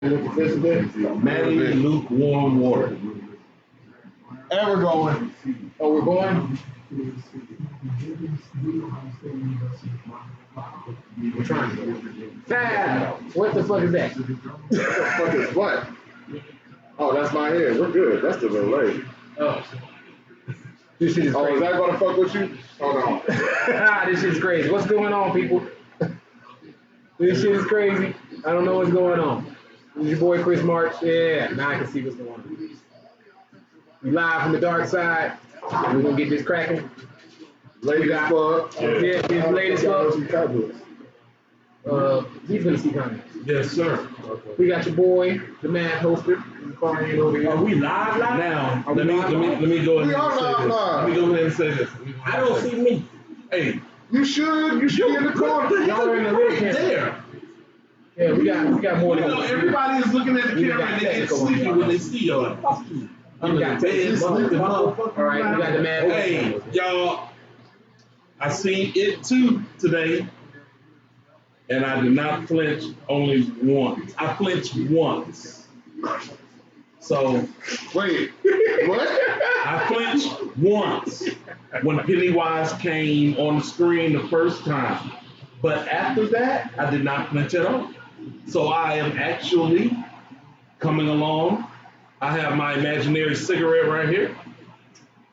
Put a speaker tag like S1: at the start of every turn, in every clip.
S1: Manly lukewarm water.
S2: And we're going.
S3: Oh, we're going? We're trying to go. What the fuck is that?
S2: What the fuck is what? Oh, that's my head. We're good. That's the delay.
S3: Oh. This shit is
S2: Oh,
S3: crazy.
S2: is that gonna fuck with you? Hold on.
S3: This shit's crazy. What's going on, people? This shit is crazy. I don't know what's going on. This is your boy Chris March. Yeah, now I can see what's going on. We live from the dark side. We're gonna get this cracking.
S2: Ladies Club.
S3: Yeah, this latest club. He's gonna see comments.
S1: Yes, sir.
S3: We got your boy, the man hoster. Over here.
S1: Are we live now? Let me go ahead
S2: We are
S1: and say
S2: live,
S1: this.
S2: live.
S1: Let me go ahead and say this.
S4: I don't see me.
S1: Hey,
S2: You should be in the corner.
S3: Y'all are in the
S1: right
S3: red
S1: there.
S3: Yeah, we got more
S1: You
S3: than
S1: know, everybody is looking at the camera and they get sleepy when they see y'all. Fuck you. I'm
S3: We
S1: in
S3: got
S1: the bed, sleeping motherfucker.
S3: All right, we got the man.
S1: Hey, y'all, I seen it too today, and I did not flinch only once. I flinched once. So,
S2: Wait, what?
S1: I flinched once when Pennywise came on the screen the first time. But after that, I did not flinch at all. So I am actually coming along. I have my imaginary cigarette right here.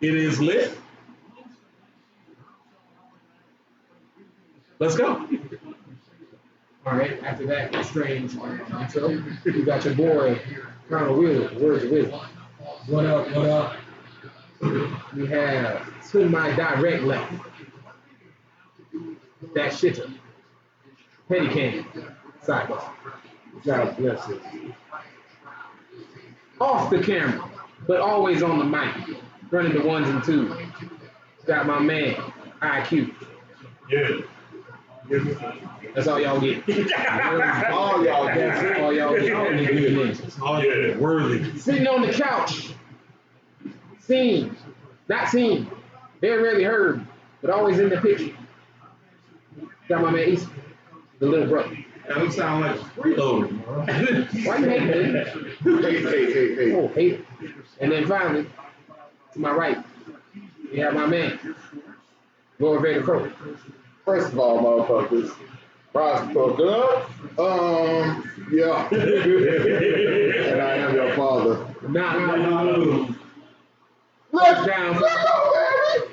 S1: It is lit. Let's go.
S3: All right, after that strange intro, you got your boy, Colonel Wheeler, words of wisdom. What up, what up? We have to my direct left. That shitter. Petty Can. Sidebar. God bless it. Off the camera, but always on the mic. Running the ones and twos. Got my man, IQ.
S1: Yeah.
S3: That's all y'all get.
S2: All y'all
S3: That's
S2: get.
S3: all y'all get.
S1: Oh yeah, worthy.
S3: Sitting on the couch. Seen. Not seen. Very rarely heard, but always in the picture. Got my man East, the little brother.
S1: That would sound like freeloading.
S3: Why you hating it?
S2: Hey.
S3: Oh, hate it. And then finally, to my right, we have my man, Lord Vader Crow.
S2: First of all, motherfuckers, rise the fuck up. Yeah. And I am your father.
S3: Nah.
S2: Let's
S3: down.
S2: go, baby.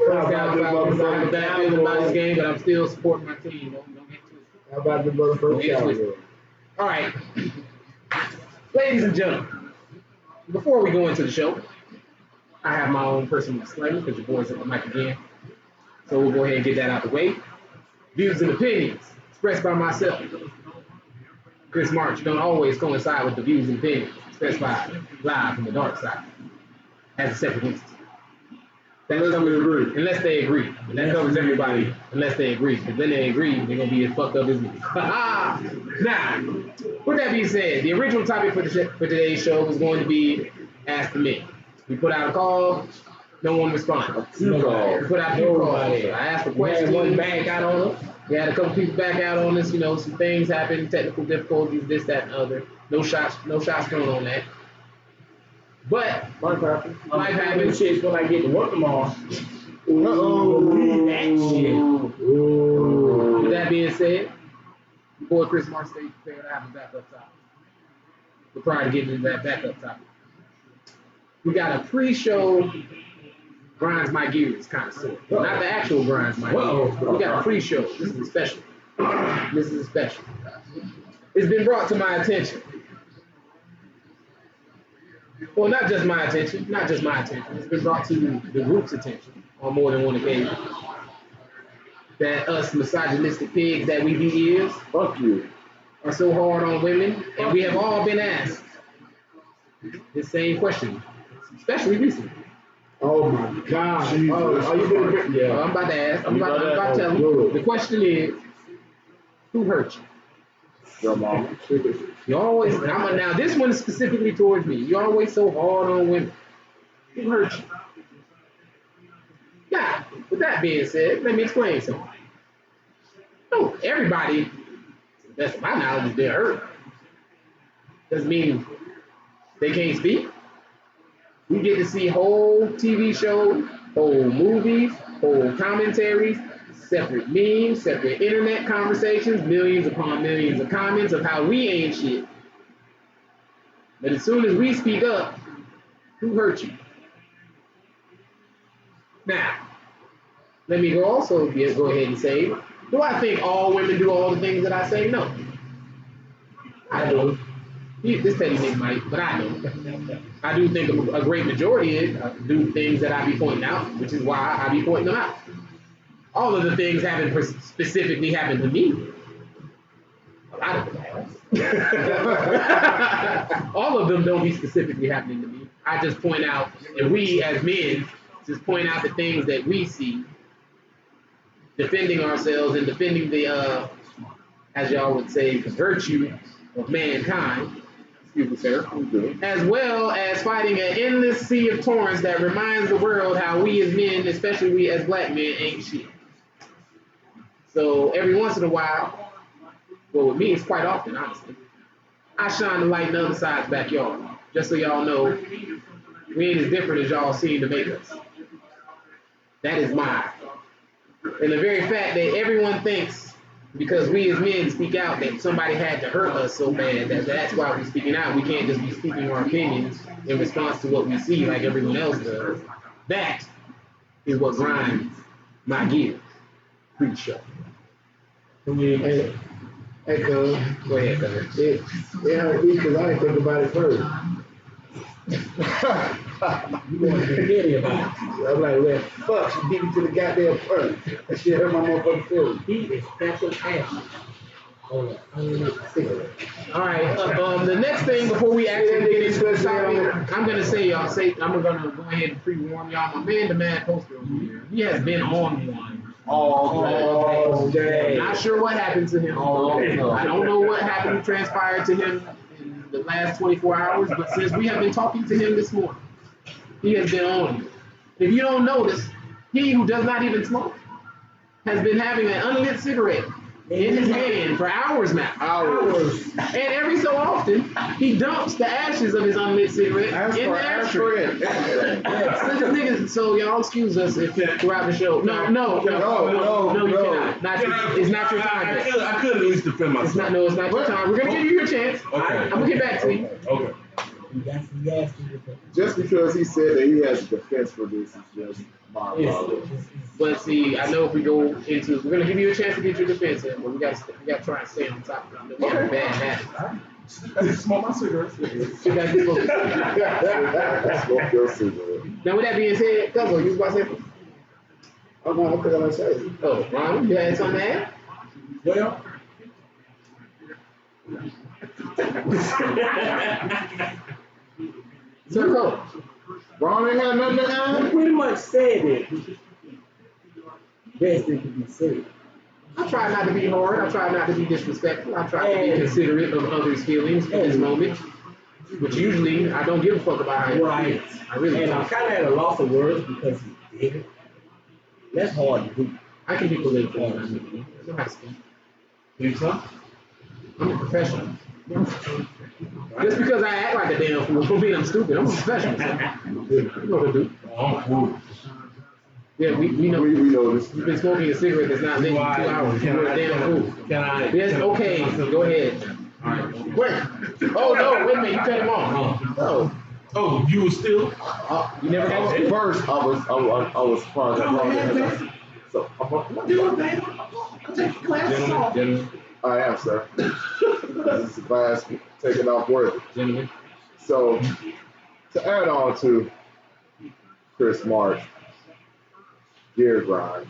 S3: First down, I'm bad feeling about this game, but I'm still supporting my team. Don't get twisted.
S5: How about the motherfucker Cowboys?
S3: All right, ladies and gentlemen, before we go into the show, I have my own personal disclaimer because your boy's at the mic again. So we'll go ahead and get that out the way. Views and opinions expressed by myself, Chris March, don't always coincide with the views and opinions expressed by Live from the Dark Side as a separate entity. Unless they agree. And that covers everybody unless they agree. Because then they agree, they're going to be as fucked up as me. Now, with that being said, the original topic for today's show was going to be Ask the Men. We put out a call, no one responded. We put out a few calls. I asked a question.
S5: One back out on us.
S3: We had a couple people back out on us. You know, some things happened, technical difficulties, this, that, and other. No shots thrown on that. But
S5: Life happens.
S3: life happens.
S5: Shit's when I get to work tomorrow.
S3: That shit.
S5: Ooh.
S3: With that being said, your boy Chris Mark stayed prepared to have a backup topic. But prior to getting into that backup topic, we got a pre-show grinds my gears kind of sort. Not the actual grinds my gears, but we got a pre-show. This is a special. This is a special. It's been brought to my attention. Well, not just my attention. It's been brought to the group's attention on more than one occasion. That us misogynistic pigs that we be is,
S2: Fuck you.
S3: are so hard on women, and we have all been asked the same question, especially recently.
S5: Oh my God.
S2: Jesus
S5: Are you doing it?
S3: Yeah, I'm about to ask. I'm about to tell you. The question is, who hurt you?
S2: Your mama.
S3: You always. Now this one is specifically towards me. You always so hard on women. Who hurt you? Now, with that being said, let me explain something. No, everybody, to the best of my knowledge, is been hurt. doesn't mean they can't speak. We get to see whole TV shows, whole movies, whole commentaries, separate memes, separate internet conversations, millions upon millions of comments of how we ain't shit. But as soon as we speak up, who hurt you? Now, let me go ahead and say, do I think all women do all the things that I say? No. I do. This petty nigga might, but I don't. I do think a great majority do things that I be pointing out, which is why I be pointing them out. All of the things haven't specifically happened to me. A lot of them have. All of them don't be specifically happening to me. I just point out, and we as men just point out the things that we see, defending ourselves and defending the, as y'all would say, the virtue of mankind. Excuse me, sir. As well as fighting an endless sea of torrents that reminds the world how we as men, especially we as black men, ain't shit. So every once in a while, well, with me, it's quite often, honestly, I shine the light in the other side's backyard. Just so y'all know, we ain't as different as y'all seem to make us. That is mine. And the very fact that everyone thinks, because we as men speak out, that somebody had to hurt us so bad that's why we're speaking out. We can't just be speaking our opinions in response to what we see like everyone else does. That is what grinds my gears. Pretty sure.
S5: Hey, cuz.
S3: Go ahead, cuz.
S5: It hurt me because I didn't think about it first. You want to be petty about it. I'm like, well, fuck, she beat me to the goddamn front. That shit hurt my motherfucking feelings. He is special ass. Oh,
S3: All right. The next thing before we actually get into the topic, I'm gonna say y'all. I'm gonna go ahead and pre-warn y'all. My man, the Mad Poster over here, he has been on one all day. Not sure what happened to him. I don't know what happened, transpired to him in the last 24 hours. But since we have been talking to him this morning, he has been on you. If you don't notice, he who does not even smoke has been having an unlit cigarette in his hand for hours now. Hours. And every so often, he dumps the ashes of his unlit cigarette in the ashtray. So y'all excuse us if throughout the show. No, you cannot. It's not your time yet.
S1: I could at least defend myself.
S3: It's not your time. We're gonna give you your chance.
S1: Okay.
S3: I'm gonna get back to you.
S1: Okay.
S2: Just because he said that he has a defense for this is just my problem.
S3: But see, I know if we go into, we're gonna give you a chance to get your defense in, but we gotta try and stay on top of it. We have a bad habit.
S1: I smoke my cigarettes.
S3: So that's just what-
S2: Smoke your cigarette.
S3: Now with that being said, Cuzzo, you was about to say something?
S5: I'm not going to say.
S3: Oh, Ron, you had something to add?
S1: Well,
S3: Sir Cole.
S2: Ron ain't had nothing to
S5: I
S2: add?
S5: pretty much said it. Best thing can be said.
S3: I try not to be hard. I try not to be disrespectful. I try to be considerate of others' feelings at this moment. Which usually I don't give a fuck about how
S5: Right.
S3: I really
S5: And I'm
S3: don't.
S5: kind of at a loss of words because he did it. That's hard to do.
S3: I can be political. I know how to speak.
S1: you son?
S3: I'm a professional. Just because I act like a damn fool don't mean I'm stupid. I'm a professional. You know what to do.
S1: I'm cool.
S3: Yeah, we know.
S2: We know this.
S3: You've been smoking a cigarette that's not lit in 2 hours. You're a damn fool.
S1: Can I?
S3: Yes, okay, go ahead. All right. Wait. Oh no, wait a minute. You cut him off. No.
S1: Oh, you was still?
S3: You never got it.
S2: First, I was surprised that Ron didn't have. So,
S3: Gentlemen,
S2: I am, sir. This is the class taking off work.
S3: gentlemen.
S2: So, to add on to Chris Marsh, Gear Grimes,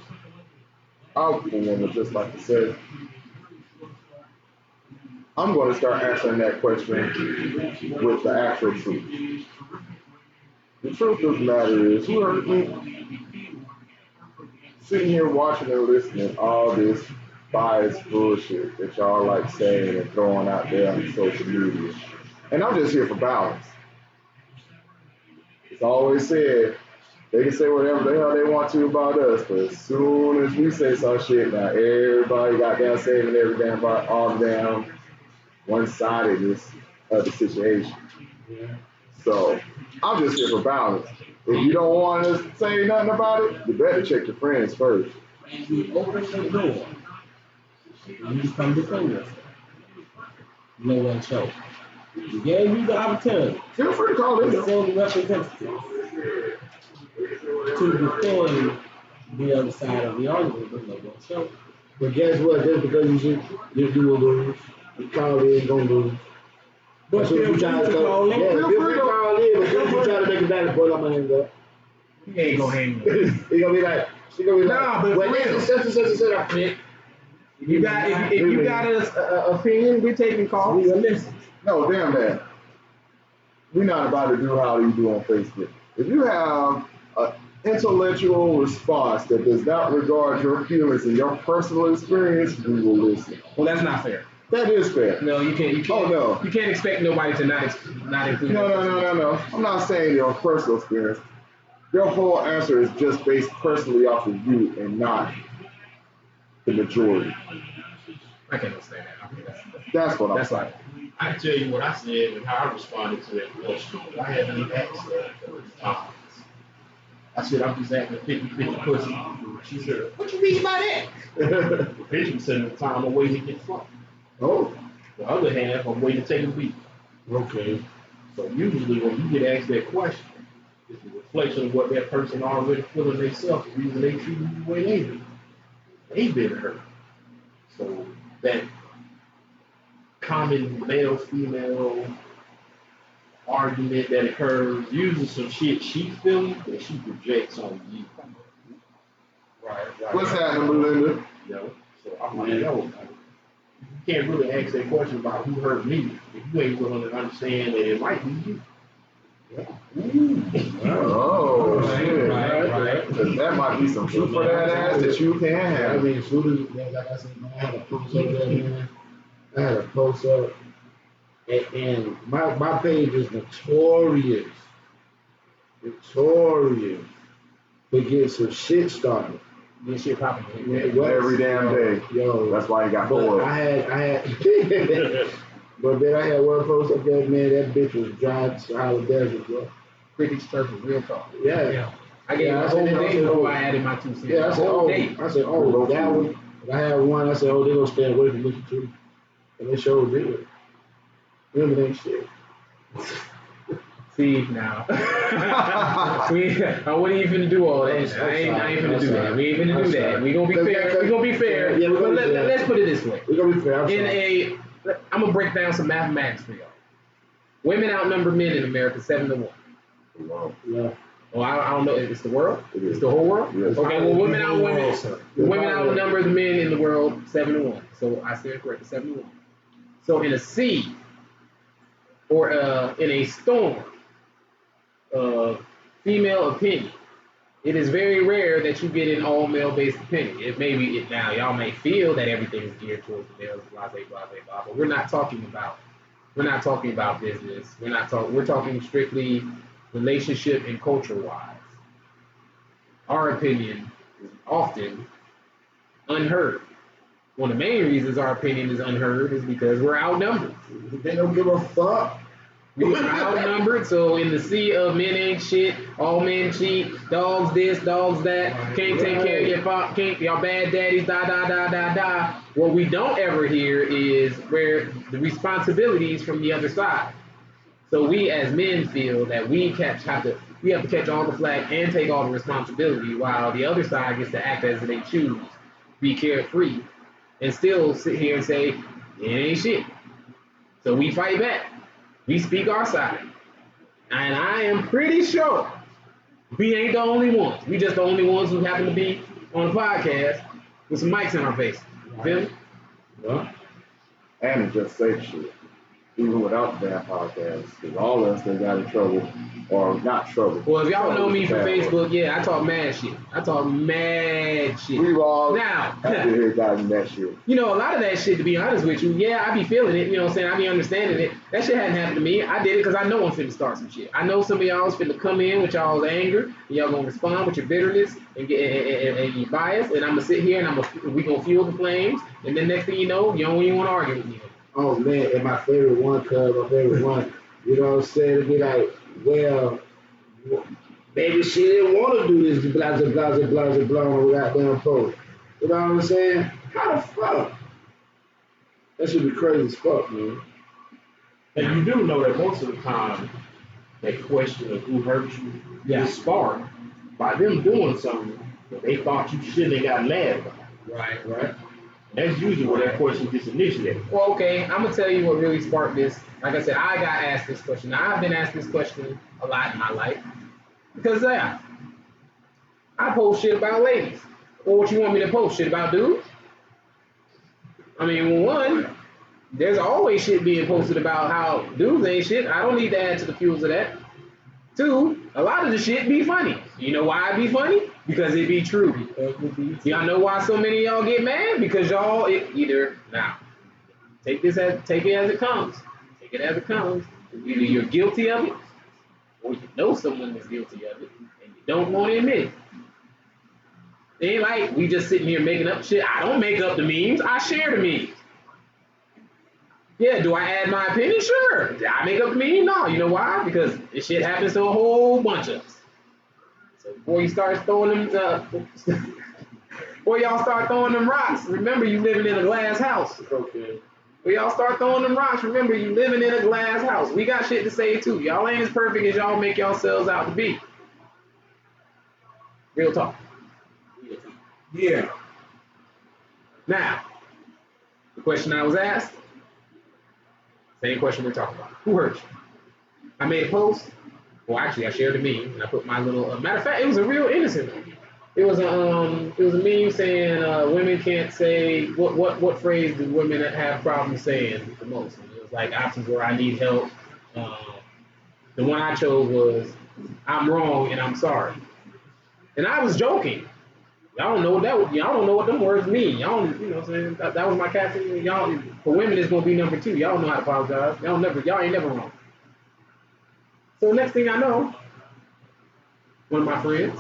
S2: I would just like to say, I'm going to start answering that question with the actual truth. The truth of the matter is, who hurt me? Sitting here watching and listening to all this biased bullshit that y'all like saying and throwing out there on social media. And I'm just here for balance. It's always said, they can say whatever the hell they want to about us, but as soon as we say some shit, now everybody got down saving every damn all the damn one-sidedness of the situation.
S5: Yeah.
S2: So I'm just here for balance. If you don't want to say nothing about it, you better check your friends first.
S5: And you open the door. You come defend yourself. No one showed. We gave you the opportunity
S2: Feel free to call in.
S5: to
S2: though.
S5: send representatives to defend the other side of the argument, but no one showed. But guess what? Just because you will lose, you probably ain't gonna lose. But
S3: feel
S5: you
S3: free
S5: try
S3: to
S5: to
S3: call in.
S5: yeah,
S2: Feel
S5: feel
S2: free
S5: free to
S2: to-
S5: call in, but if you try to make a valid point, I'm gonna hang up.
S3: He ain't gonna hang up.
S5: He gonna be like, she gonna be like,
S3: Nah, but
S5: well,
S3: for
S5: this
S3: real.
S5: is such and such and such. I mean,
S3: If you got a opinion, we're taking calls.
S5: we gonna listen.
S2: No, damn that. We're not about to do how you do on Facebook. If you have an intellectual response that does not regard your feelings and your personal experience, we will listen.
S3: Well, that's not fair.
S2: That is fair.
S3: No, you can't.
S2: Oh, no.
S3: You can't expect nobody to not include.
S2: No. I'm not saying your personal experience. Your whole answer is just based personally off of you and not the majority.
S3: I can't understand that. I mean,
S2: That's what I'm
S3: that's
S2: saying.
S3: like.
S4: I can tell you what I said and how I responded to that question. I hadn't even asked that. I said, I'm just acting 50-50 pussy. She said, what you mean by that? Eventually said, the time I'm waiting to get fucked.
S2: Oh,
S4: The other half, I'm waiting to take a beat.
S5: Okay.
S4: So usually when you get asked that question, it's a reflection of what that person already feeling themselves, the reason they treat you the way they do. They've been hurt. So that common male-female argument that occurs, usually some shit she's feeling that she projects on you.
S3: Right.
S2: what's happening, Belinda?
S4: You know? So I'm like, yo, you can't really ask that question about who hurt me if you ain't willing to understand that it might be you.
S2: Oh, shit.
S3: Right.
S2: Because that might be some truth for that ass that you can
S5: I
S2: have.
S5: mean, as soon as, like I said, man, I had a post up there, man. I had a post up, and my page is notorious for getting some shit started.
S3: This shit popping.
S2: Every damn day.
S5: Yo,
S2: That's why you got
S5: but
S2: bored.
S5: I had, but then I had one post up there, man. That bitch was dry solid desert, bro.
S3: Critics chirping, real talk.
S5: Yeah.
S3: I gave
S5: Yeah,
S3: a
S5: I
S3: whole
S5: said,
S3: day
S5: oh.
S3: before I added my 2 cents.
S5: Yeah, I said,
S3: A whole
S5: oh,
S3: day.
S5: that one. I had one. I said, oh, they gonna stay away from Mr. True, and they sure did. Remember that shit.
S3: See now, I wouldn't even do all that. I ain't finna do that. We ain't finna do that. We gonna be fair. We gonna be fair.
S5: Yeah, we gonna
S3: But
S5: be fair.
S3: let's put it this way.
S5: We gonna be fair. I'm sorry.
S3: I'm gonna break down some mathematics for y'all. Women outnumber men in America 7-1.
S5: Yeah.
S3: Well, I don't know. It's the world.
S2: It is.
S3: It's the whole world.
S2: Yes.
S3: Okay. Well, women
S5: Women
S3: outnumber the men in the world 7-1. So I said correct. 7-1. So in a sea or in a storm of female opinion, it is very rare that you get an all male based opinion. It may be now y'all may feel that everything is geared towards the males, blah blah blah blah. But we're not talking about business. We're talking strictly relationship and culture wise. Our opinion is often unheard. One of the main reasons our opinion is unheard is because we're outnumbered.
S5: They don't give a fuck.
S3: We are outnumbered, so in the sea of men ain't shit, all men cheat, dogs this, dogs that, can't take care of y'all bad daddies, da. What we don't ever hear is where the responsibilities from the other side. So we as men feel that we have to catch all the flack and take all the responsibility, while the other side gets to act as they choose, be carefree, and still sit here and say it ain't shit. So we fight back. We speak our side. And I am pretty sure we ain't the only ones. We just the only ones who happen to be on a podcast with some mics in our face. Feel me?
S5: Yeah.
S2: And it just safe shit. Even without the damn podcast. Because all of us that got in trouble, or not trouble.
S3: Well, if y'all
S2: Trouble
S3: know
S2: is
S3: me
S2: a
S3: from
S2: bad
S3: Facebook,
S2: word.
S3: yeah, I talk mad shit.
S2: We've all
S3: Now,
S2: had to hear gotten that shit.
S3: you know, a lot of that shit, to be honest with you, yeah, I be feeling it, you know what I'm saying? I be understanding it. That shit hadn't happened to me. I did it because I know I'm finna start some shit. I know some of y'all's finna come in with y'all's anger, and y'all gonna respond with your bitterness and your bias, and I'm gonna sit here and we gonna fuel the flames, and then next thing you know, you don't even wanna argue with me.
S5: oh man, and my favorite one, cuz my favorite one, you know what I'm saying? It'd be like, well, maybe she didn't want to do this, blah, blah, blah, blah, blah, blah, on the goddamn post. You know what I'm saying? How the fuck? That should be crazy as fuck, man.
S4: And you do know that most of the time, that question of who hurt you is sparked by them doing something that they thought you shouldn't have got mad about.
S3: Right, right.
S4: And that's usually where that question gets initiated.
S3: Well, okay, I'm gonna tell you what really sparked this. Like I said, I got asked this question. Now I've been asked this question a lot in my life because I post shit about ladies. Or what you want me to post shit about dudes? I mean, one, there's always shit being posted about how dudes ain't shit. I don't need to add to the fuels of that. Two, a lot of the shit be funny. You know why it be funny? Because it be true. Y'all know why so many of y'all get mad? Because y'all take it as it comes. Take it as it comes. Either you're guilty of it, or you know someone is guilty of it, and you don't want to admit it. It ain't like we just sitting here making up shit. I don't make up the memes. I share the memes. Yeah, do I add my opinion? Sure. Did I make up the meme? No. You know why? Because this shit happens to a whole bunch of us. So before you start throwing them, before y'all start throwing them rocks, remember you living in a glass house.
S2: Okay.
S3: When y'all start throwing them rocks, remember you living in a glass house. We got shit to say too. Y'all ain't as perfect as y'all make yourselves out to be. Real talk.
S1: Yeah.
S3: Now, the question I was asked, same question we're talking about. Who hurt you? I made a post. Well, actually, I shared a meme and I put my little. Matter of fact, it was a real innocent one. It was a meme saying women can't say what phrase do women have problems saying the most? And it was like options where I need help. The one I chose was I'm wrong and I'm sorry. And I was joking. Y'all don't know what y'all don't know what them words mean. Y'all, you know what I'm saying? That was my caption. Y'all, for women, it's gonna be number 2. Y'all know how to apologize. Y'all ain't never wrong. So next thing I know, one of my friends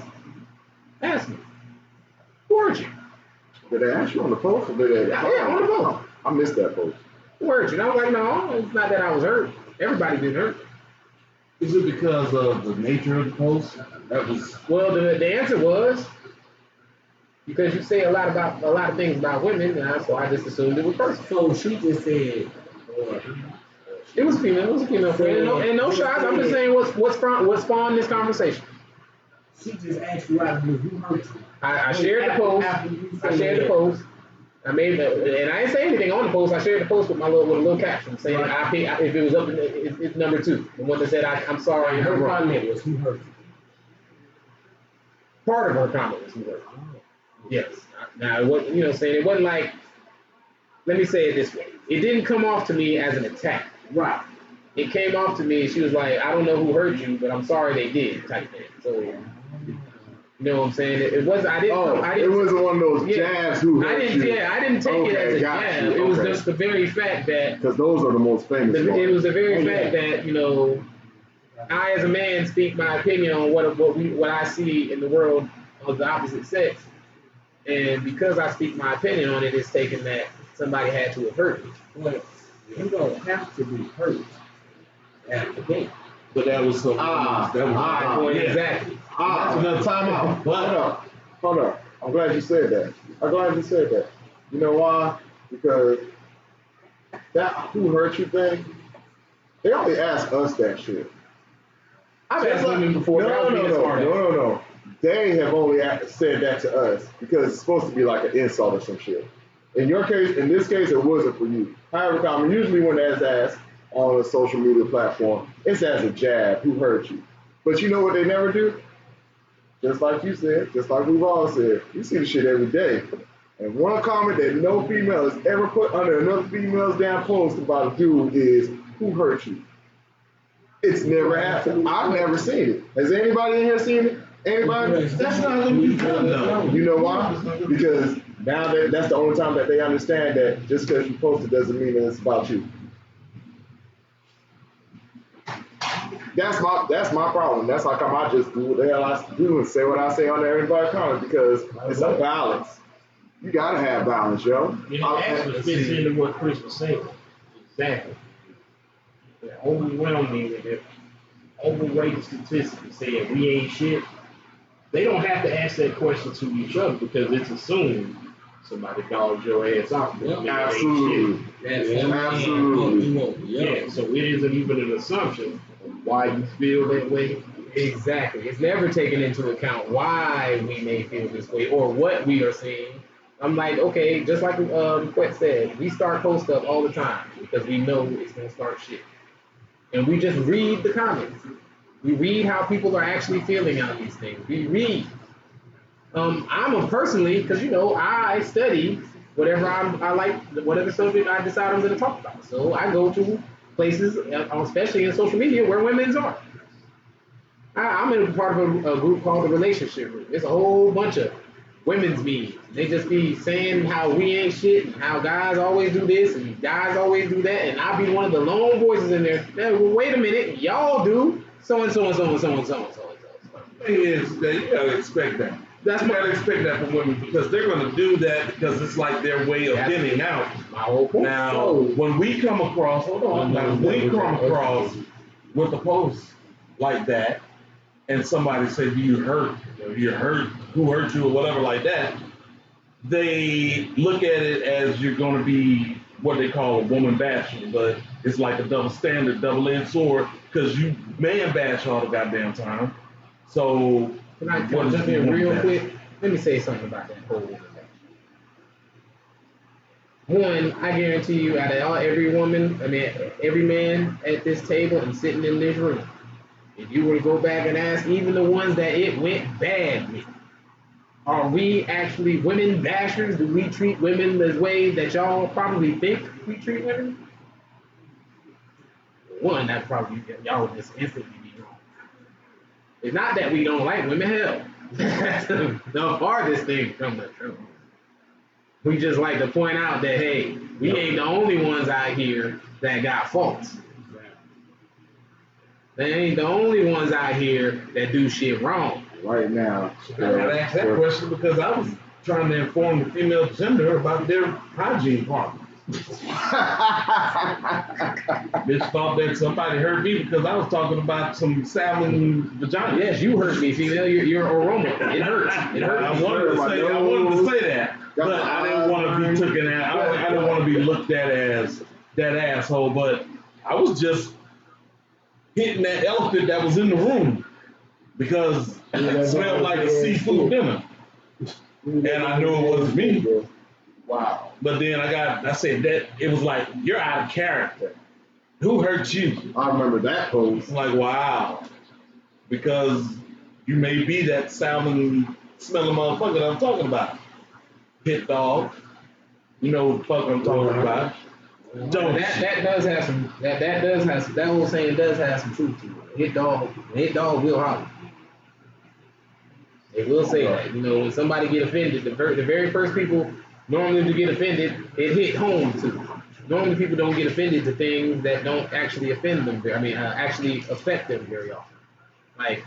S3: asked me, who hurt you?
S2: Did they ask you on the post or did they?
S3: Yeah, on the post.
S2: I missed that post.
S3: Who hurt you? And I was like, no, it's not that I was hurt. Everybody been hurt.
S1: Is it because of the nature of the post? That was
S3: Well, the answer was because you say a lot of things about women, so I just assumed it was personal.
S5: So she just said,
S3: It was female. It was a female friend. And no shots. I'm just saying what spawned this conversation.
S5: she just asked you out of the blue, who hurt you?
S3: I shared the post. I shared the post. I made and I didn't say anything on the post. I shared the post with a little caption saying if it was up, it's number 2, the one that said I'm sorry.
S5: Her comment was, who hurt you?
S3: Part of her comment was who hurt you. Yes. Now it wasn't, it wasn't like. Let me say it this way. It didn't come off to me as an attack.
S5: Right.
S3: It came off to me. She was like, I don't know who hurt you, but I'm sorry they did, type thing. So, you know what I'm saying? It wasn't. I didn't.
S2: It wasn't one of those jabs who hurt you.
S3: Yeah, I didn't take it as a jab. It was just the very fact that.
S2: Because those are the most famous ones.
S3: It was the very fact that I as a man speak my opinion on what I see in the world of the opposite sex, and because I speak my opinion on it, it's taken that somebody had to have hurt me.
S5: But you don't have to be hurt at the gate.
S1: but that was so
S3: Exactly.
S1: That's another timeout. But
S2: Hold up. I'm glad you said that. You know why? Because that who hurt you thing, they only ask us that shit.
S3: I've asked women before.
S2: No. They have only said that to us because it's supposed to be like an insult or some shit. In this case, it wasn't for you. However, common, usually when that's asked on a social media platform, it's as a jab, who hurt you? But you know what they never do? Just like you said, just like we've all said, you see the shit every day. And one comment that no female has ever put under another female's damn post about a dude is, who hurt you? It's never happened. I've never seen it. Has anybody in here seen it? Anybody?
S1: that's not gonna be fun though.
S2: You know why? Because now that's the only time that they understand that just because you posted doesn't mean that it's about you. That's my problem. That's how come I just do what the hell I do and say what I say on everybody's comment because it's a balance. You gotta have balance, yo.
S4: It actually fits into what Chris was saying. Exactly. The overwhelming with the overrated statistics saying we ain't shit. They don't have to ask that question to each other because it's assumed somebody dogs your ass off.
S2: Absolutely.
S3: That's
S2: Absolutely.
S4: Yeah, so it isn't even an assumption of why you feel that way.
S3: Exactly. It's never taken into account why we may feel this way or what we are seeing. I'm like, okay, just like Quet said, we start post up all the time because we know it's gonna start shit. And we just read the comments. We read how people are actually feeling on these things. We read. I'm a personally, because I study whatever I like, whatever subject I decide I'm going to talk about. So I go to places, especially in social media, where women's are. I'm in part of a group called the Relationship Group. It's a whole bunch of women's memes. They just be saying how we ain't shit and how guys always do this and guys always do that. And I'll be one of the lone voices in there. Now, well, wait a minute, y'all do so and so and so and so and so and so and so.
S1: The thing is that you gotta expect that.
S3: That's
S1: You gotta expect that from women because they're gonna do that because it's like their way of getting out.
S3: my whole point.
S1: Now, when we come across, hold on, now, when we come across with a post like that, and somebody say, "Do you hurt? You hurt? Who hurt you?" or whatever like that, they look at it as you're going to be what they call a woman basher, but it's like a double standard, double-edged sword, because you man bash all the goddamn time. So,
S3: Can I
S1: what
S3: jump
S1: is
S3: in
S1: woman
S3: real
S1: bash?
S3: quick? Let me say something about that whole woman thing. One, I guarantee you, out of every woman, every man at this table and sitting in this room, if you were to go back and ask even the ones that it went bad with, are we actually women bashers? Do we treat women the way that y'all probably think we treat women? One, that probably y'all would just instantly be wrong. It's not that we don't like women, hell. That's the farthest thing from the truth. We just like to point out that, hey, we ain't the only ones out here that got faults. They ain't the only ones out here that do shit wrong.
S2: Right now.
S1: I gotta ask that question because I was trying to inform the female gender about their hygiene problems. Bitch thought that somebody heard me because I was talking about some salmon vagina.
S3: Yes, you hurt me, female. Your aroma. It hurts. It hurts.
S1: I wanted to say that, but I didn't want to be taken at. I didn't want to be looked at as that asshole. But I was just hitting that elephant that was in the room because it smelled like a seafood dinner, and I knew it wasn't me.
S2: Wow.
S1: But then I said that it was like you're out of character. Who hurt you?
S2: I remember that post.
S1: It's like wow, because you may be that salmon smelling motherfucker that I'm talking about. Pit dog. You know what the fuck I'm talking about. Don't
S3: That does have some. That does have that whole saying does have some truth to it. Hit dog will holler. They will say that. When somebody get offended, the very first people normally to get offended, it hit home to. Normally people don't get offended to things that don't actually offend them. Actually affect them very often. Like,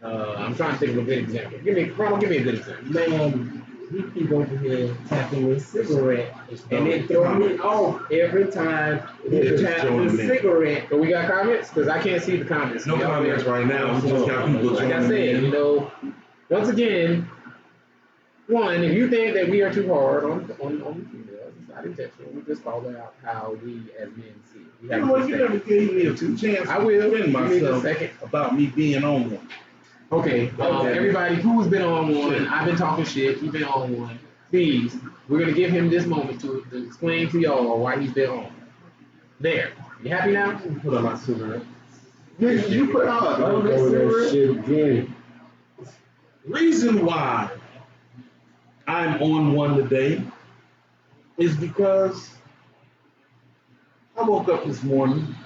S3: I'm trying to think of a good example. Give me a good example.
S5: Man, he keep over here tapping his cigarette and then throw me off every time he tap the cigarette.
S3: But we got comments? Because I can't see the comments.
S1: no comments right now. We just got people
S3: Like I
S1: joining
S3: said,
S1: in.
S3: once again, one, if you think that we are too hard on the females, it's not intentional. We just call out how we as men see it. We
S1: You
S3: have
S1: know
S3: to
S1: what? You
S3: respect
S1: never gave me a two chance
S3: I will.
S1: to defend
S3: Give me a
S1: myself
S3: second.
S1: about me being on one.
S3: Okay, everybody who's been on one, I've been talking shit, you've been on one. Please, we're gonna give him this moment to explain to y'all why he's been on. There. You happy now?
S1: Put on my cigarette.
S2: Nigga, you put out
S5: Over that shit again.
S1: Reason why I'm on one today is because I woke up this morning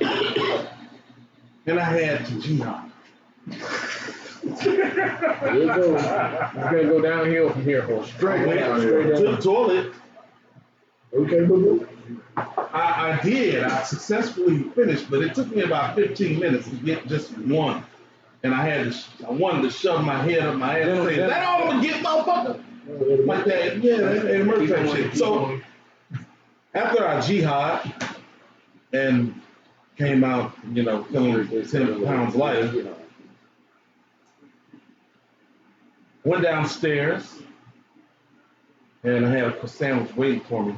S1: and I had to jihad.
S3: There you go. It's gonna go downhill from here, folks.
S2: straight down
S1: To
S2: here.
S1: the toilet.
S5: Okay, boo-boo.
S1: I did. I successfully finished, but it took me about 15 minutes to get just one. And I wanted to shove my head up my ass and say, "Is that all I'm gonna get, motherfucker?" Like that, yeah, that emergency shit. So after our jihad, and came out, feeling 10 pounds lighter. Went downstairs, and I had a croissant sandwich waiting for me.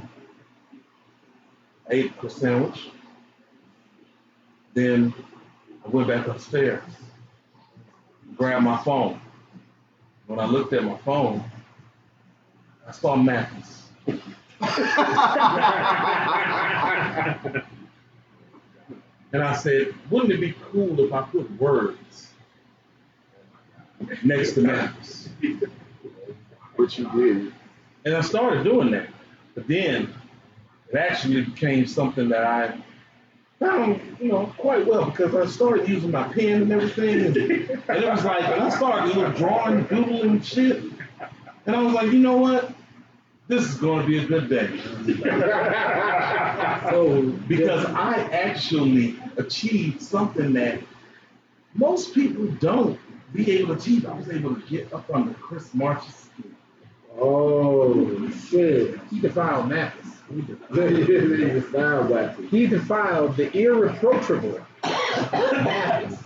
S1: I ate the croissant sandwich. Then I went back upstairs, grabbed my phone. When I looked at my phone, I saw Mathis. And I said, wouldn't it be cool if I put words next to Mathis?
S2: Which you did.
S1: And I started doing that. But then it actually became something that I found, quite well, because I started using my pen and everything. And it was like, and I started drawing, doodling shit. And I was like, you know what? This is going to be a good day. Because I actually achieved something that most people don't be able to achieve. I was able to get up under Chris March's skin.
S5: Oh, shit.
S3: He defiled Mathis.
S5: He defiled that.
S3: He defiled the irreproachable Mathis.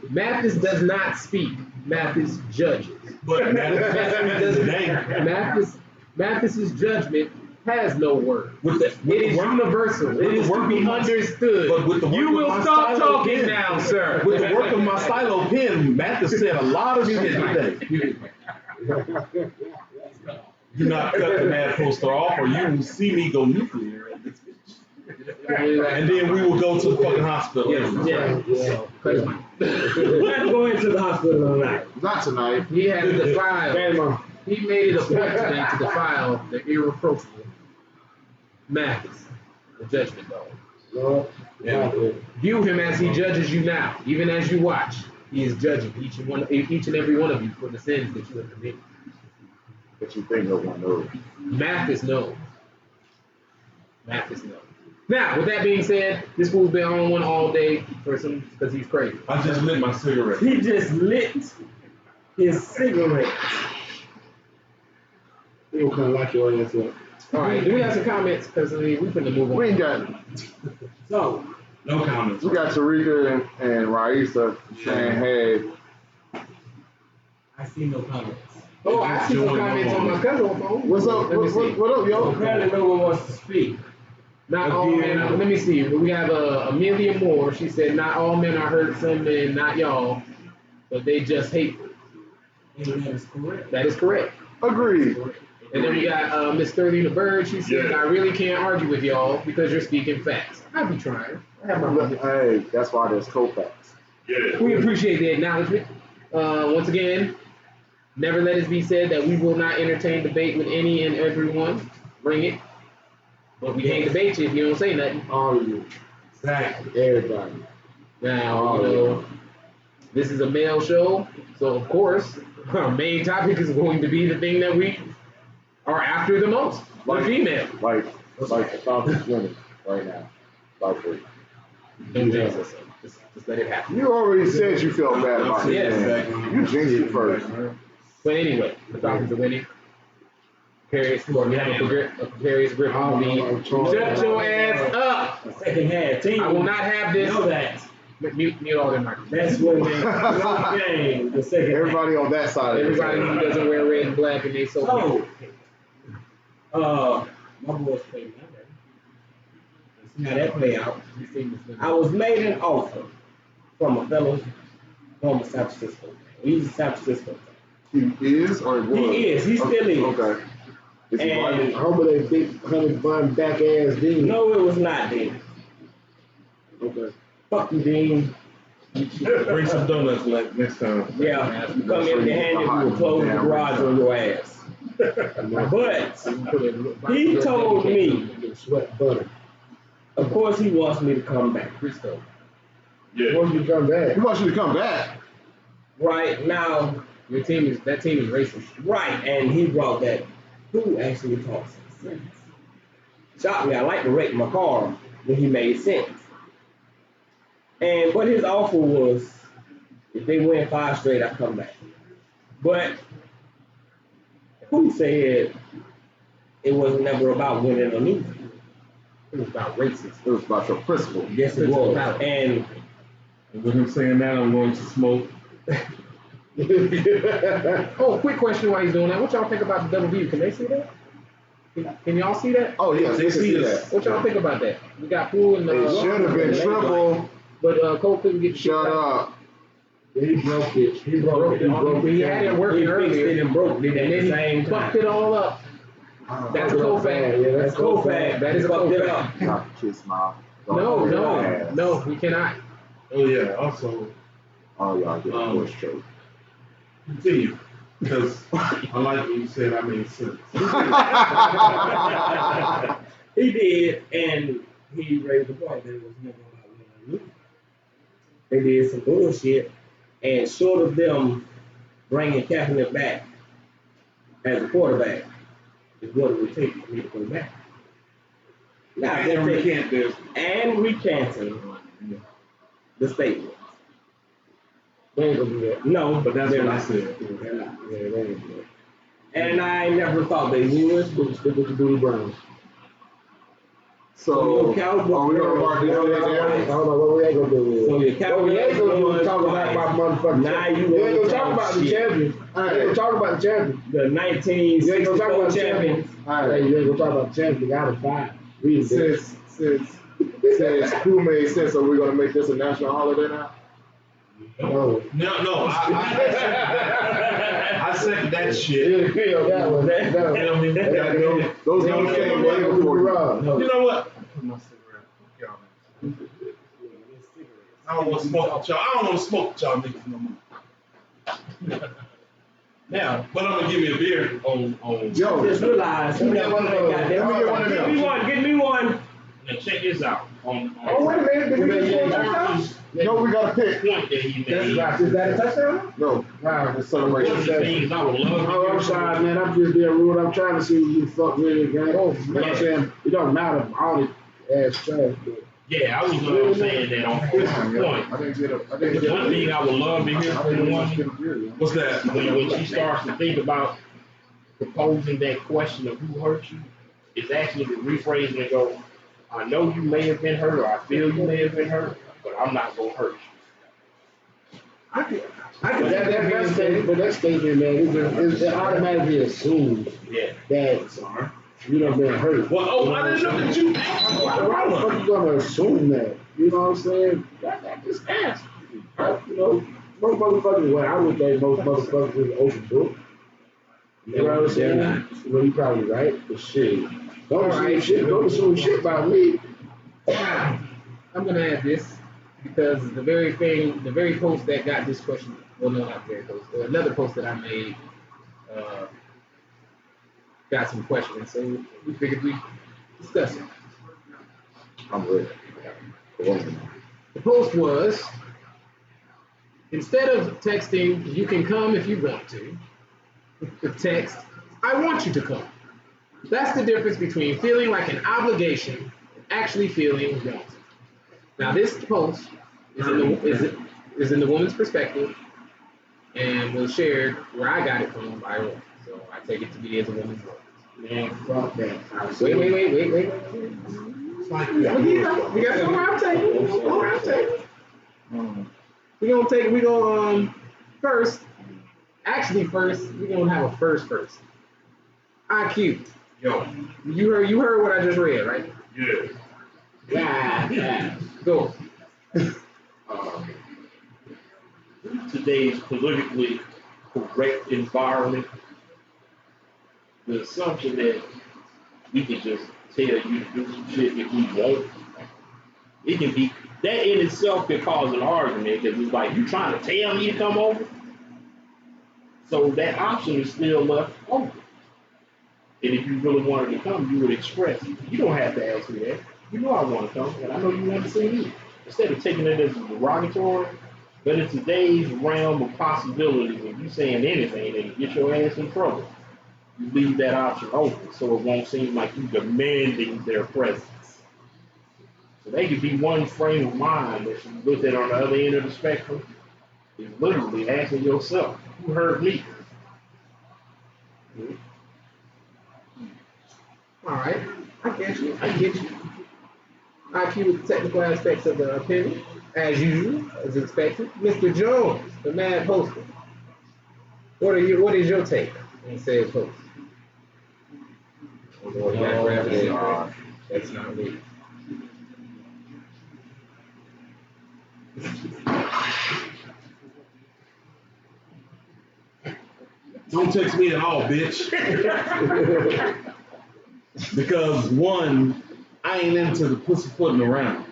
S3: Mathis does not speak. Mathis judges.
S1: But
S3: Mathis's judgment has no word.
S1: With the
S3: It is universal. It is to be understood.
S1: But with the work
S3: You
S1: of
S3: will
S1: my
S3: stop
S1: stylo
S3: talking
S1: pen,
S3: now, sir.
S1: With the work of my stylo pen, Mathis said a lot of shit today. Do not cut the mad poster off, or you will see me go nuclear at this bitch. And then we will go to the fucking hospital.
S3: Yeah.
S5: We're not going to the hospital tonight.
S2: Not tonight.
S3: He has defiled.
S5: Grandma.
S3: He made it a point today to defile the irreproachable Mathis, the judgment dog.
S5: No.
S1: Yeah.
S3: View him as he judges you now, even as you watch. He is judging each and every one of you for the sins that you have committed.
S2: But you think no one knows.
S3: Mathis knows. Mathis knows. Now, with that being said, this fool's been on one all day because he's crazy.
S1: I just lit my cigarette.
S5: He just lit his cigarette. He'll kind of lock your ass up.
S3: All right, do we have some comments? Because we finna move on.
S2: We ain't got.
S5: So,
S1: No comments.
S2: We got Tarika and Raisa saying, hey,
S5: I see no comments.
S3: Oh, I see some comments on my cousin's phone.
S2: what's up?
S3: Let me see.
S2: What up, yo?
S5: Apparently, no one wants to speak.
S3: Not all men. Let me see. We have Amelia Moore. She said, "Not all men are hurt. Some men, not y'all, but they just hate."
S5: And that is correct.
S3: That is correct.
S2: Agreed.
S3: And then we got Miss 30 the Bird. She said, "I really can't argue with y'all because you're speaking facts." I be trying. I have my moments.
S2: Hey, that's why there's co-facts.
S3: We appreciate the acknowledgement. Once again, never let it be said that we will not entertain debate with any and everyone. Bring it. But we can't debate you if you don't say nothing.
S5: All of you.
S1: Exactly.
S5: Everybody.
S3: Now, this is a male show, so of course, our main topic is going to be the thing that we are after the most, the female.
S2: Like the Falcons winning right now. By 3.
S3: Don't jinx us. Just let it happen.
S2: You already said you felt bad about it.
S3: Yes.
S2: Man. You jinxed it first.
S3: But anyway, the Falcons are winning. Precarious, we have a precarious grip on the lead. Shut your ass up!
S5: Second half. Team.
S3: I will not have this.
S5: Know that.
S3: Mute all their microphones.
S5: That's when they win the game. The second half.
S2: Everybody on that side of
S3: Everybody who doesn't wear red and black and they so.
S5: My boys played that. See how that play out. I was made an offer from a fellow from San Francisco. He's a San Francisco.
S2: He is or was?
S5: He is. He still is.
S2: Okay. Is he
S5: And-
S2: white?
S5: Home of that big 100-bun back ass Dean. No, it was not Dean.
S2: Okay.
S5: Fuck you, Dean.
S1: Bring some donuts next time.
S5: Yeah, you come empty-handed, we will close the garage on your ass. But he told me,
S3: Sweat butter.
S5: of course, he wants me to come back.
S3: Crisco.
S1: Yeah.
S3: you come back?
S2: He wants you to come back.
S5: Right now,
S3: That team is racist.
S5: right, and he brought that. Who actually talks sense? Shocked me. I like to rate my car when he made sense. And but his offer was, if they win 5 straight, I come back. But who said it was never about winning or losing?
S3: It was about racism.
S2: It was about your principle.
S5: Yes, it was.
S3: And
S1: with him saying that, I'm going to smoke.
S3: oh, quick question while he's doing that. What y'all think about the double view? Can they see that? Can y'all see that?
S2: Oh yes, they see that.
S3: What y'all think about that? We got Poole and
S2: It should have been triple.
S3: but Cole couldn't get the shit
S2: Shut
S3: out.
S2: up.
S5: He broke it. He broke it. He broke
S3: He had it working
S5: He fixed
S3: earlier.
S5: it and broke it at
S3: And
S5: the
S3: then
S5: same
S3: he fucked
S5: time.
S3: it all up. That's a co-fag.
S5: Yeah, that's co-fag.
S3: That is a
S5: Fucked it
S3: co-fag.
S5: up.
S2: Not kiss my.
S3: No, we cannot.
S1: Oh yeah. Also,
S2: Oh y'all get a horse choke.
S1: continue because I like what you said. I made sense.
S5: He did, and he raised the point that it was never about winning or losing. They did some bullshit, and short of them bringing Kaepernick back as a quarterback is what it would take for me to go back. Now,
S1: And recant this.
S5: and recanting the statement. They ain't gonna do that. No,
S1: But that's
S5: they're
S1: what I
S5: not.
S1: said.
S5: They're not. Yeah, they ain't do that. And I never thought they would, but stick with the Booty Browns.
S2: So,
S5: your Cowboy-
S2: are we gonna mark this
S5: Hold
S2: as Aaron?
S5: on, what we ain't gonna do is.
S6: So your Cowboys
S5: we ain't gonna
S6: won
S5: talk
S6: twice.
S5: about motherfucking.
S6: Now you
S5: ain't
S6: gonna
S5: gonna talk
S6: talk
S5: about the
S6: shit.
S5: champions. You ain't gonna talk about the champions.
S6: The
S5: You ain't gonna talk
S6: 1964
S5: about the
S6: champions.
S5: champions. Hey, you ain't gonna talk about the champions. Out of five. Read it.
S2: Since Pooh made sense, are we gonna make this a national holiday now?
S5: No.
S1: No, I second that shit.
S5: You feel that one. That
S1: You know what I mean?
S2: Those numbers came way before you.
S1: You know what? I don't want to smoke with y'all. I don't want to smoke with y'all niggas no more. Now, but I'm gonna give you a beer on.
S2: Yo,
S6: Just realize he never
S2: Let me get one of them.
S6: Give me one. Give me one.
S4: Now check this out. On
S5: Oh, wait a minute. Did we get
S4: Marcus'
S2: no, we gotta pick.
S4: point that he made.
S5: Is that a touchdown?
S2: No,
S5: Wow.
S2: it's
S4: One of the
S2: celebration.
S4: things I would love to
S5: Oh, I'm
S4: hear
S5: sorry, man. I'm just being rude. I'm trying to see what you fuck with it, man. Oh, you know what I'm saying? It don't matter. All the ass trash, but.
S4: Yeah, I was saying that on Chris' point.
S2: I didn't get a.
S4: One thing I would love to hear from the woman
S1: What's that?
S4: when she starts to think about proposing that question of who hurt you, is actually to rephrase it and go, I know you may have been hurt or I feel you may have been hurt, but I'm not gonna hurt you.
S5: I could that statement, but that statement, man, it automatically assumes
S4: Yeah.
S5: that you done been hurt.
S1: Well, I didn't know that you.
S5: Why the fuck you gonna assume that? You know what I'm saying? That just ask. You know, most motherfuckers, well, I would say most motherfuckers is an open book. You know what I'm saying? Well, you probably right, but shit. Don't assume shit about me.
S3: I'm gonna add this because the very post that got this question, well, no, not the very post, another post that I made got some questions, so we figured we discuss it.
S2: I'm ready.
S3: The post was, instead of texting, you can come if you want to, the text, I want you to come. That's the difference between feeling like an obligation and actually feeling wanted. Now, this post is in the woman's perspective and was shared where I got it from by a woman. So I take it to be as a woman's voice.
S5: Man, fuck that.
S3: Wait.
S1: It's like
S3: We got some round table. We're gonna first, we're gonna have a first. IQ.
S1: Yo,
S3: You heard what I just read, right?
S1: yeah.
S5: Yeah.
S3: Go.
S4: Today's politically correct environment, the assumption that we can just tell you to do some shit if we want, it can be, that in itself can cause an argument because it's like, you trying to tell me to come over? So that option is still left open. And if you really wanted to come, you would express it. You don't have to ask me that. You know I want to come, and I know you want to see me. Instead of taking it as derogatory, but in today's realm of possibilities, if you saying anything and you get your ass in trouble, you leave that option open so it won't seem like you demanding their presence. So they could be one frame of mind that you look at on the other end of the spectrum, is literally asking yourself, who hurt me?
S3: All right. I get you. IQ with the technical aspects of the opinion, as usual, as expected. Mr. Jones, the mad poster. What is your take on said post? Oh Lord, you gotta grab it in. That's not me.
S1: Don't text me at all, bitch. Because one, I ain't into the pussyfooting around.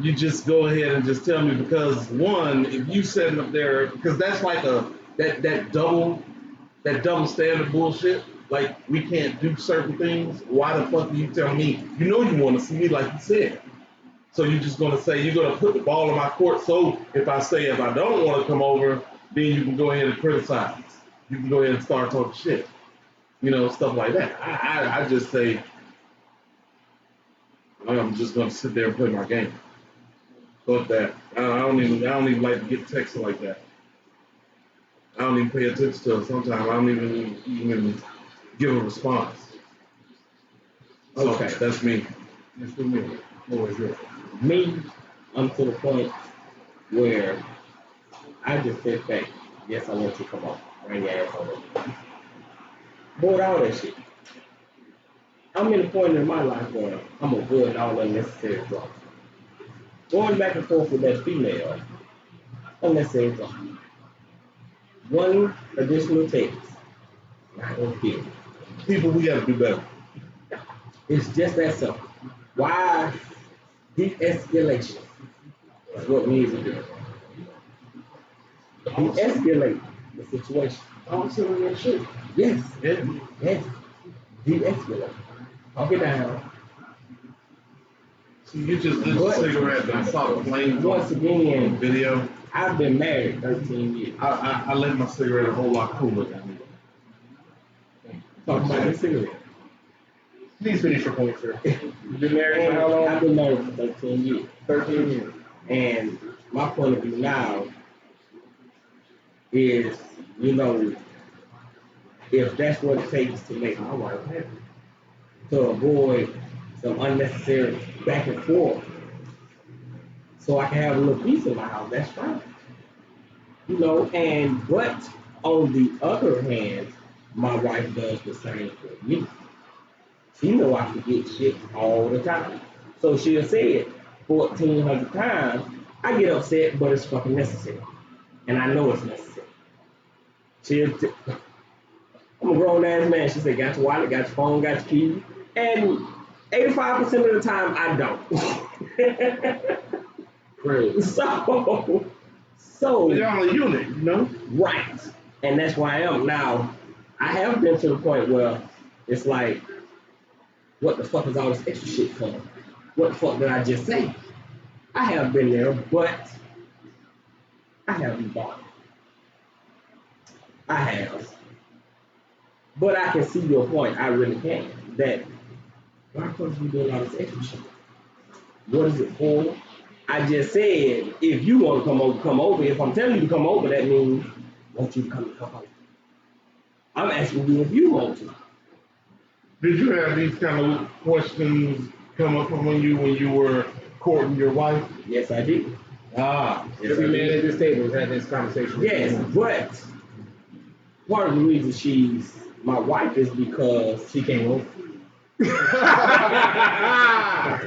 S1: You just go ahead and just tell me because one, if you sitting up there, because that's like that double standard bullshit. Like we can't do certain things. Why the fuck do you tell me? You know you want to see me, like you said. So you're just gonna say you're gonna put the ball in my court. So if I don't want to come over, then you can go ahead and criticize. You can go ahead and start talking shit. You know, stuff like that. I just say I'm just gonna sit there and play my game. Fuck that. I don't even like to get texted like that. I don't even pay attention to it sometimes. I don't even give a response. So
S3: Okay.
S1: that's me.
S3: Mr. Miller, what was yours?
S6: Me, I'm to the point where I just sit back. Yes, I want you to come on. Bring your ass over. Bored all that shit. I'm in a point in my life where I'm avoiding all unnecessary drama. Going back and forth with that female, unnecessary drama. One additional text, not gonna kill me.
S1: People, we gotta do better.
S6: It's just that simple. Why de-escalation is what we need to do. De-escalate the situation.
S5: I'm saying that shit.
S6: Yes,
S1: Yeah.
S6: yes. De-escalate. Talk it down.
S1: So you just lit a cigarette and I saw the flames
S6: Once
S1: on
S6: again,
S1: video.
S6: I've been married 13 years.
S1: I lit my cigarette a whole lot cooler than me.
S6: Talk about this cigarette.
S3: Please finish your point, sir. You've been married for
S6: And
S3: how long?
S6: I've been married for 13 years.
S3: 13 years.
S6: And my point of view now is, you know, if that's what it takes to make my wife happy, to avoid some unnecessary back and forth, so I can have a little peace in my house, that's fine. You know, but on the other hand, my wife does the same for me. She know I forget shit all the time. So she'll say it 1,400 times. I get upset, but it's fucking necessary. And I know it's necessary. I'm a grown ass man. She said, got your wallet, got your phone, got your keys. And 85% of the time, I don't.
S1: Great.
S6: So
S1: Y'all a unit, you know?
S6: right. And that's why I am. Now, I have been to the point where it's like, what the fuck is all this extra shit for? What the fuck did I just say? I have been there, but I haven't bought it. I have. But I can see your point. I really can. That why the fuck you doing all this extra shit? What is it for? I just said, if you want to come over, come over. If I'm telling you to come over, that means I want you to come over. I'm asking you if you want to.
S1: Did you have these kind of questions come up on you when you were courting your wife?
S6: Yes, I did.
S1: Ah.
S3: Every man at this table has had this conversation.
S6: Yes, but part of the reason she's my wife is because
S3: She came over.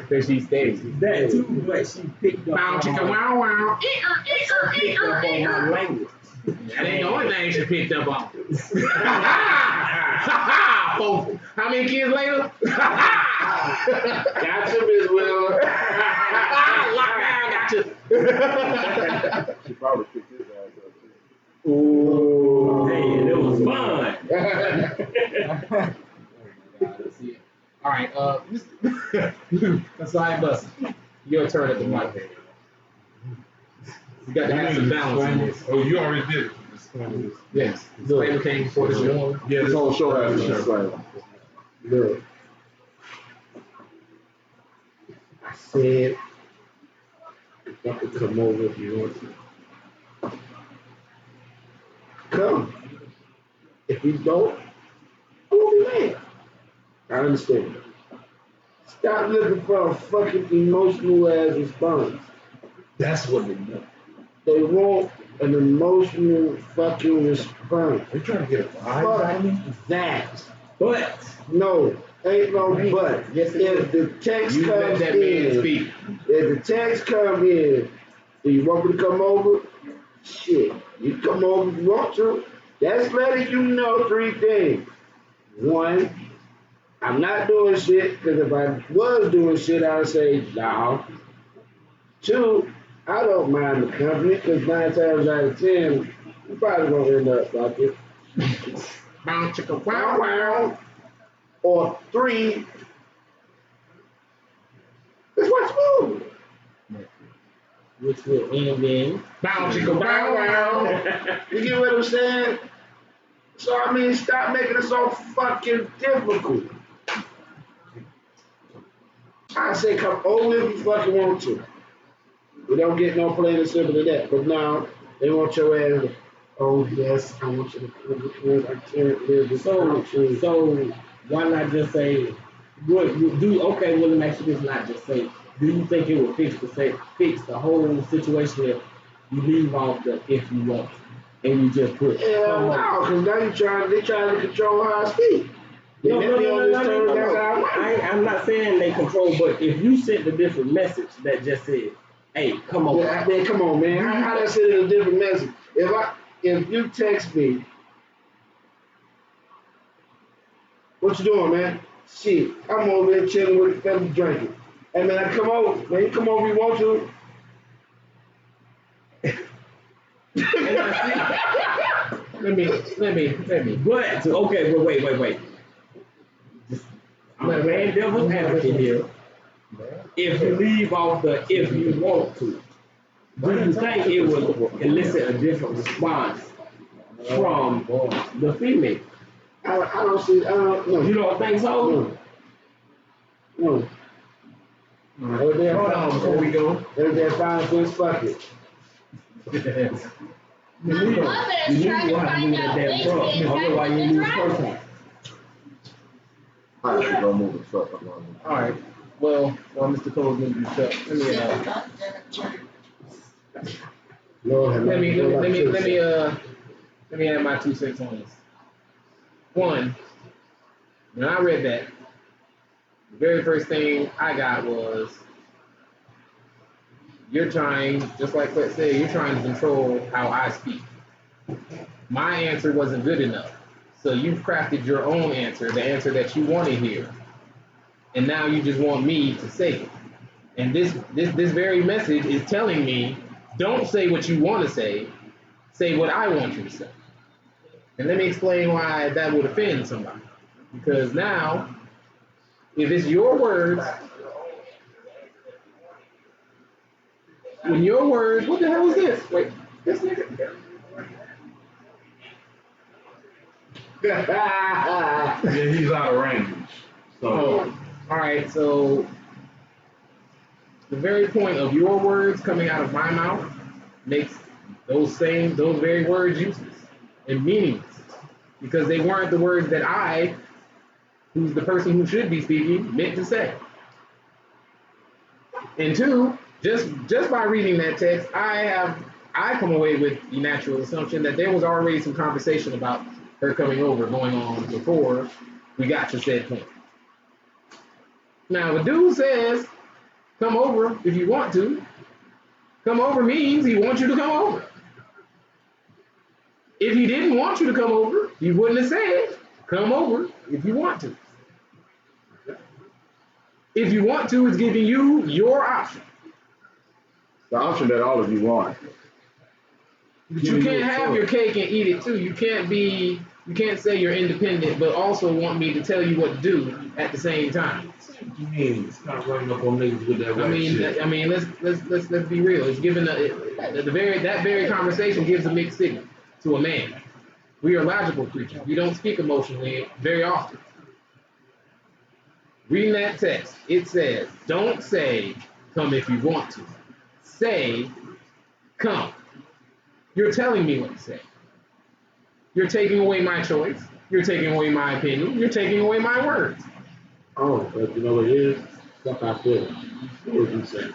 S3: Because she stays.
S6: that too, but she picked up
S3: Wow,
S6: on
S3: chicken,
S6: my,
S3: wow, wow.
S6: she picked up on my language.
S3: That ain't the only thing she picked up on. Folks, how many kids later?
S5: Gotcha, Miss Will.
S3: Lockdown, gotcha.
S2: She probably picked his ass up too.
S5: Ooh.
S6: Hey, it was fun.
S3: All right, Aside Bus, your turn at the mic. You got to have some balance in this.
S1: Oh, you already did it. Disclaimer this.
S3: Yes, disclaimer came before the show.
S1: Yeah,
S2: This whole show has a disclaimer.
S5: Look. I said, if I could come over if you want to. Come. If you don't, I won't be mad. I understand. Stop looking for a fucking emotional ass response.
S1: That's what they want.
S5: They want an emotional fucking response.
S1: They're trying to get a vibe out of me.
S5: Fuck that.
S6: But
S5: No, ain't no but.
S3: Yes, it
S5: If the text
S3: You let
S5: comes
S3: that man
S5: in,
S3: speak.
S5: if the text come in, do you want me to come over? Shit, you come over if you want to. That's letting you know three things. One, I'm not doing shit, because if I was doing shit, I'd say, no. Two, I don't mind the company, because 9 times out of 10, you probably gonna end up like it.
S3: Bow chicka
S5: Wow,
S3: wow.
S5: wow. Or three, let's watch a movie.
S6: which will end in
S3: Bow chicka wow wow.
S5: You get what I'm saying? So, I mean, stop making it so fucking difficult. I say come over if you fucking want to. We don't get no plain and simple than that. But now, they want your ass to, oh, yes, I want you to come because I can't live without you.
S6: so why not just say okay, well let me ask you this, not just say, do you think it would fix the whole situation if you leave off the if you want and you just put
S5: Hell no, because now they trying to control how I speak. They
S6: No,
S5: let
S6: no,
S5: me
S6: no,
S5: on
S6: no,
S5: this
S6: no,
S5: turn,
S6: no,
S5: that's
S6: no.
S5: how I want.
S6: I'm not saying they control, but if you sent a different message that just said, "Hey, come on,"
S5: Yeah, man, come on, man. How that send a different message? If you text me, what you doing, man? Shit, I'm over there chilling with the family drinking. Hey man, I come over. Man, you come over if you want to.
S6: And I
S3: Let me.
S6: but okay, but wait. I'm playing devil's advocate here. If you leave off the if you want to, do you think it would elicit a different response from the female?
S5: I don't see. I don't know.
S6: You don't think so?
S5: No. No. Over there,
S3: Hold on before we go.
S5: Over there, 5 foot fuck it.
S6: You need to have to move that damn truck. I don't know why you moved the first time.
S2: I actually gonna move the truck along.
S3: All right. Well, Mr. Cole's moving the truck.
S5: Lord have
S3: Let
S5: mercy.
S3: me add my 2 cents on this. One, when I read that, the very first thing I got was, you're trying, just like Clint said, you're trying to control how I speak. My answer wasn't good enough. So you've crafted your own answer, the answer that you want to hear. And now you just want me to say it. And this very message is telling me, don't say what you want to say what I want you to say. And let me explain why that would offend somebody. Because now, if it's your words, when your words, what the hell is this? Wait, this nigga.
S1: Yeah, he's out of range. So
S3: Oh, all right. So the very point of your words coming out of my mouth makes those very words useless and meaningless because they weren't the words that I, who's the person who should be speaking, meant to say. And two, just by reading that text, I come away with the natural assumption that there was already some conversation about her coming over going on before we got to said point. Now, the dude says, come over if you want to. Come over means he wants you to come over. If he didn't want you to come over, he wouldn't have said, come over if you want to. If you want to, it's giving you your option.
S2: The option that all of you want.
S3: But you can't have your cake and eat it too. You can't say you're independent, but also want me to tell you what to do at the same time.
S1: what you mean? Stop running up on niggas with that white shit.
S3: I mean, let's be real. It's given that very conversation gives a mixed signal to a man. We are logical creatures. We don't speak emotionally very often. Reading that text, it says, don't say come if you want to. Say come. You're telling me what to say. You're taking away my choice. You're taking away my opinion. You're taking away my words.
S5: Oh, but you know what it is? stuff I feel. What you say?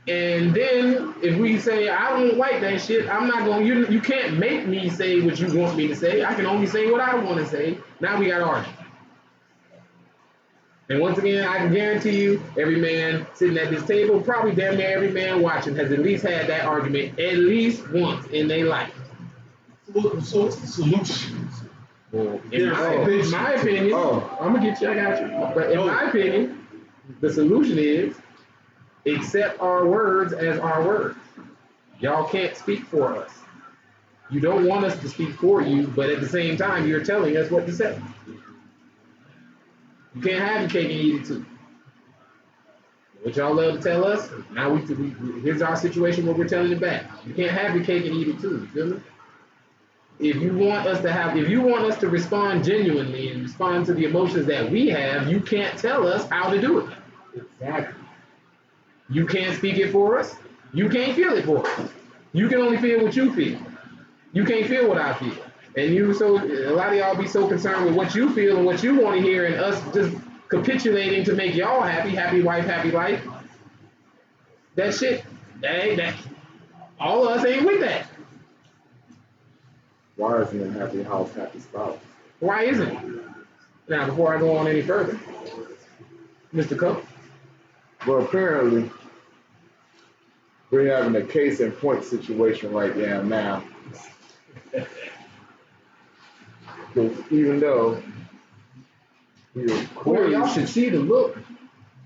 S3: And then if we say I don't like that shit, I'm not gonna. You can't make me say what you want me to say. I can only say what I want to say. Now we got to argue. And once again, I can guarantee you, every man sitting at this table, probably damn near every man watching, has at least had that argument at least once in their life.
S1: So what's the solution?
S3: In
S1: There's
S3: my,
S1: solutions.
S3: my opinion, I'm gonna get you. I got you. But in my opinion, the solution is accept our words as our words. Y'all can't speak for us. You don't want us to speak for you, but at the same time, you're telling us what to say. You can't have your cake and eat it too. What y'all love to tell us, now here's our situation where we're telling it back. You can't have your cake and eat it too, you feel me? If you want us to respond genuinely and respond to the emotions that we have, you can't tell us how to do it.
S6: Exactly.
S3: You can't speak it for us. You can't feel it for us. You can only feel what you feel. You can't feel what I feel. And a lot of y'all be so concerned with what you feel and what you want to hear and us just capitulating to make y'all happy, happy wife, happy life. That shit, that all of us ain't with that.
S2: Why isn't it happy house, happy spouse?
S3: Why isn't it? Now, before I go on any further, Mr. Cook.
S2: Well, apparently, we're having a case in point situation right now. Because even though we are
S3: Well,
S2: clearly,
S3: y'all should see the look.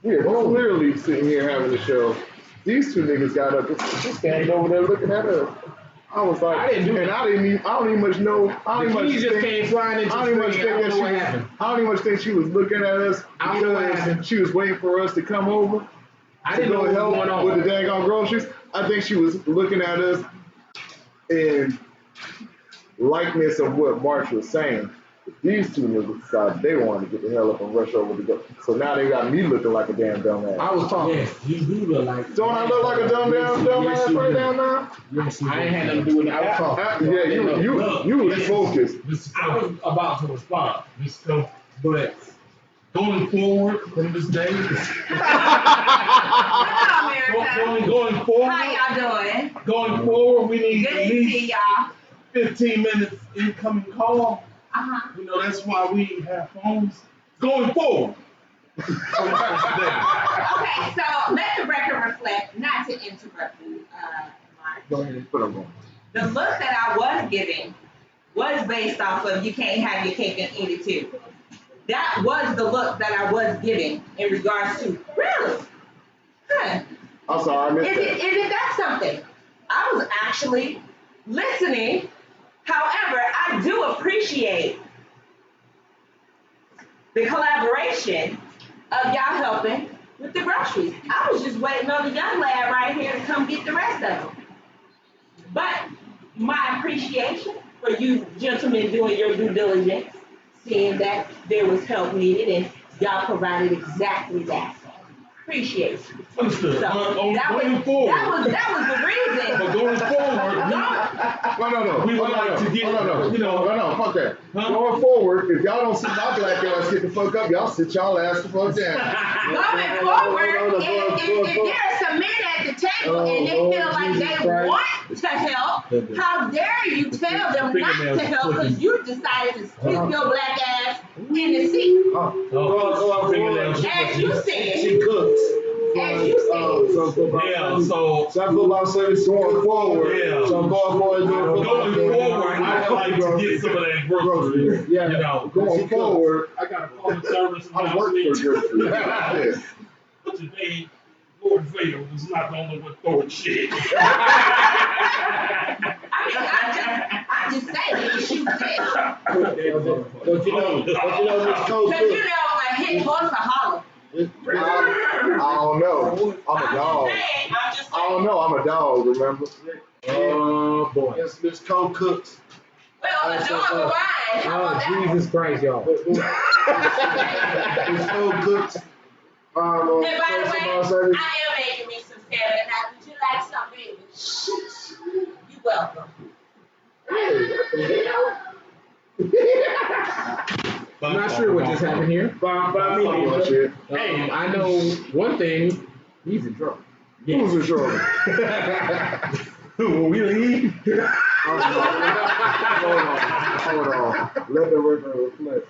S2: clearly sitting here having a show, these two niggas got up, just standing over there looking at us. I was like,
S3: I didn't do it.
S2: I don't even much know. I
S3: The
S2: don't even
S3: keys
S2: much
S3: just
S2: think,
S3: came flying into
S2: I
S3: the
S2: don't even much
S3: screen.
S2: think
S3: I don't
S2: that
S3: know what happened.
S2: I don't even much think she was looking at us
S3: I don't know what happened.
S2: because she was waiting for us to come over.
S3: I didn't know what was
S2: help
S3: going on.
S2: with the daggone groceries. I think she was looking at us in likeness of what March was saying. But these two niggas decided they wanted to get the hell up and rush over to go. So now they got me looking like a damn dumbass.
S3: I was talking.
S6: Yes, you do look like.
S2: Don't I look like a dumbass right now? Now?
S6: Yes, you
S3: I
S6: do.
S3: ain't had nothing to do with it. I was talking.
S2: Yeah, you was focused.
S1: Mr.
S6: I was
S1: Coe,
S6: about to respond,
S1: Mr. Coe,
S6: but
S1: going forward from this day,
S7: Hello, America.
S1: going forward,
S7: How y'all doing?
S1: going forward, we need
S7: Good
S1: at
S7: to see
S1: least
S7: y'all.
S1: 15 minutes incoming call.
S7: Uh-huh.
S1: You know, that's why we have phones. Going forward.
S7: Okay, so let the record reflect, not to interrupt you, Mark.
S2: Go ahead and put them on.
S7: The look that I was giving was based off of you can't have your cake and eat it too. That was the look that I was giving in regards to, really? Huh.
S2: I'm sorry, I missed
S7: Is
S2: that.
S7: it that something? I was actually listening. However, I do appreciate the collaboration of y'all helping with the groceries. I was just waiting on the young lad right here to come get the rest of them. But my appreciation for you gentlemen doing your due diligence, seeing that there was help needed and y'all provided exactly that. Appreciate you.
S1: Understood.
S7: So
S1: Going forward.
S7: that was the reason.
S1: But going forward,
S2: No.
S1: we would like to get,
S2: No, fuck that.
S1: Huh?
S2: Going forward, if y'all don't sit my black ass get the fuck up, y'all sit y'all ass the fuck down.
S7: Going forward, if there are some men at the table and they feel like they want to help, how dare you tell them not to help because you decided to stick your black ass in the seat. As you said.
S5: She cooks.
S7: As you said.
S1: Yeah, so
S5: So I feel about service going forward.
S1: Yeah.
S5: So I'm going forward.
S1: going forward, I would like to get some of that grocery.
S5: Yeah.
S1: You know,
S2: Going forward,
S4: I got a phone service
S2: I work for groceries. Yeah.
S4: But today, Lord Vader was not the only one throwing shit.
S7: I just say that you shoot this.
S5: Don't you know, Miss Cole
S7: Because you know, a hit horse a holler.
S2: I don't know. I'm a dog.
S7: I'm just
S2: I
S7: saying.
S2: don't know. I'm a dog, remember?
S3: Oh boy.
S5: Yes, Miss Cole cooks.
S7: Well, a dog of wine. How about that?
S3: Oh, Jesus Christ, y'all.
S5: Miss Cole cooks.
S7: And by the way,
S5: Customer service.
S7: I am making me some salmon. Now, would you like some, baby? You're welcome.
S5: Hey, what the hell?
S3: I'm not sure what just happened here.
S5: But I mean,
S2: Oh, shit.
S3: Hey, I know one thing. He's in trouble.
S2: Who's in trouble?
S3: When we leave.
S2: Hold on. Let the record reflect.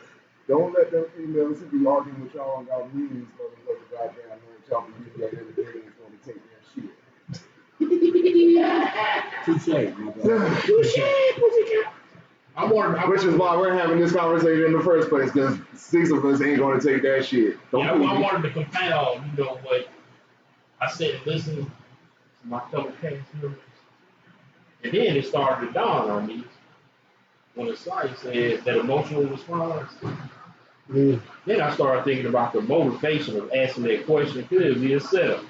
S2: Don't let them females who be arguing with y'all on y'all meetings motherfucker goddamn know that y'all be using that every day is going to take their shit.
S5: touche.
S4: I wanted,
S2: Which is why we're having this conversation in the first place, because 6 of us ain't going to take that shit. Don't
S4: I
S2: do it.
S4: wanted to compound, what I said, listen to my fellow cast members. And then it started to dawn on me when the site said that emotional response.
S5: Mm.
S4: Then I started thinking about the motivation of asking that question could be a setup.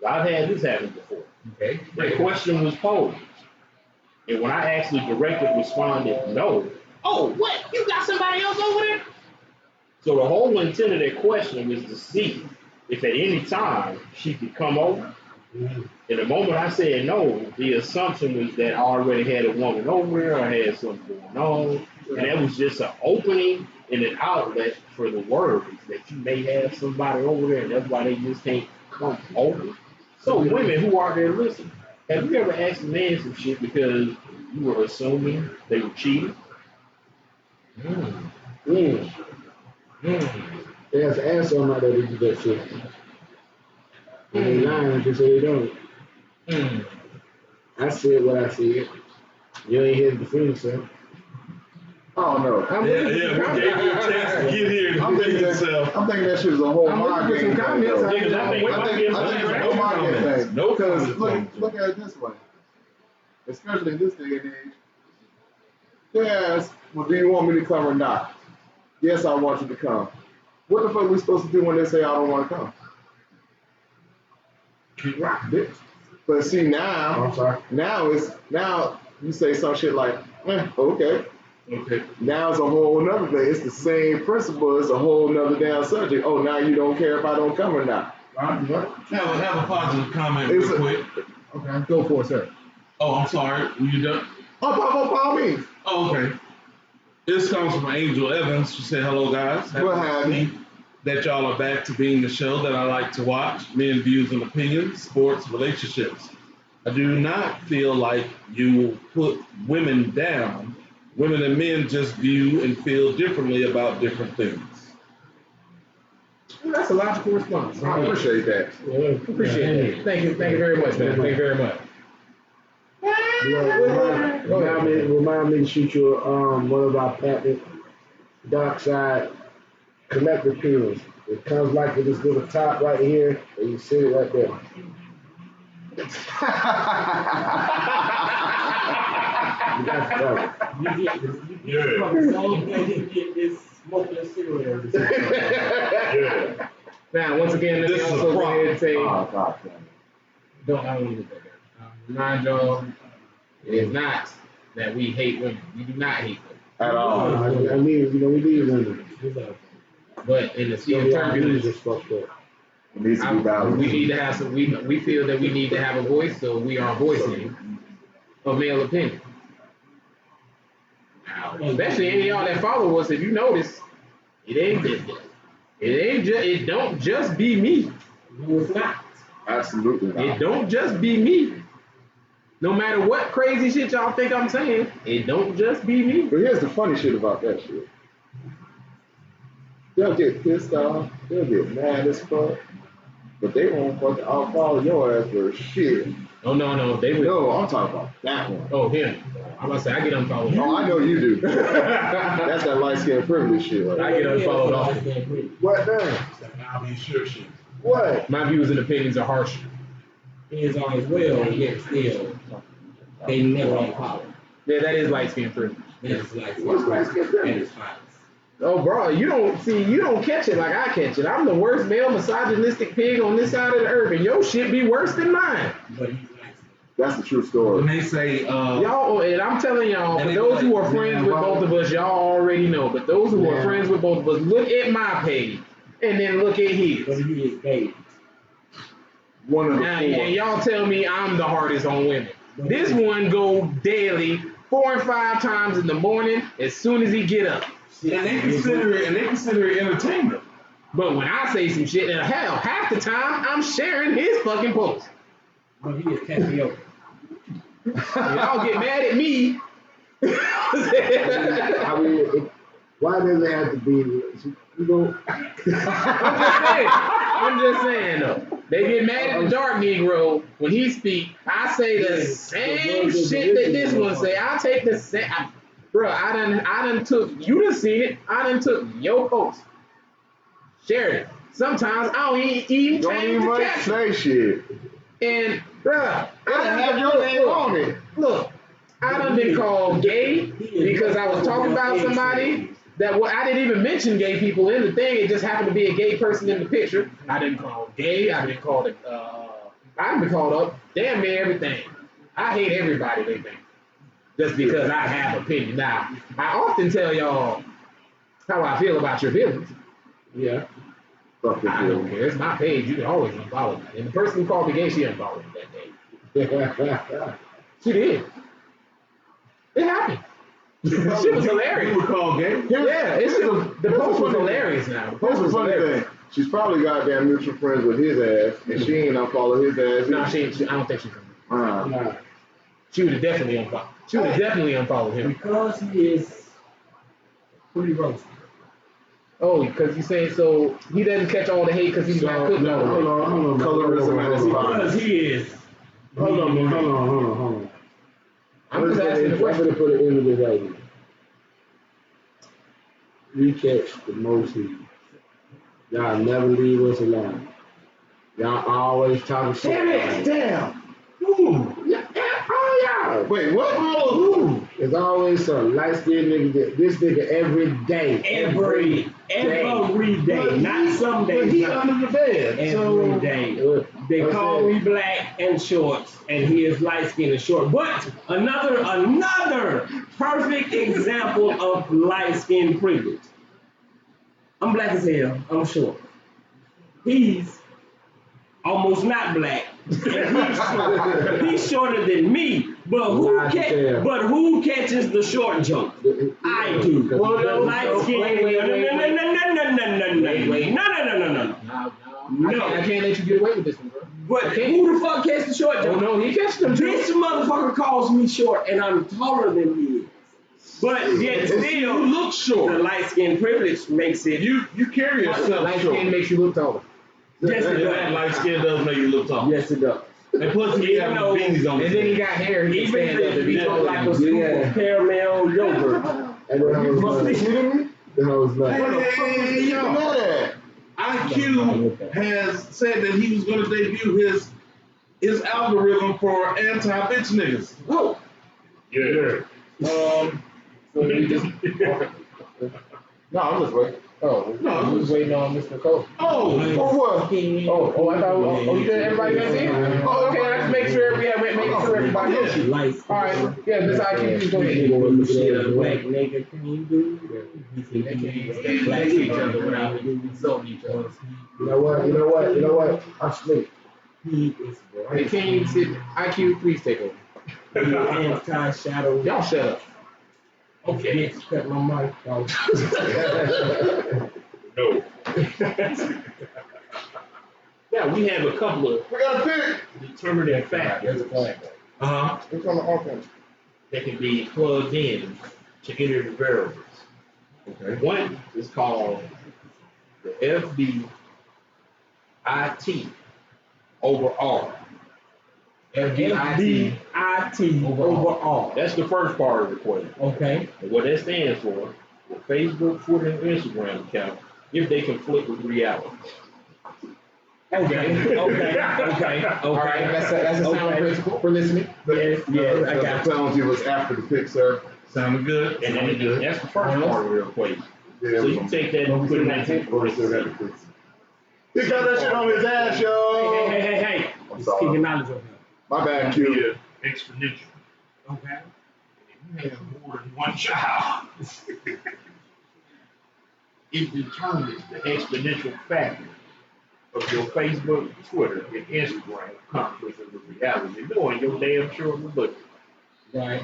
S4: I've had this happen before.
S3: Okay.
S4: The question was posed. And when I actually directly responded, no. Oh, what? You got somebody else over there? So the whole intent of that question was to see if at any time she could come over. And the moment I said no, the assumption was that I already had a woman over there or had something going on. And that was just an opening and an outlet for the words that you may have somebody over there and that's why they just can't come over. So women who are there listening, have you ever asked a man some shit because you were assuming they were cheating?
S5: There's an answer on my that do that shit. I ain't lying, just say they don't. I said what I said. You ain't here to defend yourself.
S2: I don't know.
S1: We gave you a chance to get here and
S2: I'm
S1: defend
S2: thinking
S1: yourself.
S2: that shit is a whole
S3: I'm
S2: mind
S3: looking
S2: game.
S3: for some comments.
S2: though.
S3: I
S4: Niggas, I think
S2: I think it's a whole mind game thing.
S1: No
S2: Because
S1: comments.
S2: look at it this way. Especially in this day and age. Yes, well, do you want me to come or not? Yes, I want you to come. What the fuck are we supposed to do when they say I don't want to come?
S1: Keep rocking, bitch.
S2: But see now,
S5: I'm sorry.
S2: now you say some shit like, okay.
S1: Okay.
S2: Now it's a whole nother thing. It's the same principle. It's a whole nother damn subject. Oh, now you don't care if I don't come or not.
S1: Have a positive comment
S2: It's
S1: real
S2: a-
S1: quick.
S3: Okay. Go for it, sir.
S1: Oh, I'm sorry. Were you done?
S2: Oh, by all means.
S1: Oh, okay. This comes from Angel Evans. She said, hello, guys. Happy
S2: What
S1: to
S2: happened?
S1: see that y'all are back to being the show that I like to watch. Men, views, and opinions, sports, relationships. I do not feel like you put women down. Women and men just view and feel differently about different things.
S3: Well, that's a logical response.
S2: I appreciate that.
S3: Appreciate it. Thank you very much, man. Thank you very much.
S5: Remind me to shoot you one of our patent dark side collector pills. It comes like with this little top right here, and you sit it right there. You got to try
S1: Yeah.
S3: Now, once again, let me
S1: This is
S3: also
S1: a
S3: go
S1: prop.
S3: ahead and say,
S2: Oh, God damn.
S3: I don't need to go there. Remind y'all, it is not that we hate women. We do not hate women.
S2: At all.
S5: I mean, we need women.
S3: But in the sea of
S5: News
S3: turbulence,
S5: is fucked up.
S2: It needs to be balanced.
S3: we need to have some. We feel that we need to have a voice, so we are voicing a male opinion. Now, especially any of y'all that follow us, if you notice, it don't just be me. No, it's not.
S2: Absolutely
S3: It
S2: not.
S3: don't just be me. No matter what crazy shit y'all think I'm saying, it don't just be me.
S2: But here's the funny shit about that shit. They'll get pissed off. They'll get mad as fuck. But they won't fucking follow your ass for shit.
S3: Oh no, they would.
S2: No, I'm talking about that one.
S3: Oh him. I'm about to say I get unfollowed.
S2: Oh, I know you do. That's that light skin privilege shit. Right?
S3: I get unfollowed off.
S2: What now?
S1: I'll be sure shit.
S2: What?
S3: My views and opinions are harsh.
S8: Is on as well, yet still, they never on power.
S3: Yeah, that is light skin privilege.
S8: It's like,
S2: What's light skin privilege?
S8: and it's violence.
S3: Oh, bro, you don't catch it like I catch it. I'm the worst male misogynistic pig on this side of the earth, and your shit be worse than mine.
S8: But he's nice.
S2: That's the true
S1: When
S2: story.
S1: they say,
S3: Y'all, and I'm telling y'all, for those who are friends with both of us, y'all already know. But those who are friends with both of us, look at my page, and then look at his.
S8: But he is gay.
S2: One of the
S3: Now,
S2: four.
S3: and y'all tell me I'm the hardest on women. This one go daily 4 and 5 times in the morning as soon as he get up.
S1: And they consider it entertainment.
S3: But when I say some shit, and hell, half the time I'm sharing his fucking post.
S8: But he is tapioca.
S3: Y'all get mad at me.
S5: I mean, why does it have to be? You know,
S3: I'm just saying though. They get mad at the dark Negro when he speak. I say the same shit that this one say. I take the same. Bro, I done took. You done seen it. I done took your post. Shared it. Sometimes I don't even
S2: Don't
S3: change
S2: even
S3: the
S2: much
S3: caption.
S2: say shit.
S3: And bruh,
S2: I have your name on it.
S3: Look, I done been called gay because I was talking about somebody that I didn't even mention gay people in the thing. It just happened to be a gay person in the picture. I didn't call gay. I didn't call it. I've been called up damn near everything. I hate everybody they think just because I have opinion. Now I often tell y'all how I feel about your feelings.
S5: yeah.
S2: Fucking
S3: I don't care. It's my page. You can always unfollow me. And the person who called me gay, she unfollowed me that day. She did. It happened. Shit was hilarious.
S1: You were called gay?
S3: Yeah, the post was hilarious now. The
S2: Here's
S3: post
S2: the
S3: was
S2: funny
S3: hilarious.
S2: thing. She's probably goddamn mutual friends with his ass, and she ain't unfollow his ass.
S3: No, I don't think she's coming.
S5: Nah.
S3: She would have definitely unfollowed. She would have definitely unfollowed him.
S8: Because he is pretty roasted.
S3: Oh, because you saying so he doesn't catch all the hate because he's not cooking all the
S5: Hold
S3: way.
S5: on.
S2: Colorism at its
S8: Because
S2: finest.
S8: he is.
S5: Hold on.
S3: I'm just asking the
S5: I'm
S3: question.
S5: gonna put it into this right here. We catch the most heat. Y'all never leave us alone. Y'all always talking shit.
S2: Damn.
S5: Yeah, all y'all.
S2: Wait, what?
S5: There's always some light skinned nigga that this nigga every day.
S8: Every day. Not some
S1: But
S8: days.
S1: he
S8: not
S1: under the bed.
S8: every
S1: So
S8: day. They call me black and shorts, and he is light skinned and short. But another perfect example of light skin privilege. I'm black as hell. I'm short. He's almost not black. And he's shorter than me. But who catches the short joke? I do. The light skin. No.
S3: I can't let you get away with this one, bro.
S8: But who the fuck catches the short
S3: Oh
S8: joke?
S3: no, he catches them too.
S8: This motherfucker calls me short, and I'm taller than he is. But yet
S1: you
S8: still,
S1: look
S8: the
S1: short.
S8: light skin privilege makes it.
S1: You carry yourself
S3: Light
S1: short.
S3: skin makes you look taller.
S8: Yes, it
S1: That
S8: does.
S1: light skin does make you look tall.
S8: Yes, it does.
S1: And plus, he
S8: Even
S1: has
S8: though-
S1: beanies on his
S3: And then he
S1: head.
S3: got hair. He can
S8: Even
S3: stand up and be
S8: if
S3: taller
S8: like a
S3: than
S8: scoop
S3: you.
S8: of caramel yogurt.
S5: And the hoes
S2: You
S5: like,
S2: kidding me?
S5: the hoes like,
S1: Hey,
S2: You
S1: yo.
S2: know that?
S1: IQ has said that he was going to debut his algorithm for anti-bitch niggas.
S3: Oh.
S1: Yeah.
S3: So we just.
S2: No, I'm just waiting.
S3: Oh,
S1: No,
S3: we was waiting on Mr. Cole.
S1: Oh,
S2: For what?
S3: Oh, I thought. Oh, you said everybody got in? Oh, okay. Let's make sure make sure everybody else.
S8: Light
S3: All right. Yeah, this IQ. Just go ahead.
S8: Shit, a black nigga can do.
S3: They black each other without insulting each other.
S5: you know what? I'm sleep.
S8: He is
S3: Hey, can you sit? IQ, please take over.
S8: anti-shadow.
S3: Y'all shut up.
S8: Okay, bitch, cut my mic off.
S4: No. Now we have a couple of
S2: We got a pick.
S4: determining factors
S1: Uh-huh.
S2: It's on the offense.
S4: that can be plugged in to enter the variables.
S1: Okay.
S4: One is called the FDIT over R.
S3: FDIT.
S8: FDIT overall.
S4: That's the first part of the equation.
S8: Okay.
S4: And what that stands for, the Facebook, Twitter, and Instagram account, if they conflict with reality.
S8: Okay.
S3: All right. That's a sound principle for listening.
S8: Yes, I got
S2: The penalty was after the pick, sir.
S1: Sounded good.
S4: And
S1: Sounded good.
S4: that's the first part of the equation.
S2: Yeah,
S4: So you take that and put it into
S2: Or we still got the picks. He got that shit on his ass, yo.
S8: Hey.
S2: I'm
S8: Just
S2: sorry.
S8: kicking knowledge over here.
S2: My bad,
S4: It's gonna
S2: Q.
S4: be exponential.
S8: Okay.
S4: If you have more than one child, it determines the exponential factor of your Facebook, Twitter, and Instagram conflict with reality. You're doing your damn sure with look.
S8: Right.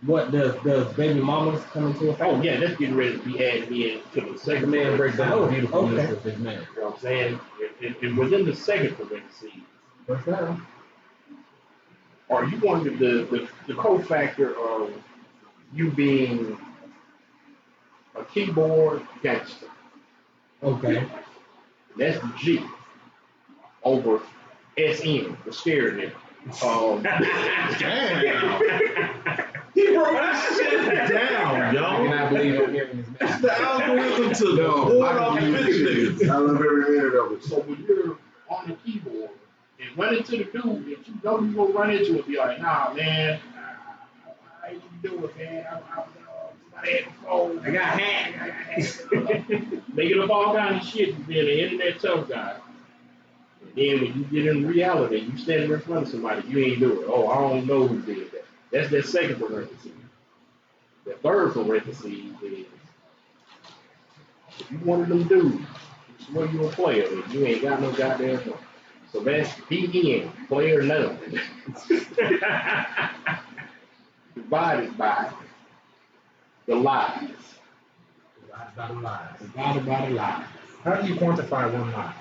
S8: What does baby mamas come into effect?
S4: Oh yeah, that's getting ready to be added in to the
S3: The
S4: second
S3: man breaks down
S8: Oh,
S3: the beautifulness
S8: okay.
S3: of his man.
S4: You know what I'm saying? And within the second parenthesis,
S3: What's that?
S4: are you wanted the cofactor of you being a keyboard gangster?
S8: Okay.
S4: That's the G over SN, the scared nigga.
S2: Damn.
S1: He broke that shit down,
S3: I
S1: y'all.
S3: cannot believe I'm hearing this
S1: It's
S3: man.
S1: the algorithm to
S2: No,
S1: ward
S2: I
S1: off
S2: can
S1: bitch
S2: believe
S1: niggas.
S2: it. I love every minute of it.
S4: So when you're on the keyboard and run into the dude that you know you're gonna run into and be like, nah, man, how you doing, man? I had the phone.
S8: I got hacked.
S4: Making up all kinds of shit and being an internet tough guy. And then when you get in reality, you standing in front of somebody, you ain't do it. Oh, I don't know who did that. That's that second parenthesis. The third parenthesis is if you one of them dudes, where you a player, and you ain't got no goddamn phone. So that's PN, player none. Divided by the lies.
S3: Divided by
S4: Divided by the lies.
S3: How do you quantify one lie?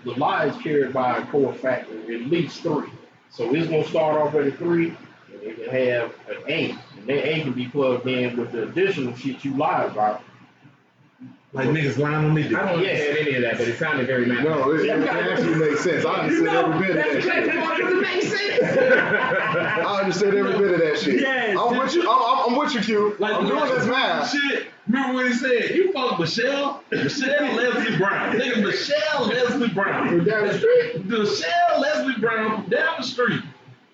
S4: The lie is carried by a core factor, at least 3. So it's gonna start off at a 3, and it can have an 8, and that 8 can be plugged in with the additional shit you lied about.
S1: Like niggas lying on me.
S3: I don't understand any of that, but it sounded very mad.
S2: No, it actually makes sense. I understood every bit of that shit.
S3: Does it make sense?
S2: I understood every bit of that shit.
S8: Yes.
S2: I'm with you. I'm with you, Q.
S1: Like
S2: I'm doing this math.
S1: Shit. Remember when he said, you fuck Michelle Leslie Brown. Nigga, Michelle Leslie Brown.
S3: From down the street?
S1: Michelle Leslie Brown from down the street.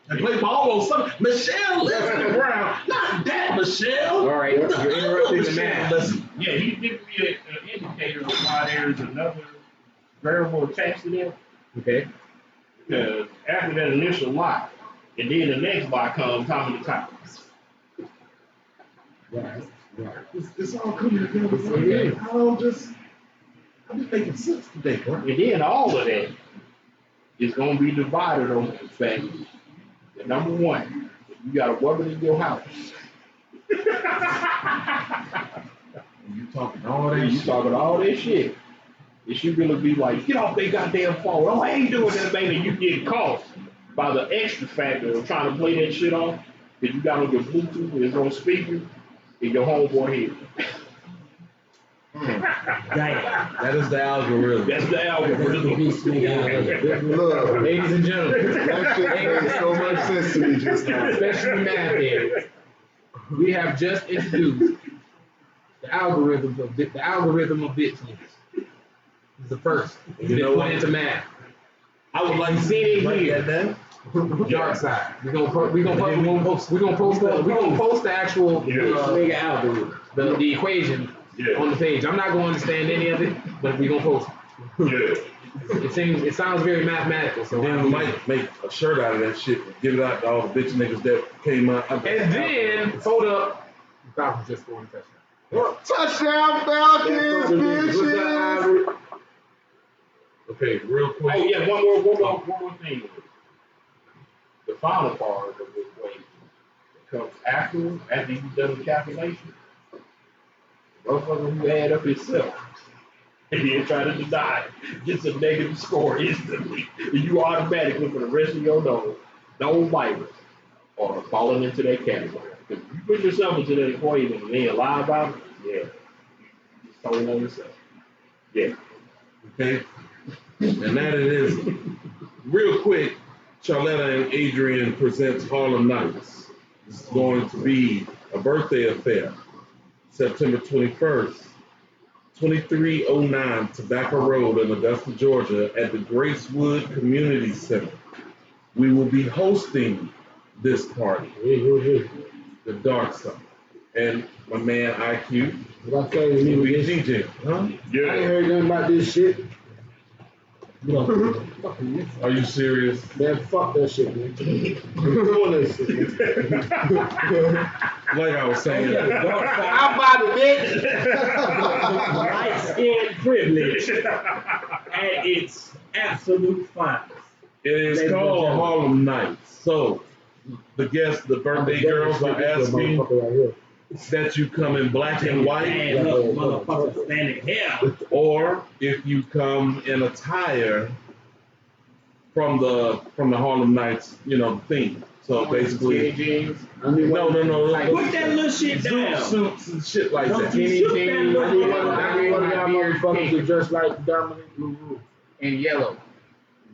S1: And play ball on something. Michelle Leslie Brown. Not that Michelle.
S3: All right, you're interrupting the man.
S1: Leslie.
S4: Yeah, he gives me an indicator of why there's another variable attached to them.
S3: Okay.
S4: Because after that initial lie, and then the next lie comes, how many times?
S8: Right. Right.
S1: It's all coming together.
S3: Okay.
S1: I'm just making sense today, bro.
S4: And then all of that is going to be divided on the fact that number one, you got a woman in your house.
S1: You talking all that
S4: You
S1: shit.
S4: talking all that shit. And she really be like, get off that goddamn phone. Oh, I ain't doing that, baby. You get caught by the extra factor of trying to play that shit off that you got on your Bluetooth and it's on speaker in your homeboy head.
S8: Damn.
S1: That is the algorithm.
S4: That's the algorithm.
S8: Beast nigga.
S2: Look,
S3: Ladies and gentlemen,
S2: that shit made so much sense to me just now.
S3: especially math heads, we have just introduced the algorithm of bitch niggas. It's the first. It's
S1: You
S3: been
S1: know
S3: put
S1: what?
S3: into math.
S1: I would like to
S3: See it
S1: break
S3: here.
S1: that down.
S3: Dark side. We're gonna post the actual
S8: Nigga algorithm.
S3: the equation
S1: Yeah.
S3: on the page. I'm not gonna understand any of it, but we're gonna post it.
S1: Yeah.
S3: It sounds very mathematical. So
S1: Then we might make a shirt out of that shit and give it out to all the bitch niggas that came out.
S3: and then hold up, the Falcons just scored a touchdown.
S2: Touchdown Falcons, bitches!
S1: Okay, real quick.
S4: Oh yeah, one more thing. The final part of this equation that comes after you've done the calculation. The motherfucker who add up himself and then try to deny it gets a negative score instantly. And you automatically for the rest of your those fighters are falling into that category. Because if you put yourself into that equation and then lie about it, yeah, you just told on yourself. Yeah.
S1: Okay. And that it is. Real quick, Charletta and Adrian presents Harlem Nights. It's going to be a birthday affair. September 21st, 2309 Tobacco Road in Augusta, Georgia at the Gracewood Community Center. We will be hosting this party, the Dark Side. And my man IQ
S5: What I tell you,
S1: will be
S5: nigga,
S1: DJ. Huh?
S5: I ain't heard nothing about this shit.
S1: Are you serious?
S5: Man, fuck that shit, man. I'm doing that shit, man.
S1: Like I was saying,
S5: I'm about to bitch.
S8: Light skin privilege at its absolute finest.
S1: it is
S8: Ladies and
S1: called
S8: gentlemen.
S1: Harlem Nights. So the guests, the birthday girls are asking
S5: Right here.
S1: that you come in black and white,
S8: Bad luck, motherfucker standing here.
S1: or if you come in attire from the Harlem Nights, theme. So
S3: Skinny
S1: basically,
S3: jeans.
S1: no,
S8: Put that little shit
S1: zoot
S8: down.
S1: suits and shit like
S8: Don't
S1: that.
S8: you
S3: Skinny
S8: shoot
S3: jeans.
S8: that little
S5: I need one
S8: shit
S5: I need one of y'all motherfuckers to dress like Dominic LaRue.
S3: And yellow.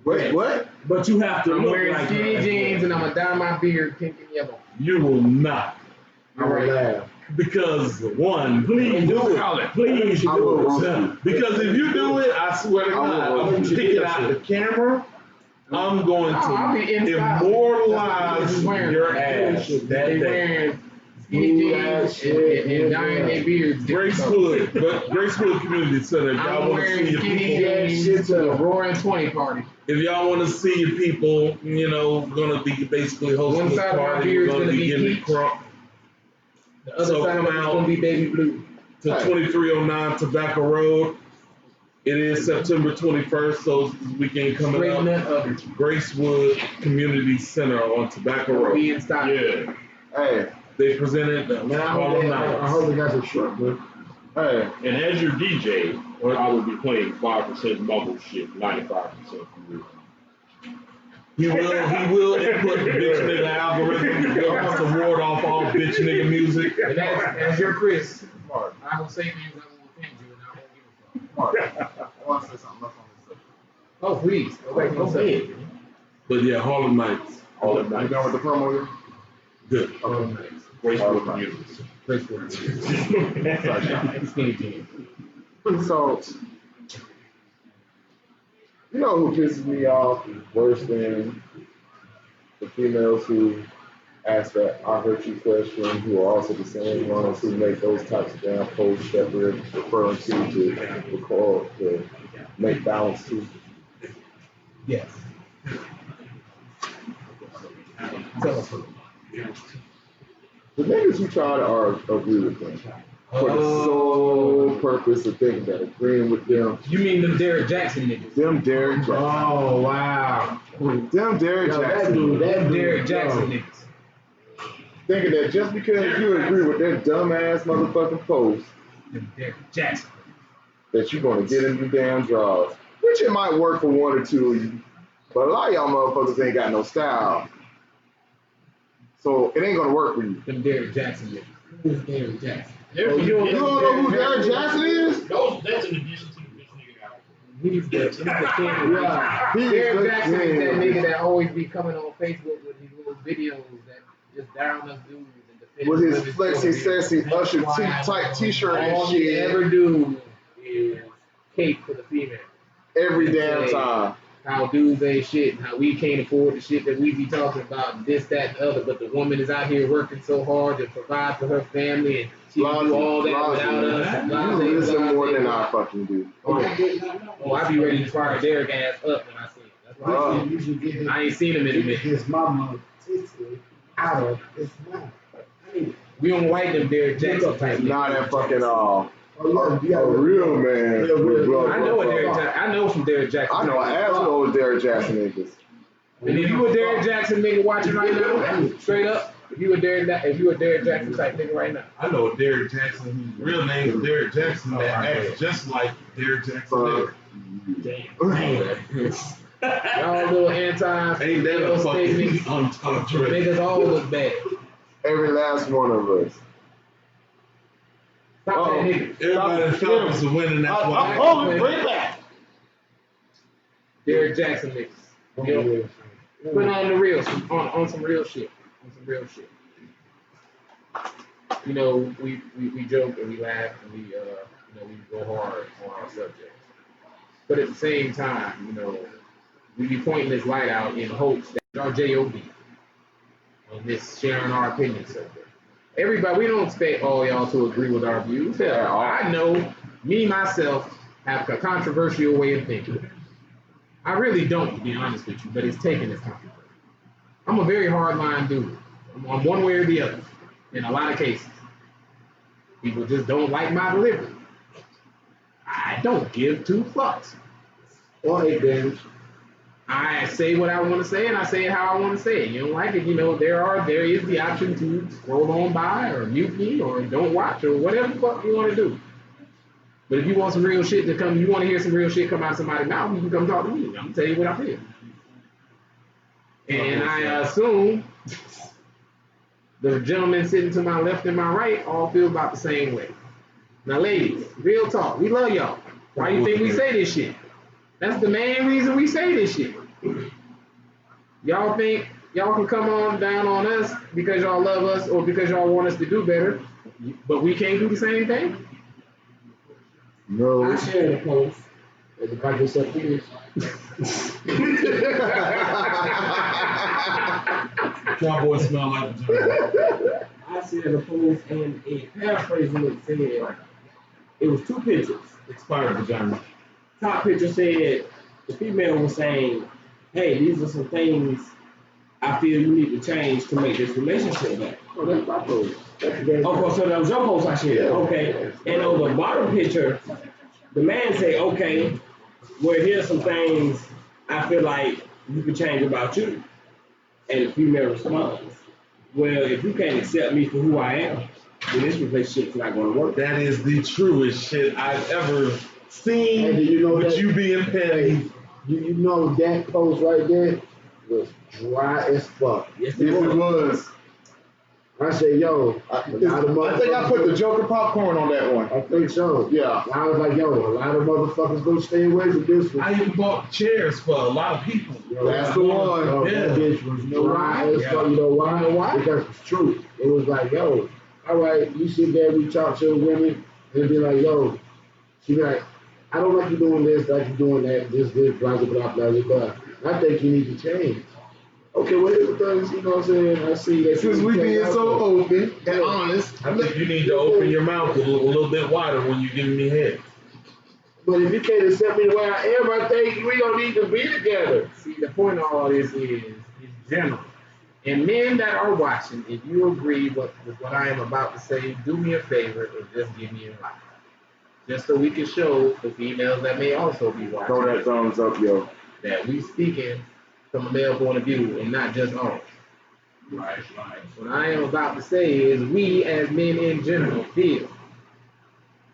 S2: Wait, what?
S8: But you have to
S3: I'm
S8: look
S3: wearing
S8: like
S3: skinny
S8: her.
S3: jeans and I'm gonna dye my beard pink and yellow.
S1: You will not,
S5: I'm gonna laugh.
S1: because one,
S8: Please do it. Please
S2: I
S8: do
S2: will
S8: it.
S2: roast you.
S1: because if you do it, I swear to
S2: I will
S1: God, I'm
S2: roast you.
S1: picking out the camera. I'm going
S3: I'll be
S1: to
S3: inside.
S1: immortalize
S3: Just wearing
S1: your
S3: that
S1: ass
S3: bullshit.
S1: that
S3: They
S1: day.
S3: wearing skinny
S5: Blue ass
S3: jeans and dyeing their beards.
S1: Grace Hood, but Grace Hood Community Center. If y'all
S3: I'm
S1: want to see
S3: wearing
S1: your
S3: skinny
S1: people,
S3: jeans to the Roaring 20 party.
S1: if y'all want to see your people, gonna be basically hosting
S3: One
S1: this
S3: side of my
S1: party.
S3: beard
S1: We're
S3: is
S1: gonna
S3: gonna
S1: be
S3: be
S1: getting it
S3: peach.
S1: crunk
S3: The other
S1: So
S3: side of
S1: come
S3: it's
S1: out.
S3: gonna be baby blue.
S1: to 2309 Tobacco Road. It is September 21st, so this weekend coming
S3: Straight
S1: up.
S3: nut other.
S1: Gracewood Community Center on Tobacco Road.
S3: We in style.
S4: Yeah.
S2: Hey,
S1: They presented the
S5: Man, I
S1: Harlem
S5: I hope
S1: Nights.
S5: they got some short, man.
S2: hey,
S4: And as your DJ, I will be playing 5% mumble shit, 95% real.
S1: He will input the bitch nigga algorithm to ward off all bitch nigga music.
S3: And as you're Chris, I will say things that will offend you and I won't give a fuck.
S2: Mark, I want to say something else on this subject.
S3: Oh, please. Go back to
S8: Go
S3: the subject.
S8: ahead.
S1: But yeah, Harlem Nights.
S4: All of
S2: You
S4: night.
S2: done with the promo yet?
S1: Good.
S3: Oh, nice.
S4: Graceful
S2: All right.
S4: communities.
S3: Graceful. Skinny jeans.
S2: So, you know who pisses me off worse than the females who ask that I hurt you question, who are also the same ones who make those types of damn posts that we're referring to record, to make balance to.
S3: Yes. Tell us.
S2: The niggas who try to agree with them for the sole purpose of thinking that agreeing with them,
S3: You mean them Derek Jackson niggas?
S2: them Derek Jackson,
S3: Oh, wow.
S2: them Derek
S5: Yo, that
S2: Jackson,
S5: dude, that
S3: Them
S5: dude,
S3: Derek Jackson
S5: yo.
S3: niggas.
S2: thinking that just because you agree with their dumbass motherfucking post,
S3: Them Derek Jackson.
S2: that you're gonna get in the damn draws. Which it might work for one or two of you, but a lot of y'all motherfuckers ain't got no style. So it ain't gonna work for you.
S3: Them Derek Jackson niggas. Who's Derek Jackson?
S2: Oh, you don't know who Derek Jackson is?
S4: That's in addition to the bitch nigga album.
S3: He's the king.
S2: Yeah, he's
S3: Derek
S2: the
S3: Jackson is that
S2: king.
S3: nigga that always be coming on Facebook with these little videos that just down us dudes and defend
S2: With his
S3: women's
S2: flexy,
S3: point of view.
S2: sassy Usher type t-shirt and
S3: All he
S2: shit
S3: ever do is cape for the female.
S2: every damn time.
S3: How dudes ain't shit, how we can't afford the shit that we be talking about, this, that, and the other, but the woman is out here working so hard to provide for her family and she can do all that without us.
S2: You listen more than I fucking do.
S3: Oh, I be ready to fire Derek ass up when I see him. That's why
S2: Oh.
S5: You should get his,
S3: I ain't seen him in a minute.
S5: his mama titsy out of his mouth.
S3: We don't white them Derek Jackson type.
S2: Not at fucking all.
S5: Oh, yeah,
S2: A real man with blood.
S3: I know what Derek Jackson. I know some Derek Jackson.
S2: I know an asshole of Derek Jackson niggas.
S3: And if you a Derek Jackson nigga watching right now, straight up, if you a Derek Jackson type nigga right now,
S1: I know a Derek Jackson whose real name is Derek Jackson that acts just like Derek Jackson.
S3: y'all little anti
S1: Ain't that a fucking
S3: statements,
S1: untucked dress?
S3: niggas all look bad.
S2: Every last one of us.
S3: Stop that nigga.
S1: Everybody felt us winning, that's why.
S2: Bring it back.
S3: Derek Jackson niggas. You know, put on the real, on some real shit, on some real shit. You know, we joke and we laugh and we go hard on our subject. But at the same time, we be pointing this light out in hopes that our JOB on this sharing our opinion subject. Everybody, we don't expect all y'all to agree with our views. Hell, I know me myself have a controversial way of thinking. I really don't, to be honest with you, but it's taking this controversy. I'm a very hardline dude. I'm one way or the other in a lot of cases. People just don't like my delivery. I don't give two fucks.
S5: Or 8 damage.
S3: I say what I want to say, and I say it how I want to say it. You don't like it, there is the option to scroll on by or mute me or don't watch or whatever the fuck you want to do. But if you want some real shit you want to hear some real shit come out of somebody's mouth, you can come talk to me. I'm gonna tell you what I feel. And I assume the gentleman sitting to my left and my right all feel about the same way. Now, ladies, real talk, we love y'all. Why you think we say this shit? That's the main reason we say this shit. Y'all think y'all can come on down on us because y'all love us or because y'all want us to do better, but we can't do the same thing?
S5: No.
S8: I share the post.
S5: It's about yourself, please.
S1: Cowboy smell like vagina.
S8: I shared the post and it paraphrasing it said it was two pictures.
S1: Expired vagina.
S8: Top picture said the female was saying, hey, these are some things I feel you need to change to make this relationship better.
S5: Oh, that's my post. That's the game.
S8: Okay, so that was your post I shared. Okay. And on the bottom picture, the man say, okay, well, here's some things I feel like you can change about you. And the female responds, well, if you can't accept me for who I am, then this relationship's not going to work.
S1: That is the truest shit I've ever seen.
S5: Hey, do you know
S1: with
S5: that-
S1: you being petty.
S5: You know that post right there was dry as fuck.
S8: Yes,
S2: Yes,
S8: it
S2: it
S8: was.
S2: was.
S5: I said, yo,
S2: I think I put the Joker popcorn on that one.
S5: I think so.
S2: Yeah.
S5: And I was like, yo, a lot of motherfuckers gonna stay away from this one.
S1: I even bought chairs for a lot of people.
S5: Yo,
S2: That's the one.
S5: Yo,
S1: Yeah.
S5: That bitch was dry as
S1: Yeah.
S5: fuck. You know why?
S1: You know why?
S5: Because it's true. It was like, yo, all right, you sit there, we talk to the women, and be like, yo, she be like, I don't like you doing this, like you doing that, this, blah, blah, blah, blah, blah. I think you need to change. Okay, well, here's the things, you know what I'm saying? I see that.
S2: Since we being so open and honest,
S1: I think you need to open your mouth a little bit wider when you're giving me head.
S5: But if you can't accept me the way I am, I think we don't need to be together.
S3: See, the point of all this is general. And men that are watching, if you agree with what I am about to say, do me a favor and just give me a like. Just so we can show the females that may also be watching
S2: throw that thumbs up, yo.
S3: that we speaking from a male point of view and not just ours.
S1: Right.
S3: What I am about to say is we as men in general feel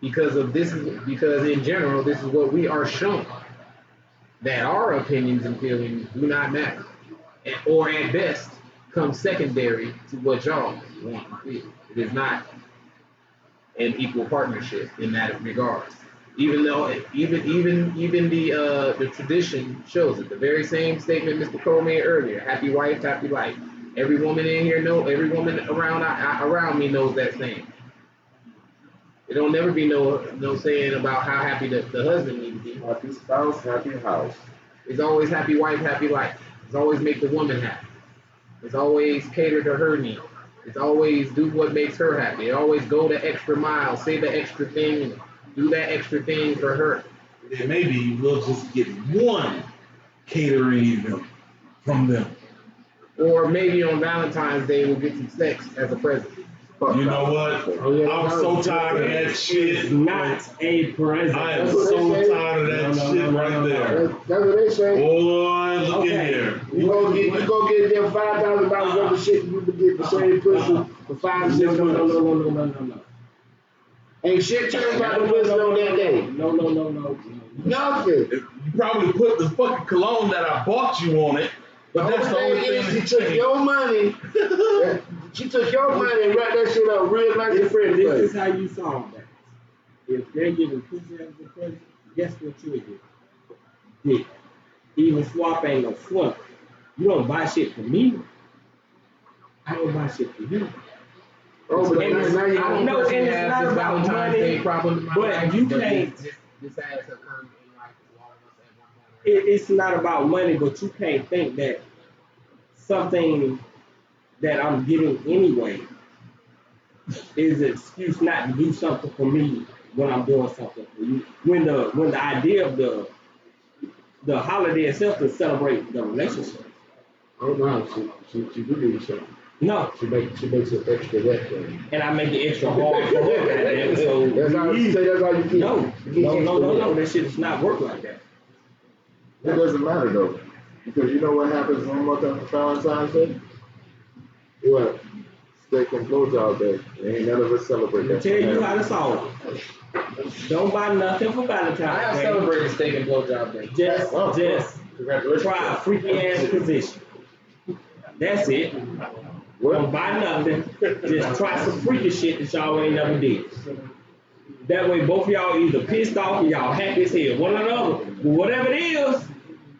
S3: because in general this is what we are shown, that our opinions and feelings do not matter, or at best come secondary to what y'all want to feel. It is not an equal partnership in that regard. Even though even the tradition shows it. The very same statement Mr. Cole made earlier: happy wife, happy life. Every woman in here every woman around me knows that saying. It don't never be no saying about how happy the husband needs to be.
S2: Happy spouse, happy house.
S3: It's always happy wife, happy life. It's always make the woman happy. It's always cater to her needs. It's always do what makes her happy. It always go the extra mile, say the extra thing, do that extra thing for her.
S1: Then maybe we'll just get one catering event from them.
S3: Or maybe on Valentine's Day we'll get some sex as a present.
S1: You know what? I'm so tired of that shit.
S8: Not a present.
S1: I am so tired of that shit right there.
S5: That's what they say.
S1: Boy, look
S8: Okay.
S1: in here.
S5: You go get them $5,000 worth of shit, you can get the same pussy for 5 or 6 months.
S8: No.
S5: Ain't shit changed about the pussy on that day.
S8: No.
S5: Nothing.
S1: You probably put the fucking cologne that I bought you on it, but that's the only thing
S5: She
S1: that
S5: took
S1: changed.
S5: your money. She took your money and wrapped that shit up real nice and pretty.
S8: This
S5: place.
S8: is how you solve that. If they're giving pussy as a present, guess what you would do? Dick. Even swap ain't no swap. You don't buy shit for me. I don't buy shit for you.
S5: Oh, but
S8: And it's-
S5: now you
S8: I
S5: don't
S8: know, and it's not about
S3: Valentine's Day
S8: money,
S3: problem in my
S8: but
S3: life,
S8: you
S3: but
S8: can't.
S3: This has occurred in life to all of us at one point. or another.
S8: It's not about money, but you can't think that something that I'm getting anyway is an excuse not to do something for me when I'm doing something for you. When the idea of the holiday itself is celebrate the relationship.
S5: Oh no, she do need something.
S8: No,
S5: She makes it extra wet for you.
S8: and I make it extra hard for her. goddamn, So
S5: That's how you say. That's how you keep.
S8: no,
S5: you keep extra wet.
S8: that shit does not work like that.
S2: It doesn't matter though. Because you know what happens one more time for Valentine's Day?
S5: What?
S2: Steak and blowjob day. Ain't none of us celebrate
S8: I'll
S2: that.
S8: tell you how to solve it. Don't buy nothing for
S3: I
S8: Valentine's
S3: have
S8: Day.
S3: celebrated steak and blowjob day.
S8: Just
S3: Congratulations.
S8: try a freaky ass position. That's it. Don't buy nothing. Just try some freaky shit that y'all ain't never did. That way both of y'all either pissed off or y'all happy as hell. One or the other. But whatever it is,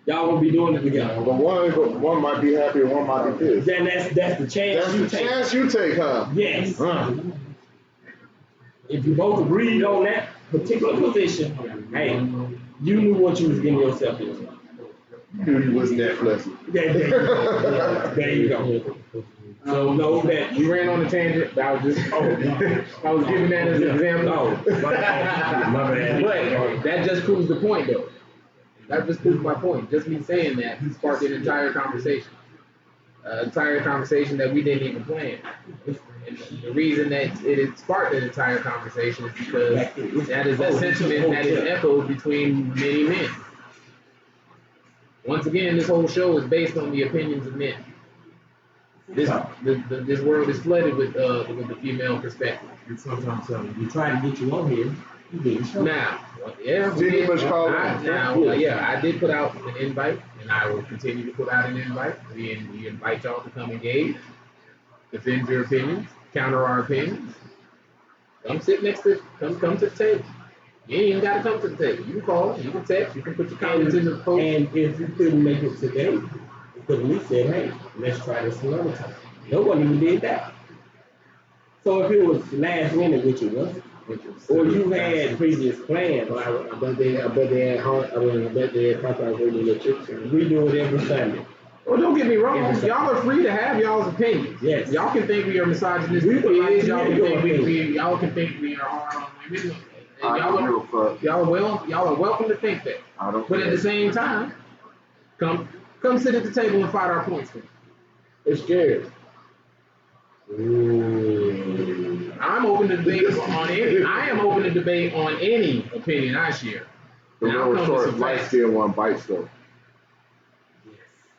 S8: y'all gonna be doing it together.
S2: But one might be happy and one might be pissed.
S8: Then that's the chance
S2: That's
S8: you
S2: the
S8: take.
S2: chance you take, huh?
S8: Yes.
S2: Huh.
S8: If you both agreed on that particular position, hey, you knew what you was getting yourself into.
S2: You knew you was Netflix.
S8: There you go. So know that
S3: We ran on a tangent. I was just, I was giving that as an example.
S8: my bad.
S3: But that just proves the point, though. That just proves my point. Just me saying that sparked an entire conversation. Entire conversation that we didn't even plan. And the reason that it had sparked an entire conversation is because that is a sentiment that is echoed between many men. Once again, this whole show is based on the opinions of men. This world is flooded with the female perspective.
S8: Sometimes we try to get you on here. You didn't show.
S3: Now, yeah,
S2: Jenny was calling.
S3: I did put out an invite, and I will continue to put out an invite. We invite y'all to come engage, defend your opinions, counter our opinions. Come sit next to, come to the table. You ain't even gotta come to the table. You can call, you can text, you can put your comments in the post.
S8: And if you couldn't make it today, you could at least say, hey, let's try this another time. No one even did that. So if it was last minute, which it wasn't, or you had previous plans,
S5: I bet they had hard. I bet they had Popeyes waiting the chicks.
S8: we do it every Sunday.
S3: Well, don't get me wrong.
S8: Every
S3: Y'all are free to have y'all's opinions.
S8: Yes.
S3: Y'all can think we are misogynistic.
S8: We would like to
S3: Y'all
S8: hear
S3: can
S8: your
S3: think
S8: opinion.
S3: y'all can think we are hard on women. And
S2: I don't give a fuck.
S3: y'all are welcome to think that.
S2: I don't
S3: But at
S2: care.
S3: the same time, come sit at the table and fight our points for me.
S5: It's scared.
S3: I'm open to debate on any. I am open to debate on any opinion I share.
S2: The
S3: And I'll
S2: real
S3: come with
S2: short
S3: some
S2: light
S3: facts.
S2: skin one bites though.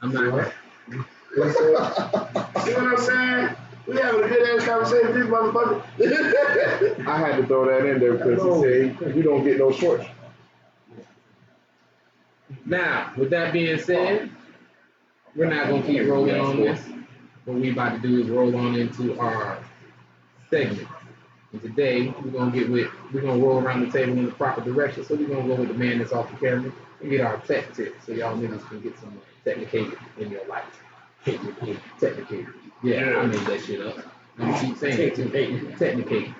S3: I'm not.
S5: See what I'm saying? We having a good ass conversation, this motherfucker.
S2: I had to throw that in there because he said you don't get no shorts.
S3: Now, with that being said, we're not gonna keep rolling on this. What we about to do is roll on into our segment. And today we're gonna roll around the table in the proper direction. So we're gonna go with the man that's off the camera and get our tech tips so y'all niggas can get some technicated in your life. Technicated. Yeah, I made that shit up. You keep saying it too. Technicated.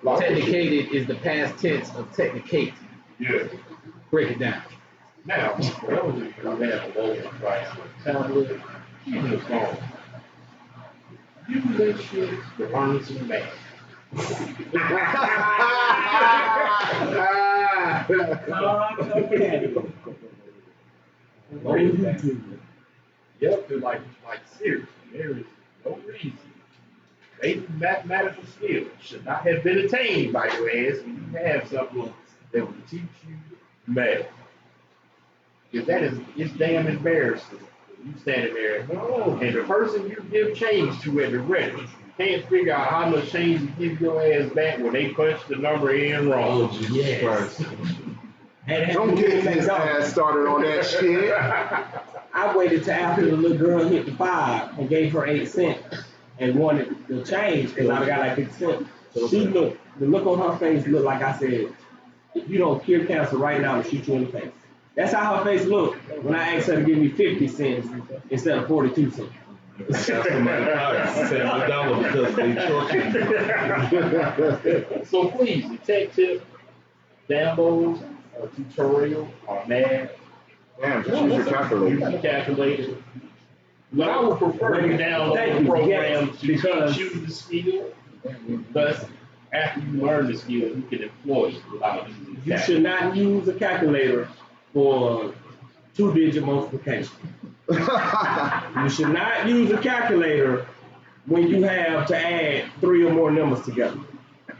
S3: Technicated is the past tense of technicate.
S4: Yeah.
S3: Break it down.
S4: Now, those of you who have a mobile device, tablet, even a phone, use that shit to learn some math. Yep, they're like seriously, there is no reason. Basic mathematical skills should not have been attained by your ass when you have something that will teach you math. Because it's damn embarrassing. You standing there, and the person you give change to at the register can't figure out how much change to give your ass back when they punch the number in wrong.
S8: Oh, yes.
S2: Don't get his ass started on that shit.
S8: I waited till after the little girl hit the 5 and gave her 8 cents and wanted the change because I got like 50 cents. The look on her face looked like I said, if you don't cure cancer right now, I'll shoot you in the face. That's how her face looked when I asked her to give me 50 cents instead of 42 cents.
S4: So please, the tech tip, demos, a tutorial on math.
S2: Damn, just use your calculator.
S4: Use the calculator. But I would prefer you download the program to teach you the skill. Thus, after you learn the skill, you can employ it without using the
S8: You should not use a calculator for 2-digit multiplication. You should not use a calculator when you have to add 3 or more numbers together.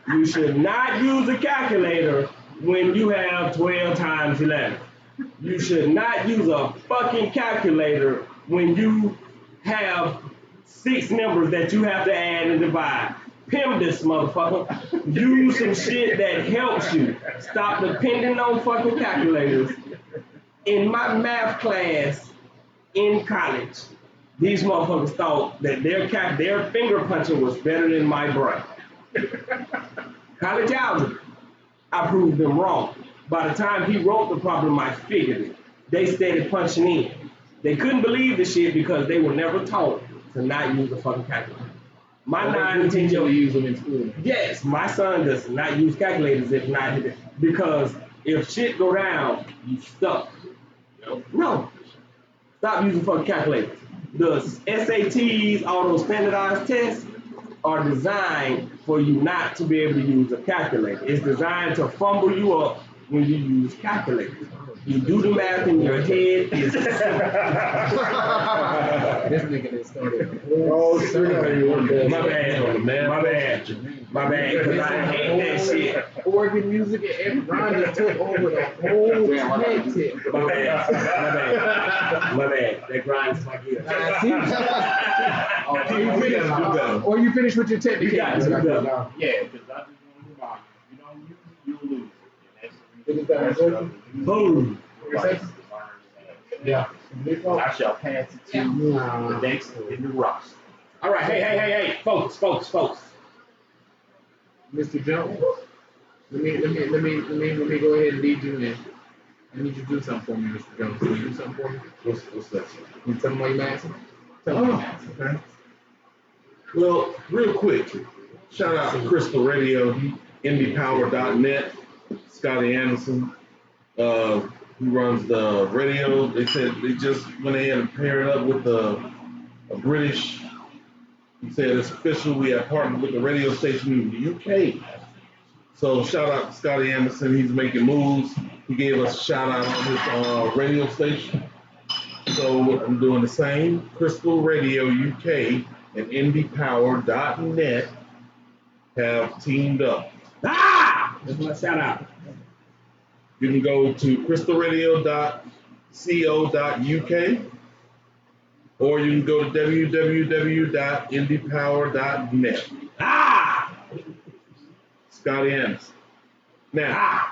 S8: You should not use a calculator when you have 12 times 11. You should not use a fucking calculator when you have 6 numbers that you have to add and divide. Pim this motherfucker. Use some shit that helps you. Stop depending on fucking calculators. In my math class in college, these motherfuckers thought that their finger punching was better than my brain. College algebra. I proved them wrong. By the time he wrote the problem, I figured it. They started punching in. They couldn't believe the shit because they were never taught to not use a fucking calculator. My 9 and 10 year old
S3: use them in school.
S8: yes, my son does not use calculators if not because if shit go down, you stuck. No. Stop using fucking calculators. The SATs, all those standardized tests, are designed for you not to be able to use a calculator. It's designed to fumble you up when you use calculators. You do the math in your head. It's
S3: This nigga that started.
S2: Oh, shit.
S8: my bad, because I hate that shit.
S3: Organ music and Ron just took over the whole tip.
S8: My bad. That grinds my gears.
S3: Or you finish with your tip.
S8: You got it.
S4: Yeah, because I just want to move on. If you don't use it, you'll lose it. And that's
S8: Boom.
S3: Yeah.
S4: I shall pass it to the next in the roster.
S8: All right, hey, focus.
S3: Mr. Jones, let me go ahead and lead you in. I need you to do something for me, Mr. Jones. Can you do something for me?
S2: What's that?
S3: You tell me why you asking? Tell me.
S1: Okay. Well, real quick, shout out to Crystal Radio, IndiePower.net, Scotty Anderson, who runs the radio. They said they just went ahead and paired up with a British. He said it's official. We have partnered with the radio station in the UK. So shout out to Scotty Anderson. He's making moves. He gave us a shout out on his radio station. So I'm doing the same. Crystal Radio UK and IndiePower.net have teamed up.
S8: That's my shout out.
S1: You can go to crystalradio.co.uk or you can go to www.indiepower.net. Scotty Anderson. Now,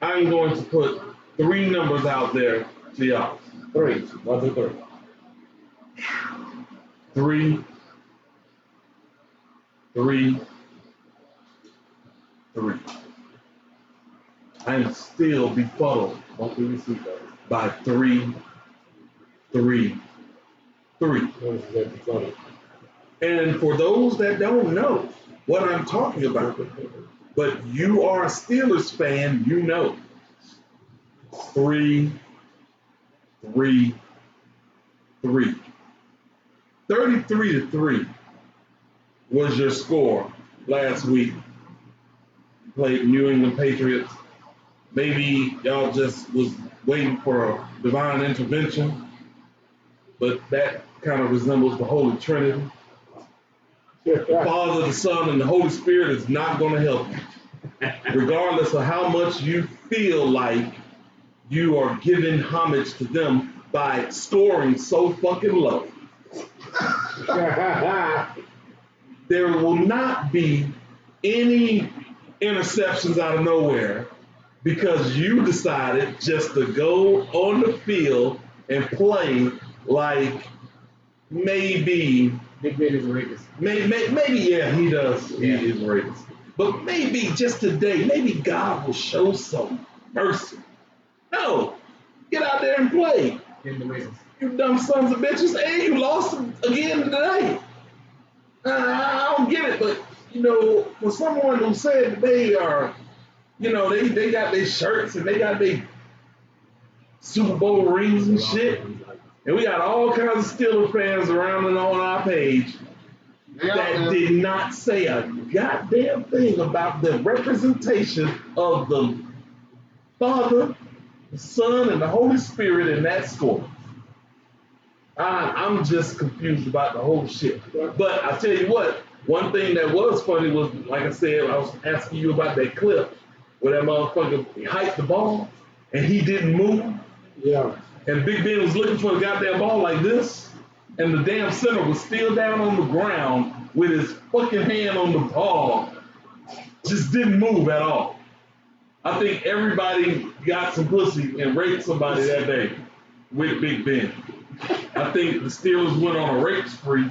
S1: I'm going to put 3 numbers out there to y'all.
S8: 3. 1, 2, 3.
S1: 3, 3, 3. I am still befuddled by 3, 3, 3. And for those that don't know what I'm talking about, but you are a Steelers fan, you know. 3, 3, 3. 33-3 was your score last week. Played New England Patriots. Maybe y'all just was waiting for a divine intervention, but that kind of resembles the Holy Trinity. The Father, the Son, and the Holy Spirit is not going to help you, regardless of how much you feel like you are giving homage to them by scoring so fucking low. There will not be any interceptions out of nowhere because you decided just to go on the field and play like maybe
S3: Big Ben is a rapist.
S1: maybe yeah, he does. He is a rapist. But maybe just today, maybe God will show some mercy. No, get out there and play.
S3: In the rapist.
S1: You dumb sons of bitches, and you lost again today. I don't get it, but you know, for someone who said they are, you know, they got their shirts and they got their Super Bowl rings and shit, and we got all kinds of Steelers fans around and on our page that did not say a goddamn thing about the representation of the Father, the Son, and the Holy Spirit in that score. I'm just confused about the whole shit. But I tell you what, one thing that was funny was, like I said, I was asking you about that clip where that motherfucker hyped the ball and he didn't move,
S5: Yeah.
S1: and Big Ben was looking for the goddamn ball like this, and the damn center was still down on the ground with his fucking hand on the ball, just didn't move at all. I think everybody got some pussy and raped somebody that day with Big Ben. I think the Steelers went on a rape spree,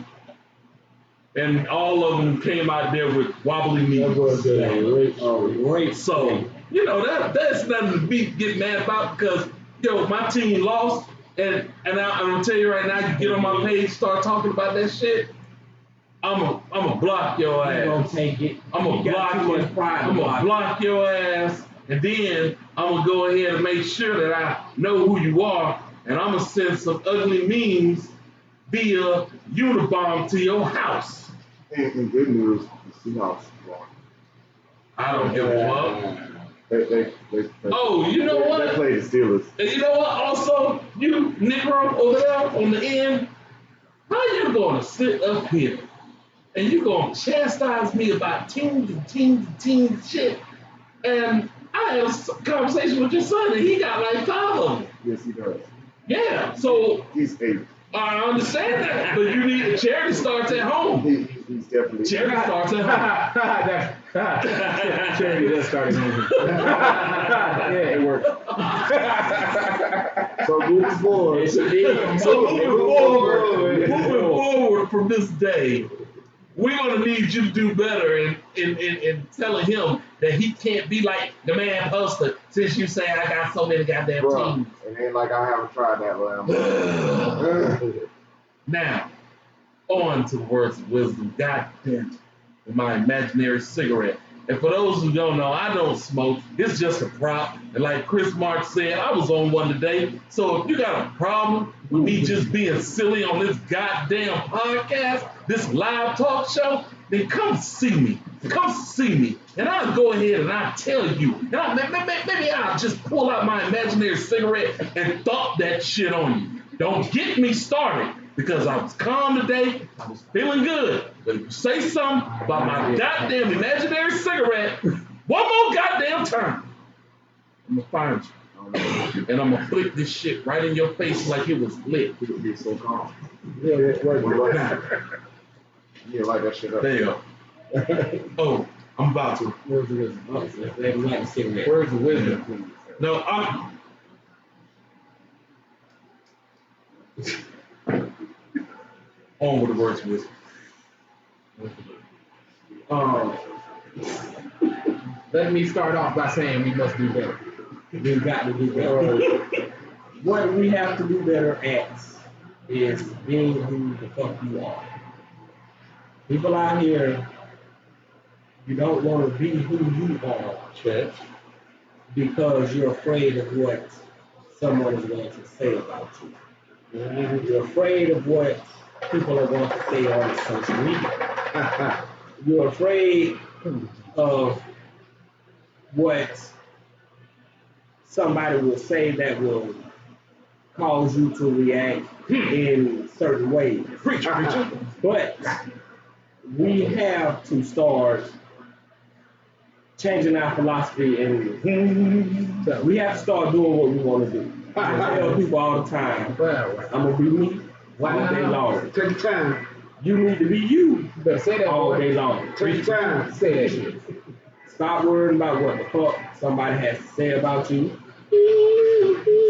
S1: and all of them came out there with wobbly
S5: That boy
S1: knees.
S5: said,
S8: Great.
S1: So, you know, that's nothing to get mad about because, yo, my team lost, and I'm gonna tell you right now, you get on my page, start talking about that shit, I'm a block your
S8: You gonna
S1: ass.
S8: take it.
S1: I'm gonna
S8: You got
S1: block
S8: too
S1: you.
S8: much pride.
S1: I'm gonna block your ass, and then I'm gonna go ahead and make sure that I know who you are, and I'm gonna send some ugly memes via Unabomb to your house.
S2: And good news, the Seahawks won.
S1: I don't give a fuck.
S2: They
S1: Oh, you know what?
S2: They played the Steelers.
S1: And you know what? Also, you Negro over there on the end, how you gonna sit up here and you gonna chastise me about teams and shit? And I had a conversation with your son, and he got like 5 of them.
S2: Yes, he does.
S1: Yeah, so
S2: He's 8.
S1: I understand that, but you need charity starts at home.
S2: He's definitely.
S1: Charity starts at home.
S3: Charity does start at home. Yeah, it works.
S2: So moving forward.
S8: Yes, it is.
S1: So moving forward from this day, we're gonna need you to do better in telling him that he can't be like the man Hustler since you say I got so many goddamn
S2: Bruh,
S1: teams.
S2: it ain't like I haven't tried that lamb.
S1: Now, on to the words of wisdom. God damn it, my imaginary cigarette. And for those who don't know, I don't smoke. It's just a prop. And like Chris Mark said, I was on one today. So if you got a problem with me just being silly on this goddamn podcast, this live talk show, then come see me. Come see me. And I'll go ahead and I'll tell you. And maybe I'll just pull out my imaginary cigarette and thump that shit on you. Don't get me started. Because I was calm today, I was feeling good. But if you say something about my goddamn imaginary cigarette, one more goddamn time, I'm gonna find you. And I'm gonna flick this shit right in your face like it was lit.
S2: It would be so calm.
S5: Yeah, that's right.
S2: You like that shit up.
S1: There you go. Oh, I'm about to.
S3: Words of wisdom.
S8: Oh, let me like a cigarette.
S3: Words of wisdom, please.
S1: No, I'm. On with the words of wisdom.
S3: Let me start off by saying we must do better.
S8: We got to do better. What we have to do better at is being who the fuck you are. People out here, you don't want to be who you are because you're afraid of what someone is going to say about you. You're afraid of what people are going to say on social media. You're afraid of what somebody will say that will cause you to react in certain ways. But we have to start changing our philosophy, and we have to start doing what we want to do. I tell people all the time, I'm going to be me all day long.
S5: Take your time.
S8: You need to be you
S3: Better say that
S8: all
S3: boy.
S8: day long.
S5: Take your time.
S3: Say that shit.
S8: Stop worrying about what the fuck somebody has to say about you.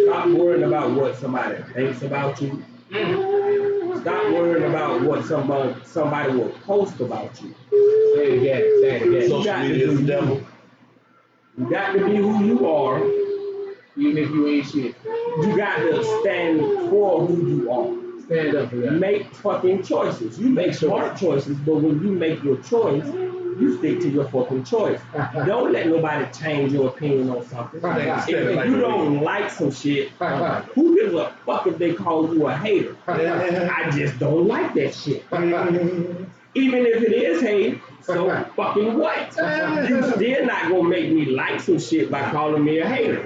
S8: Stop worrying about what somebody thinks about you. Stop worrying about what somebody will post about you.
S3: Say it again. Say it again.
S1: Social media is the devil.
S8: You got to be who you are.
S3: Even if you ain't shit,
S8: You got to stand for who you are.
S3: stand up for that.
S8: Make fucking choices. You make smart choices, but when you make your choice, you stick to your fucking choice. Don't let nobody change your opinion on something. If you don't like some shit, who gives a fuck if they call you a hater? I just don't like that shit. Even if it is hate, so fucking what? You still not gonna make me like some shit by calling me a hater.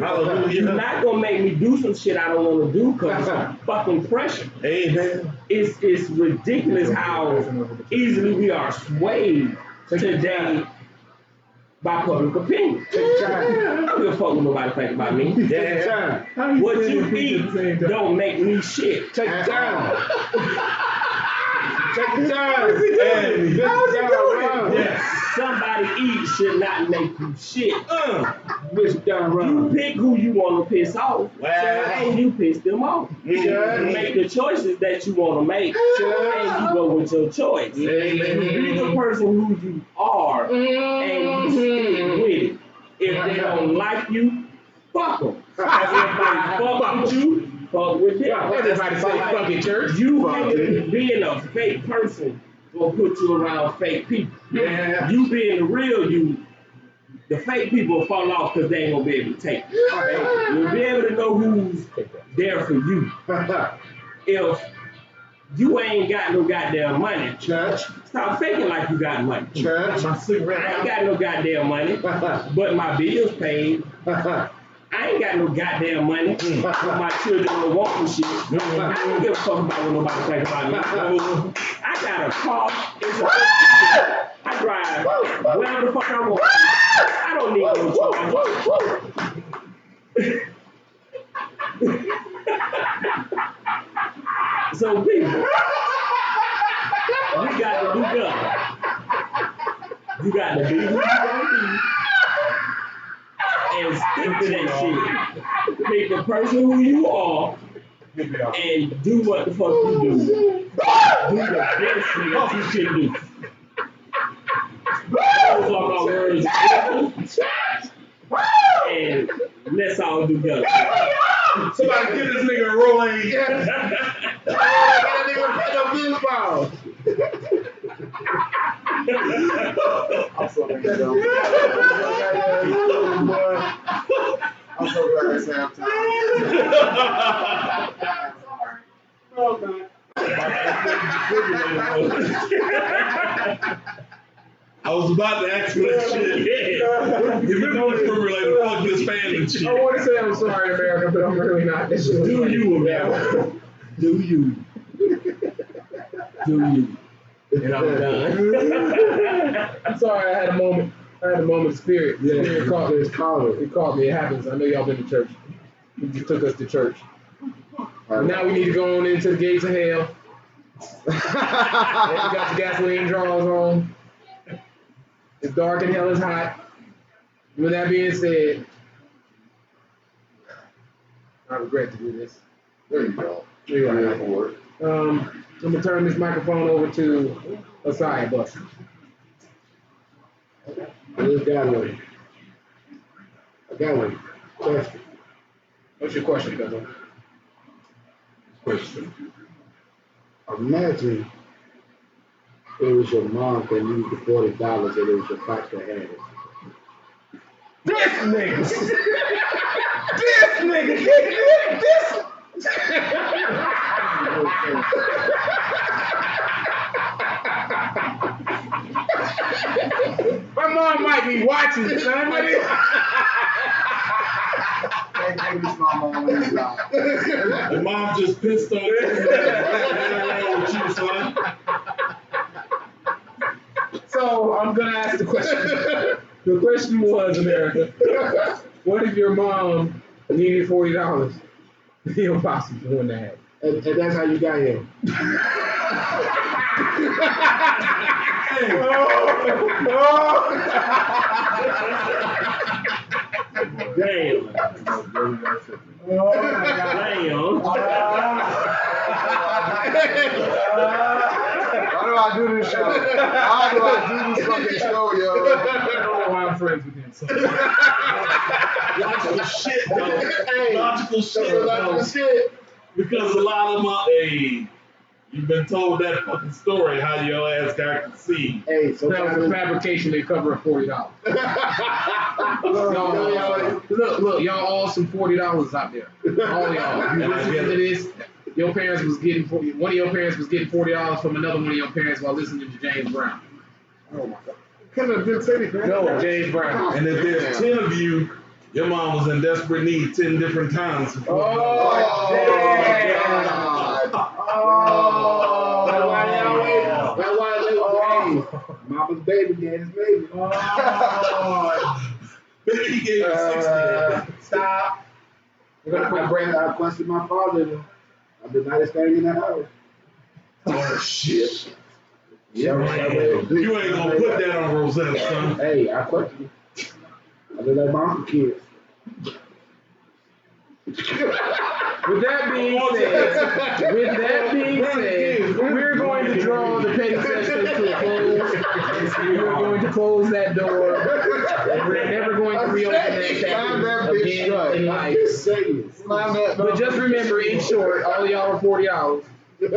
S8: You're not gonna make me do some shit I don't wanna do because it's fucking pressure.
S1: Amen.
S8: It's ridiculous how easily we are swayed today by public opinion.
S5: Take your time.
S8: I don't give a fuck what nobody think about me.
S5: Take your time.
S8: What you eat don't make me shit.
S5: Take your time. Take your time.
S1: Hey,
S8: Yes. Somebody eat should not make you shit.
S5: Mr. Don
S8: You
S5: Ron.
S8: pick who you want to piss off,
S1: Wow.
S8: and you piss them off.
S5: Sure.
S8: Make the choices that you want to make, and you go with your choice. Be the person who you are, and you stick with it. If they don't like you, fuck them. If they fuck with you, fuck with them.
S3: Everybody say fuck it, church.
S8: You being a fake person will put you around fake people.
S3: Yeah.
S8: You being the real you, the fake people will fall off because they ain't gonna be able to take it. You'll be able to know who's there for you. If you ain't got no goddamn money,
S5: Church.
S8: stop faking like you got money.
S5: Church.
S1: My
S8: I
S1: cigarette.
S8: ain't got no goddamn money, but my bills paid. I ain't got no goddamn money, but my children don't want some shit. I don't give a fuck about what nobody think about me. I got a car. It's a I drive wherever the fuck I want. I don't need no charge. So people, you got to do better. You got to be who you want to be. And stick to that shit. Pick the person who you are and do what the fuck you do. Do the best thing that you can do. Those are my words. And let's all do better.
S1: Somebody get this nigga a Rolex.
S5: Get that nigga no baseball.
S2: I'm so glad I'm so glad it's halftime.
S1: I was about to ask for that shit. If you know the defibrillator, fuck this fan and shit.
S3: I want to say I'm sorry, America, but I'm really not. This shit was
S8: Do
S3: funny.
S8: you, America. Do you. Do you. And I'm done.
S3: I'm sorry, I had a moment. I had a moment of spirit.
S5: Yeah,
S3: Spirit caught me.
S5: it's called.
S3: It caught me. It happens. I know y'all been to church. He just took us to church. Now we need to go on into the gates of hell. And you got the gasoline drawers on. It's dark and hell is hot. With that being said, I regret to do this.
S2: There you go.
S3: You're right.
S2: That'll work.
S3: I'm gonna turn this microphone over to Asai Buster.
S5: I just got one. I got one. Question.
S3: What's your question, cousin?
S1: Question.
S5: Imagine it was your mom that needed the $40 and it was your pops that had it.
S3: This nigga! My mom might be watching, son.
S2: Hey, this my mom when he's out.
S1: Your mom just pissed on you. With you, son.
S3: So I'm gonna ask the question. The question was, America, what if your mom needed $40? Impossible for one to have.
S5: And that's how you got here.
S8: Damn. Damn.
S2: How do I do this show? How do I do this fucking show, yo?
S3: I don't know why I'm friends with him. So.
S1: Logical shit, though.
S2: Hey.
S1: Logical shit,
S2: Logical
S1: though.
S2: shit.
S1: Because a lot of my, hey, you've been told that fucking story how your ass got conceived.
S5: Hey, so
S3: That was a fabrication they cover at $40. Look, y'all all some $40 out there. All y'all. You listen to this. Your parents was getting one of your parents was getting $40 from another one of your parents while listening to James Brown.
S2: Oh my God. Couldn't have been said man.
S3: No, James Brown.
S1: And if there's 10 of you, your mom was in desperate need 10 different times.
S3: Oh,
S5: damn.
S3: Oh,
S5: That's why they always, baby. Mama's baby, daddy's baby.
S1: Oh, maybe he gave him 60.
S3: Stop. We're gonna put
S5: I questioned my father. I'm the nicest thing in the house.
S1: Oh shit.
S5: Yeah,
S1: You ain't gonna put that on Rosetta, son.
S5: Hey, I questioned it. I look like my uncle kids.
S3: With that being said, we're going to draw the petty session to a close. We're going to close that door. And we're never going to reopen that chapter again in life. But just remember, in short, all of y'all are $40. And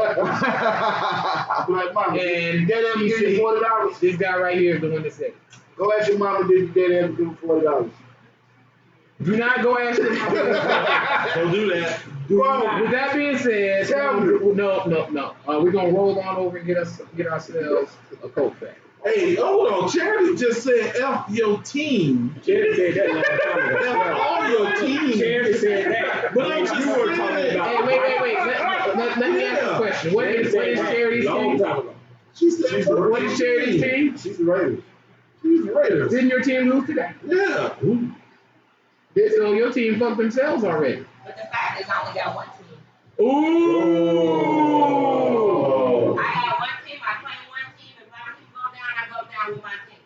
S3: he said,
S5: $40.
S3: this guy right here is the one that said it.
S5: Go ask your mama, did your daddy ever give him $40?
S3: Do not go ask him.
S1: Don't do that.
S3: With that being said, no. We're gonna roll on over and get ourselves a Coke back.
S1: Hey, hold on. Charity just said F your team.
S8: Charity said that long time ago.
S1: F all your team.
S8: Charity said that.
S1: But I'm just
S8: were talking about.
S3: Hey, wait. Let me ask you a question. What is Charity's
S8: long
S3: team?
S8: time ago.
S1: She said
S3: What is Charity's team?
S5: She's the Raiders.
S1: She's the Raiders.
S3: Didn't your team lose today?
S1: Yeah.
S3: So your team fucked themselves already.
S7: But the fact is, I only got one team.
S3: Ooh.
S7: I had one team. I claim one team. If my team go down, I go down with my team.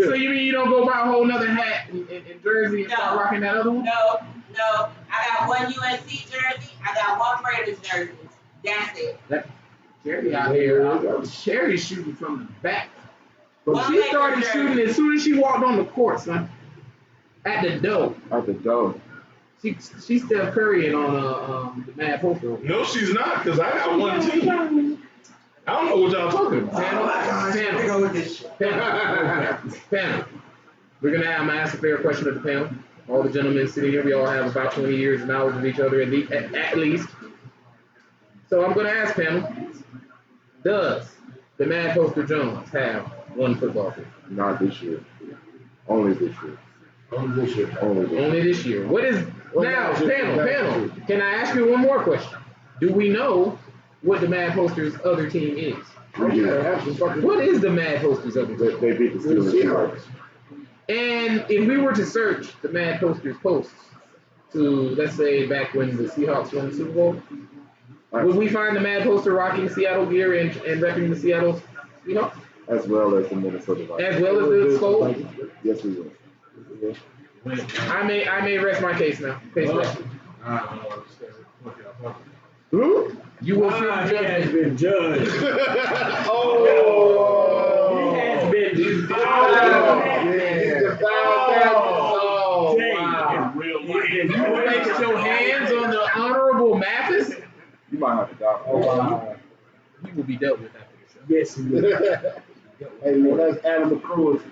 S3: So you mean you don't go buy a whole nother hat and jersey and start rocking that other one?
S7: No. I got one UNC jersey. I got one Raiders jersey. That's it.
S3: Charity out here. Charity's shooting from the back. But
S7: One
S3: she
S7: Raiders
S3: started
S7: jersey.
S3: shooting as soon as she walked on the court, son. At the dough.
S2: At the door.
S3: She's Steph Curry on the Mad Poster.
S1: No, she's not, because I got one team. I don't know what y'all talking about.
S3: Panel. We're gonna ask a fair question of the panel. All the gentlemen sitting here, we all have about 20 years of knowledge of each other at least. So I'm gonna ask panel, does the Mad Poster Jones have one football team?
S2: Not this year. Only this year.
S5: Only this year.
S3: Only this year. What is now, panel? Can I ask you one more question? Do we know what the Mad Poster's other team is? What is the Mad Poster's other team?
S2: They beat the Steelers.
S3: And if we were to search the Mad Poster's posts to, let's say, back when the Seahawks won the Super Bowl, would we find the Mad Poster rocking Seattle gear and repping the Seattle Seahawks?
S2: As well as the Minnesota Vikings.
S3: As well as the Skull?
S2: Yes, we will.
S3: I may rest my case now. Case rest. You will
S8: He
S3: feel
S8: has
S3: judged.
S8: been judged.
S5: Oh!
S8: He has been
S5: He's
S3: Oh,
S8: Jay,
S3: wow.
S8: in real
S3: You
S8: life.
S3: placed your hands on the Honorable Mathis?
S2: You might have to die.
S5: Oh, wow.
S3: You will be dealt with after the show.
S8: Yes, he will.
S5: Hey, man, that's animal cruelty.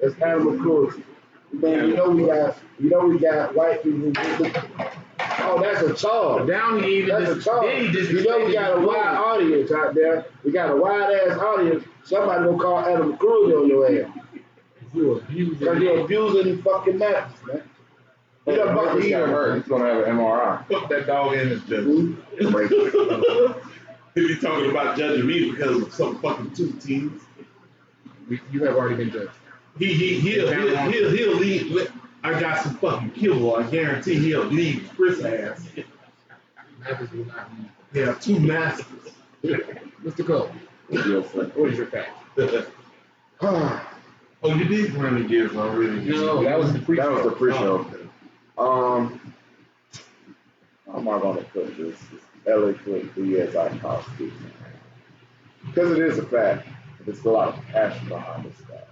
S5: That's animal cruelty. Man, you know we got white people. Oh, that's a charge.
S3: Down he even
S5: That's a charge.
S3: then he
S5: You know we got a wide audience out there. We got a wide ass audience. Somebody gonna call animal cruelty on your ass. Because you're abusing fucking matters, man.
S2: He got hurt. He's gonna have an MRI.
S1: Put that dog in his judge. If you're talking about judging me because of some fucking two teams,
S3: You have already been judged.
S1: he'll lead. I got some fucking killer. I guarantee he'll lead Chris ass.
S3: Mathis will not be.
S1: Yeah, two masters.
S3: Mr. Cole,
S2: Yes, sir.
S3: what is your fact?
S1: Oh, you did run the gears already.
S3: No, that was the pre-show.
S2: That was the pre-show. How am I gonna put this eloquently as I possibly can? Because it is a fact. There's a lot of passion behind this fact.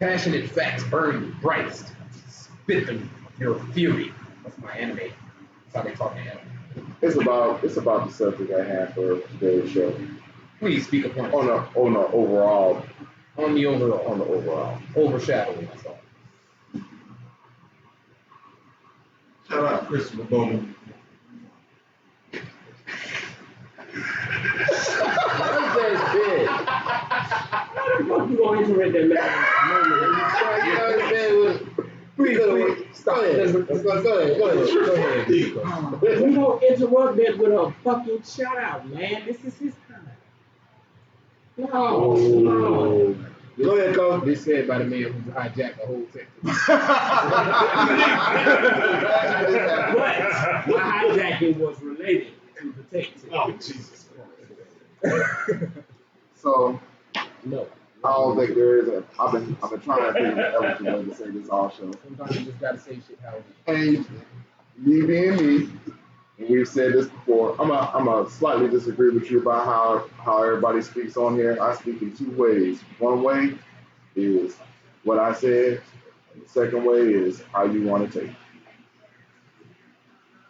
S3: Passionate facts burn you brightest. Spit them your fury. That's my anime. That's how they talk to anime.
S2: It's about the subject I have for today's show.
S3: Please speak upon it.
S2: On the overall.
S3: On the overall. Overshadowing us all.
S1: Shout out Christopher Bowman.
S5: That's big.
S8: How the fuck you gonna interrupt that man?
S5: Please, stop. Go ahead.
S8: You don't interrupt that with a fucking shout out, man. This is his time.
S3: No.
S5: Go ahead, Coach.
S3: This said by the man who hijacked the whole Texas.
S8: But my hijacking was related to the Texas.
S1: Oh, Jesus Christ.
S2: So
S3: No.
S2: I don't think there is a. I've been trying to think of an elegant way to say this all show.
S3: Sometimes you just gotta say shit how it
S2: And me being me, and we've said this before. I'm a slightly disagree with you about how everybody speaks on here. I speak in two ways. One way is what I said. And the second way is how you want to take it.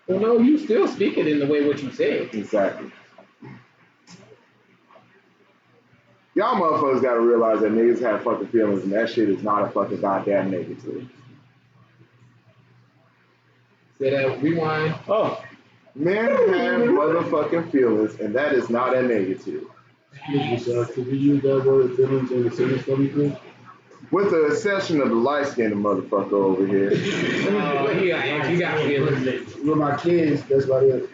S3: Well, no, you still speak it in the way what you said.
S2: Exactly. Y'all motherfuckers gotta realize that niggas have fucking feelings, and that shit is not a fucking goddamn negative.
S3: Say that, rewind.
S2: Oh, men have motherfucking feelings, and that is not a negative.
S5: Excuse me, sir. Could you use that word feelings in the sentence for me, please?
S2: With the exception of the light-skinned motherfucker over here,
S3: You got feelings.
S5: With my kids, that's about it.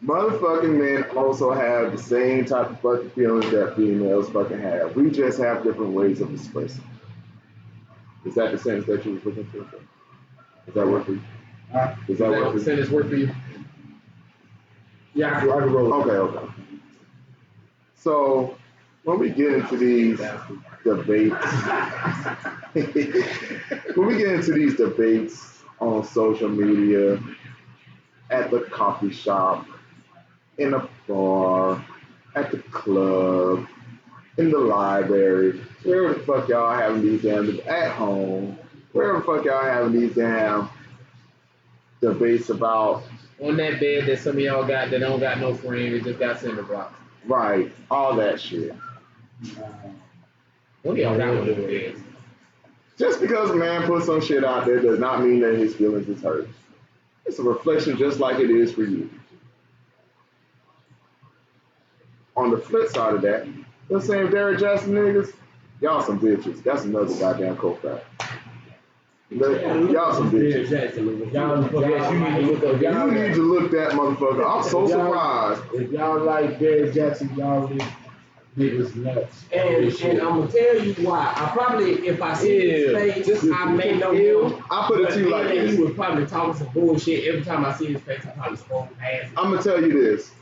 S2: motherfucking men also have the same type of fucking feelings that females fucking have. We just have different ways of expressing. Is that the sentence that you was looking for? Does that work for you? Does that work for you?
S3: Sentence work for you?
S5: Yeah, I can roll.
S2: Okay. So when we get into these debates, on social media, at the coffee shop, in a bar, at the club, in the library, wherever the fuck y'all having these at home, wherever the fuck y'all having these damn debates about,
S3: On that bed that some of y'all got that don't got no frame, it just got cinder blocks.
S2: right, all that shit.
S3: One of y'all got one of those beds.
S2: Just because a man puts some shit out there does not mean that his feelings is hurt. It's a reflection just like it is for you. On the flip side of that, those same Derrick Jackson niggas, y'all some bitches. That's another goddamn co-fact. Y'all some bitches. You need to look that motherfucker. I'm so surprised.
S5: If y'all like Derrick Jackson, y'all need niggas nuts.
S8: And I'm gonna tell you why. I probably, if I see his face, I may know him.
S2: I put it to you like
S8: But then
S2: this.
S8: he was probably talking some bullshit. Every time I see his face, I probably scroll past it.
S2: I'm gonna tell you this.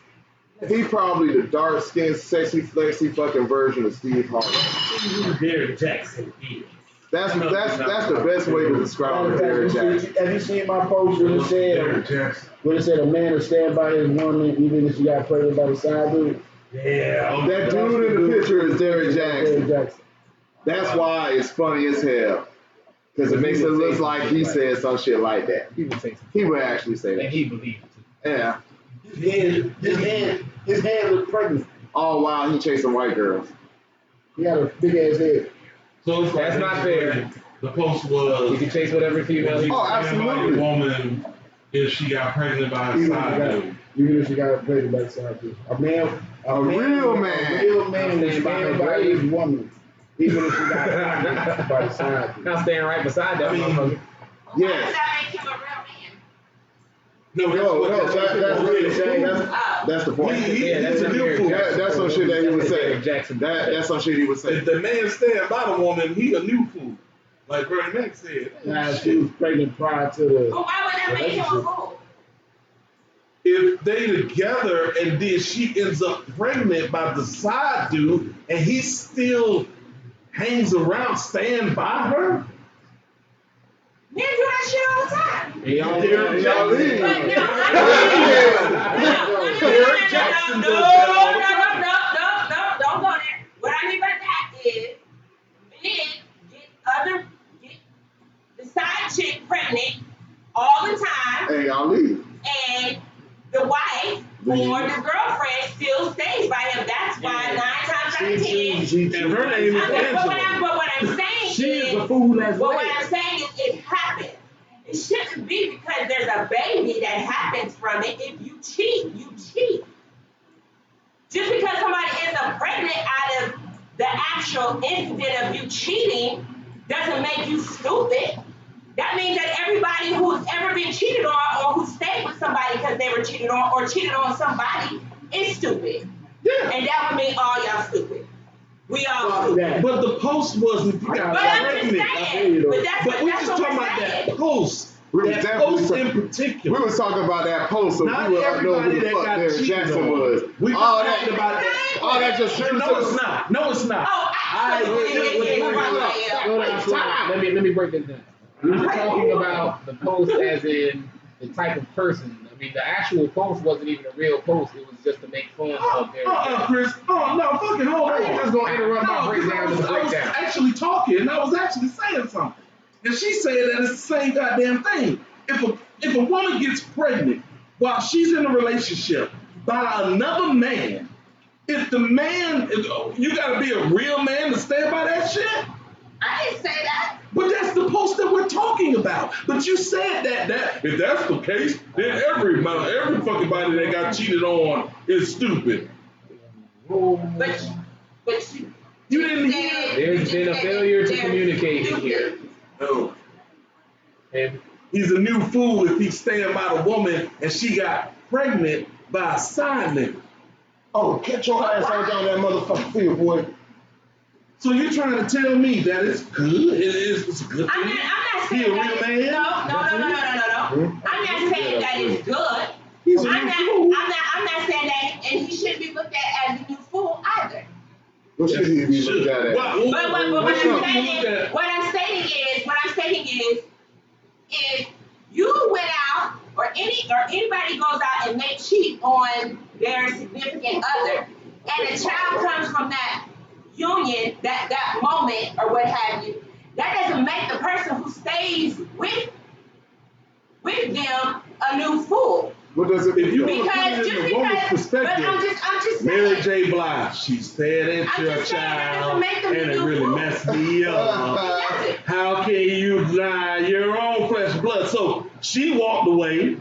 S2: He probably the dark-skinned, sexy, flexy fucking version of Steve Harvey.
S8: Who Derrick Jackson is.
S2: That's the best way to describe Derrick Jackson.
S5: Have you seen my post when it said a man will stand by his woman even if she got pregnant by the side dude?
S8: Yeah.
S2: That dude in the picture is Derrick
S5: Derrick
S2: Jackson.
S5: Jackson.
S2: That's why it's funny as hell. Because it makes it look like he said some shit like that.
S3: He would say something.
S2: He would actually say
S3: And
S2: that.
S3: he believed it too.
S2: Yeah.
S5: His hand was pregnant.
S2: All while he chasing white girls.
S5: He had a big ass head.
S1: So it's
S3: That's not fair.
S1: The post
S3: You
S1: was,
S3: can chase whatever female he
S2: Oh,
S1: stand by
S2: absolutely.
S1: your woman if she got pregnant by a side dude.
S5: Even if she got pregnant by the side dude. A
S2: real man.
S5: A real man will
S3: Stand by her
S5: stand by
S3: grave.
S5: his woman. Even if she got pregnant by the side dude.
S3: Not staying right beside that motherfucker.
S7: Why does
S2: Yes.
S7: that make him a real man?
S1: No, that's
S2: That's the point.
S1: He's a new fool.
S2: That's some shit that he would say.
S3: Derrick Jackson.
S2: That's some shit he would say.
S1: If the man stand by the woman, he a new fool. Like Bernie Mac said.
S5: Now she was pregnant prior to the.
S7: But why would that make him a fool?
S1: If they together and then she ends up pregnant by the side dude and he still hangs around, stand by her,
S7: Men do that shit all the time.
S3: Y'all
S1: Derrick Jackson.
S7: But no,
S1: Derrick Jackson does that
S7: no, don't go there. What I mean by that is men get the side chick pregnant all the time,
S2: Hey, y'all leave.
S7: and the wife or the girlfriend still stays by him. That's why 9 times out of 10.
S1: and her name is
S7: But what
S1: Angela.
S7: I'm saying
S8: She is
S7: is,
S8: a fool as
S7: but
S8: well.
S7: what I'm saying is it happens. It shouldn't be because there's a baby that happens from it. If you cheat, you cheat. Just because somebody ends up pregnant out of the actual incident of you cheating doesn't make you stupid. That means that everybody who's ever been cheated on or who stayed with somebody because they were cheated on or cheated on somebody is stupid.
S1: Yeah.
S7: And that would mean all y'all stupid. We all
S5: Fuck
S7: do.
S5: that.
S1: But the post wasn't. You got
S7: But I'm just
S1: pregnant.
S5: I feel
S7: saying.
S5: you, though.
S7: But that's
S1: But we
S7: that's
S1: just
S7: what
S1: talking
S7: we're
S1: about
S7: saying.
S1: that post.
S2: We was
S1: That
S2: definitely
S1: post in
S2: we
S1: particular.
S2: was talking about that post, so
S1: Not
S2: we would know
S1: everybody
S2: who the
S1: that
S2: fuck
S1: got
S2: Derrick
S1: cheated
S2: Jackson
S1: on.
S2: was.
S1: We just
S2: all
S1: talked
S2: that,
S1: about that.
S2: all that just true.
S1: No, it's not. No, it's not.
S7: Oh,
S3: Let me break this down. We were talking about the post as in the type of person. I mean, the actual post wasn't even a real post. It was just to make fun of their.
S1: Chris. Oh, no, fucking hold on.
S3: You're just gonna interrupt my
S1: No, 'cause
S3: breakdown to the
S1: I was
S3: breakdown.
S1: actually talking, and I was actually saying something. And she said that it's the same goddamn thing. If a woman gets pregnant while she's in a relationship by another man, if the man, you gotta be a real man to stand by that shit.
S7: I didn't say that.
S1: But that's the post that we're talking about. But you said that if that's the case, then every fucking body that got cheated on is stupid.
S7: But
S1: You didn't hear?
S3: There's been a failure to communicate here.
S1: No.
S3: And
S1: He's a new fool if he's staying by the woman and she got pregnant by a side nigga.
S2: Oh, catch your ass all down that motherfucking field, boy.
S1: So you're trying to tell me that it's good? It's a good
S7: I'm
S1: thing?
S7: not
S1: He
S7: saying
S1: a real
S7: that.
S1: man?
S7: No. I'm not saying that it's good.
S1: He's a
S7: I'm
S1: new fool.
S7: not saying that, and he shouldn't be looked at as a new fool either.
S2: What should he be looked at?
S1: Well,
S7: But what
S1: what's
S7: I'm
S1: up?
S7: stating is you went out or anybody goes out and they cheat on their significant other, and a child comes from that union, that moment or what have you, that doesn't make the person who stays with them a new fool.
S2: What does it
S1: If you
S2: mean?
S1: want to
S7: Because
S1: put it
S7: just
S1: in the woman's
S7: because, but
S1: perspective,
S7: I'm just
S1: Mary
S7: saying.
S1: J. Blige, she said at
S7: I'm
S1: your
S7: just saying that doesn't
S1: child,
S7: make them
S1: and it
S7: new
S1: really
S7: fools.
S1: messed me up. How can you deny your own flesh and blood? So she walked away.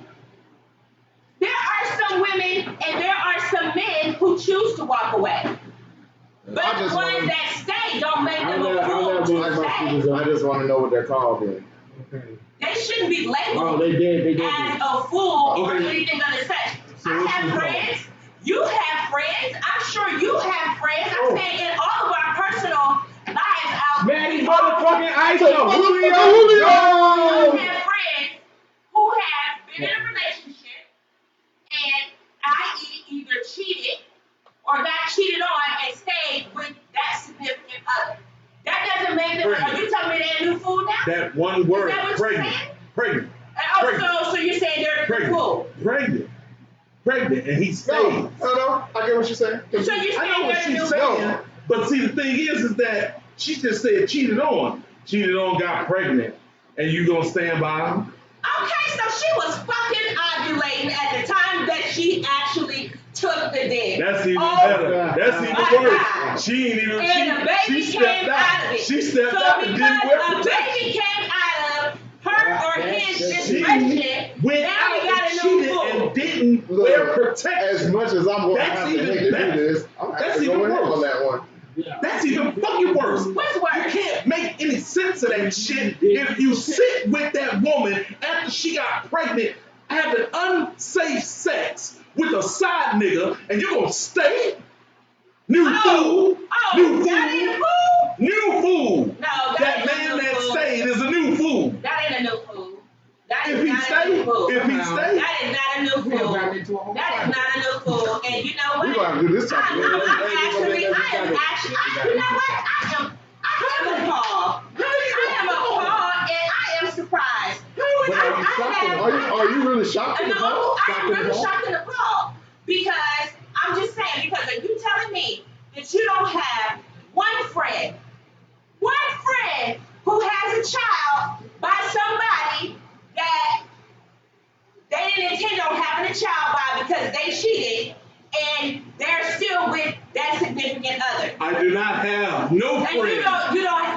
S7: There are some women and there are some men who choose to walk away. But
S2: I
S7: the
S2: just
S7: ones
S2: wanna-
S7: that stay don't make
S5: I'm
S7: them
S5: not
S7: a fool
S5: one
S7: to
S5: of my
S7: stay.
S5: students.
S2: I just want to know what they're called then.
S7: They shouldn't be
S5: Oh,
S7: labeled
S5: they did.
S7: as a fool or
S1: Okay.
S7: anything of the such.
S1: So
S7: I
S1: what's
S7: have
S1: the
S7: friends. You have friends. I'm sure you have friends. I'm saying in all of our personal lives out there.
S3: Manny motherfucking ISO.
S7: I have friends who have been in a relationship and i.e. either cheated or got cheated on and stayed with that significant other. That doesn't make them, are you telling me they're a new fool now?
S1: That one word,
S7: Is that what you're
S1: pregnant.
S7: saying?
S1: Pregnant.
S7: So you're saying they're a new
S1: Pregnant.
S7: fool.
S1: Pregnant. And he stayed.
S2: No, I get what you're saying.
S7: So you're
S1: I
S7: saying
S1: know what
S7: they're a new
S1: she's
S7: fool.
S1: saying, but see, the thing is that she just said cheated on, got pregnant, and you gonna stand by him?
S7: Okay, so she was fucking ovulating at the time that she actually took the dick.
S1: That's even
S7: Oh,
S1: better. That's
S7: my
S1: even worse.
S7: God.
S1: She ain't even.
S7: And the baby
S1: she
S7: came
S1: stepped
S7: out of it.
S1: She stepped
S7: So
S1: out and didn't wear
S7: because a
S1: protection.
S7: baby came out of her or his
S1: She
S7: discretion,
S1: went
S7: now
S1: out
S7: we got
S1: and
S7: a new
S1: cheated
S7: fool.
S1: and didn't wear
S2: As
S1: protection.
S2: much as I'm going to
S1: That's
S2: have to
S1: even
S2: hate to
S1: better.
S2: do this, I'm
S1: That's
S2: actually
S1: even
S2: going ahead
S1: worse.
S2: on that one.
S1: That's even fucking worse.
S7: What's
S1: You
S7: worse?
S1: can't make any sense of that shit if you sit with that woman after she got pregnant having unsafe sex with a side nigga and you're gonna stay? New fool. New
S7: that ain't a
S1: fool.
S7: fool?
S1: New fool.
S7: No,
S1: That
S7: ain't a
S1: man
S7: new
S1: that
S7: fool.
S1: stayed is a new fool.
S7: That ain't a new fool. That
S1: If
S7: is
S1: he
S7: not a
S1: stay,
S7: new fool.
S1: if he stay,
S7: That is not a new
S3: We done
S7: fool.
S3: gotten into a whole
S7: That is not a new fool. And you know what?
S2: We're going to do this topic.
S7: I am appalled. I am appalled and I am surprised.
S2: But are you really shocked in the ball?
S7: No, I'm really shocked and appalled because I'm just saying, because are you telling me that you don't have one friend who has a child by somebody that they didn't intend on having a child by because they cheated and they're still with that significant other?
S1: I do not have no
S7: And
S1: friend.
S7: you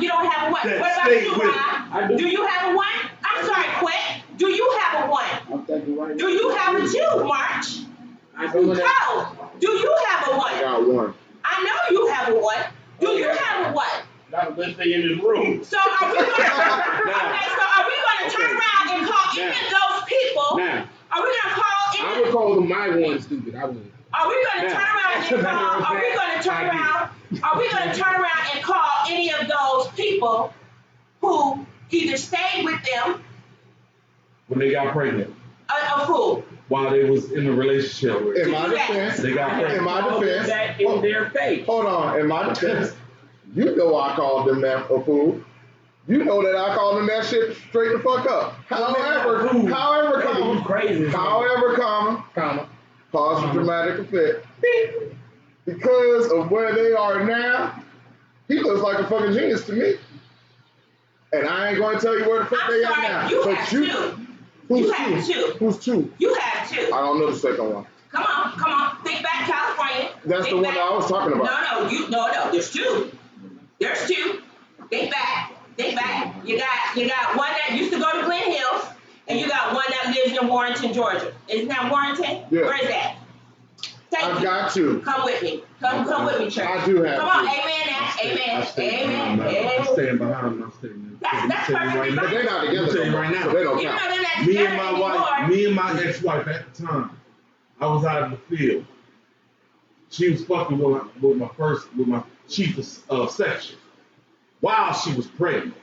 S7: don't have one.
S1: That
S7: What about
S1: stayed
S7: you,
S1: with
S7: Ron? Do you have a one? I'm sorry, Quet. Do you have a one?
S5: I'm thinking right
S7: Do you have a two, March? No. Do you have a
S2: I
S7: one?
S2: got one.
S7: I know you have a one. Do you have a one?
S8: Not the best thing in this room.
S7: So are we gonna turn around and call any of those people
S1: Now,
S7: Are we gonna call
S3: I
S7: any?
S3: would call them my one stupid. I would.
S7: Are we gonna turn around and call? Are we gonna turn around? Are we gonna turn around and call any of those people who either stayed with them
S1: When they got pregnant,
S7: of who?
S1: while they was in a relationship,
S2: In my defense,
S1: they got
S2: in
S1: pregnant.
S2: my
S8: All of
S2: defense,
S8: that in their face.
S2: hold on, in my defense, you know I called them that a fool. You know that I called them that shit straight the fuck up. However,
S8: You crazy.
S2: comma, pause for dramatic effect. Because of where they are now, he looks like a fucking genius to me. And I ain't going to tell you where the fuck
S7: I'm
S2: they are
S7: sorry,
S2: now.
S7: you
S2: But
S7: have two.
S2: who's
S7: You have two.
S2: Who's two?
S7: You have two.
S2: I don't know the second one.
S7: Come on. Think back, California.
S2: That's
S7: Think
S2: the one
S7: back.
S2: I was talking about.
S7: No. There's two. Think back. You got one that used to go to Glen Hills, and you got one that lives in Warrenton, Georgia. Isn't that Warrenton?
S2: Yeah.
S7: Where is that? Thank
S2: I've
S7: you.
S2: got two.
S7: Come with me. Come with me, church.
S2: I do have
S7: Come on,
S2: two.
S7: amen.
S1: I stand behind
S7: Amen.
S1: I stand behind my statement.
S7: That's
S1: I'm telling you
S7: perfectly
S1: now.
S2: But they're not
S1: I'm
S2: together
S1: telling you
S2: no
S1: right
S2: more,
S1: now.
S2: so they don't
S7: Even
S2: count.
S7: though they're not
S1: Me
S7: together
S1: and my
S7: anymore.
S1: wife, me and my ex-wife at the time, I was out in the field. She was fucking with my chief of section while she was pregnant.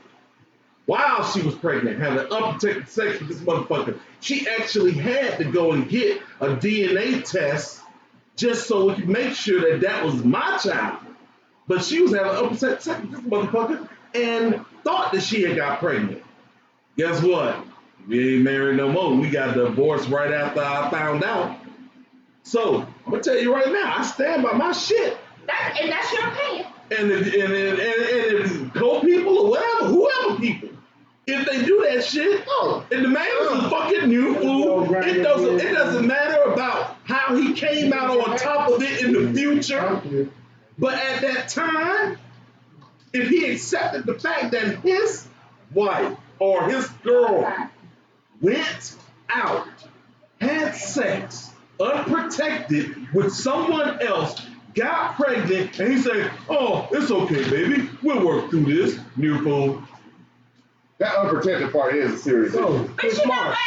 S1: Having unprotected sex with this motherfucker. She actually had to go and get a DNA test just so we could make sure that was my child. But she was having unprotected sex with this motherfucker and thought that she had got pregnant. Guess what? We ain't married no more. We got divorced right after I found out. So I'm gonna tell you right now, I stand by my shit.
S7: That's your opinion.
S1: And if co-people or whatever, whoever people, if they do that shit, and the man is a fucking new fool, it doesn't matter about how he came out on top of it in the future. But at that time, if he accepted the fact that his wife or his girl went out, had sex, unprotected with someone else, got pregnant, and he said, "Oh, it's okay, baby. We'll work through this, new fool."
S2: That unprotected part is a serious issue.
S7: But you know what?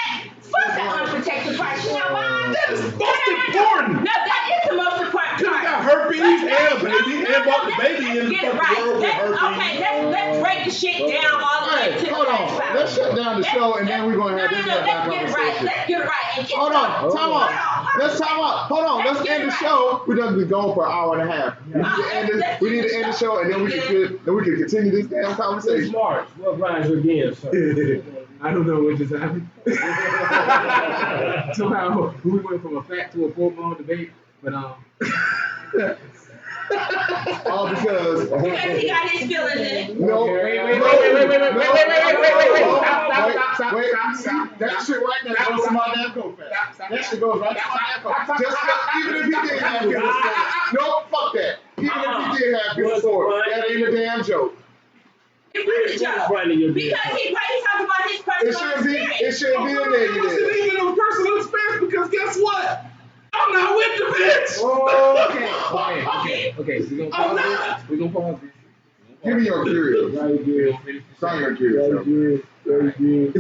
S7: Fuck that unprotected part. You know why?
S1: That is most important.
S7: No, that is the most important
S1: You
S7: part.
S1: got herpes and a baby, and brought the baby in the
S7: Get it
S1: fucking
S7: right.
S1: world with herpes.
S7: Let's break the shit down all the way to
S2: Hey,
S7: the
S2: hold
S7: next
S2: on.
S7: part.
S2: Let's shut down the show and then we're going to have this
S7: let's
S2: back
S7: get it right.
S2: conversation.
S7: Let's get it right. And get
S2: Hold on, time
S7: Hold
S2: out.
S7: on.
S2: Let's time out. Hold on, let's
S7: get
S2: end the
S7: it
S2: show. We're done been going for an hour and a half. We need to end this. We need to end the show, and then we can continue this damn
S8: It's
S2: conversation.
S8: March. What grinds your gears, sir?
S3: I don't know what just happened. Somehow we went from a fact to a full-blown debate, but
S2: All because.
S7: Because he got his feelings in it.
S2: No,
S3: Wait.
S2: Stop. That shit right there goes to my damn coat. That shit goes right to my damn coat. Just even if he did have Peter Sword. No, fuck that. Even if he did have Peter Sword, that ain't a damn joke.
S7: It was a joke. Because he talked about his personal experience.
S2: It shouldn't be a
S1: It wasn't
S2: negative.
S1: even a personal experience because guess what? I'm not with the bitch.
S3: Okay. We're gonna pause this.
S2: Give me your curious.
S5: Very good.
S2: Sign your curious.
S5: Very good.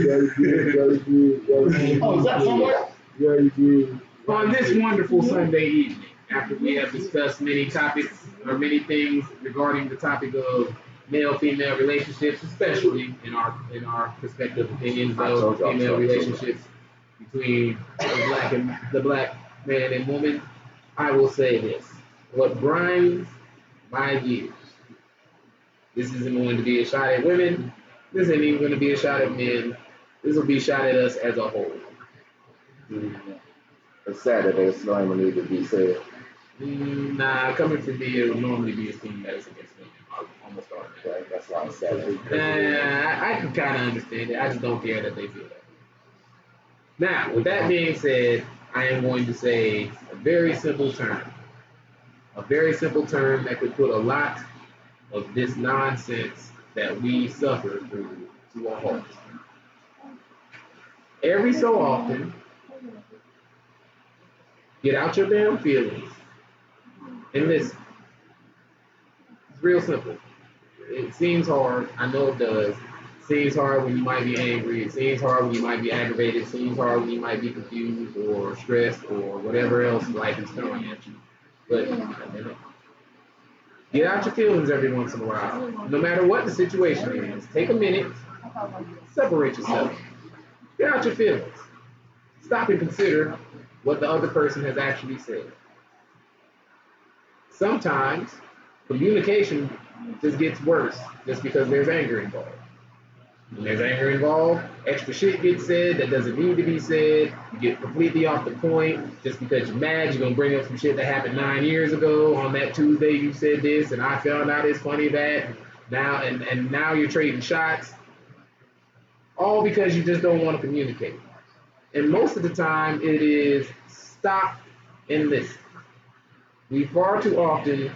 S2: Oh, is that somewhere?
S5: Very good.
S3: On this wonderful Sunday evening, after we have discussed many topics or many things regarding the topic of male-female relationships, especially in our respective opinions of female relationships between the black man and woman, I will say this: what grinds my gears. This isn't going to be a shot at women. This isn't even going to be a shot at men. This will be a shot at us as a whole.
S2: It's sad that there's slang need to be said.
S3: Nah, coming from me, it would normally be esteemed that it's against women. Almost all of that.
S2: That's why I'm sad.
S3: I can kind of understand it. I just don't care that they feel that. Now, with that being said, I am going to say a very simple term. A very simple term that could put a lot of this nonsense that we suffer through to a halt. Every so often, get out your damn feelings and listen. It's real simple. It seems hard. I know it does. seems hard when you might be angry. It seems hard when you might be aggravated. It seems hard when you might be confused or stressed or whatever else life is throwing at you. But get out your feelings every once in a while. No matter what the situation is, take a minute, separate yourself. Get out your feelings. Stop and consider what the other person has actually said. Sometimes communication just gets worse just because there's anger involved. When there's anger involved, extra shit gets said that doesn't need to be said. You get completely off the point just because you're mad. You're gonna bring up some shit that happened 9 years ago. On that Tuesday, you said this, and I found out it's funny that now, and now you're trading shots. All because you just don't want to communicate. And most of the time, it is stop and listen. We far too often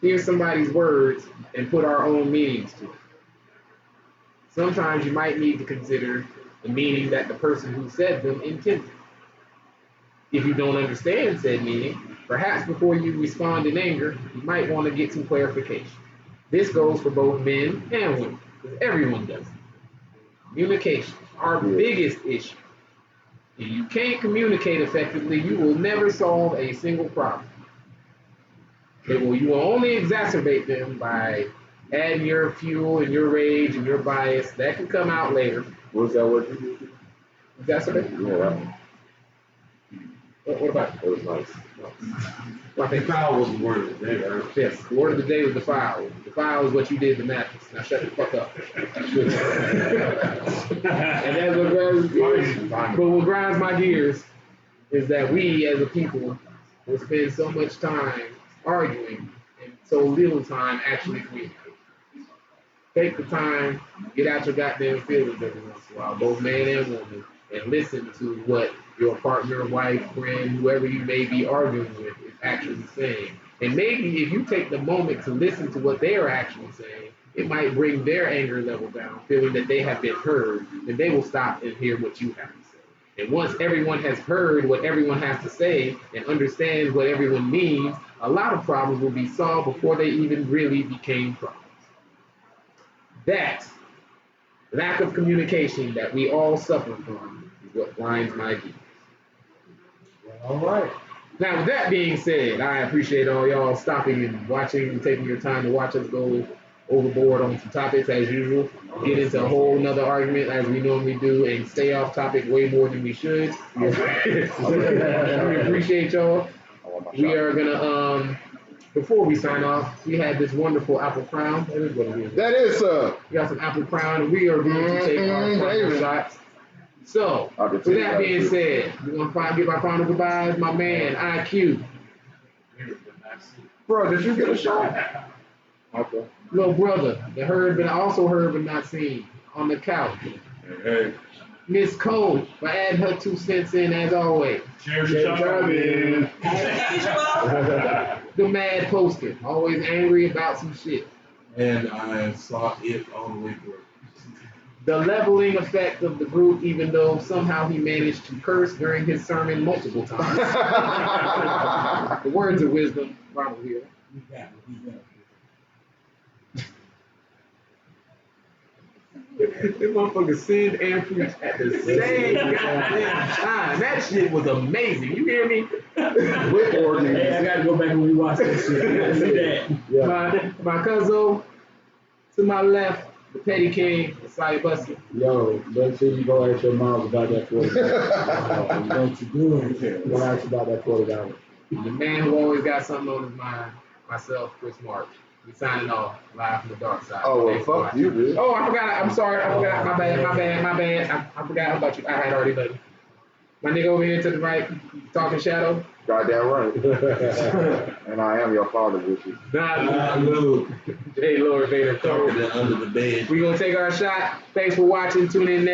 S3: hear somebody's words and put our own meanings to it. Sometimes you might need to consider the meaning that the person who said them intended. If you don't understand said meaning, perhaps before you respond in anger, you might want to get some clarification. This goes for both men and women, because everyone does it. Communication, our biggest issue. If you can't communicate effectively, you will never solve a single problem. You will only exacerbate them by adding your fuel and your rage and your bias. That can come out later.
S2: What's that word you used?
S3: Exacerbate?
S2: Yeah, that one.
S3: What about it?
S2: It was nice.
S3: I think
S1: Foul was the word of the day, right?
S3: yes, the word of the day was defile. Defile is what you did to mattress. Now shut the fuck up. And that's what grinds, but what grinds my gears is that we as a people will spend so much time arguing and so little time actually communicating. Take the time, get out your goddamn feelings every once in a while, both man and woman, and listen to what your partner, wife, friend, whoever you may be arguing with is actually saying. And maybe if you take the moment to listen to what they are actually saying, it might bring their anger level down, feeling that they have been heard, and they will stop and hear what you have to say. And once everyone has heard what everyone has to say and understands what everyone means, a lot of problems will be solved before they even really became problems. That lack of communication that we all suffer from is what grinds my gears.
S5: All right.
S3: Now, with that being said, I appreciate all y'all stopping and watching and taking your time to watch us go overboard on some topics as usual, get into a whole nother argument as we normally do, and stay off topic way more than we should. We appreciate y'all. We are gonna before we sign off, we had this wonderful apple crown. That is what it is.
S2: That is,
S3: We got some apple crown, and we are going to take our final shots. So, with that being said, we're gonna give our final goodbyes. My man, IQ.
S2: bro, did you get a shot? Okay.
S3: Little brother, the heard but also heard but not seen, on the couch.
S1: Hey,
S3: Miss Cole, for adding her 2 cents in as always.
S1: cheers,
S2: Charlie.
S7: As usual.
S3: The mad poster, always angry about some shit.
S1: And I saw it all the way through.
S3: The leveling effect of the group, even though somehow he managed to curse during his sermon multiple times. The words of wisdom, Ronald here. This motherfucker sinned and preached at the same goddamn time. That shit was amazing. You hear me?
S2: With organs.
S8: Hey, I gotta go back and rewatch that shit. I gotta see that.
S5: Yeah.
S3: My cousin to my left, the Petty King, the Side Buster.
S5: Yo, make sure you go ask your mom about that $40.
S8: Don't you do it.
S5: Go ask about that $40.
S3: The man who always got something on his mind, myself, Chris March. We signing off live from the dark side.
S2: Oh, well,
S3: Thanks for
S2: fuck
S3: watching.
S2: you, dude.
S3: Oh, I forgot. I'm sorry. I forgot. My bad. I forgot about you. I had already done it. My nigga over here to the right, talking shadow.
S2: Goddamn right. And I am your father, bitches.
S3: Nah,
S1: Luke,
S3: hey, Lord Vader.
S1: covered it under the bed.
S3: We gonna take our shot. Thanks for watching. Tune in next.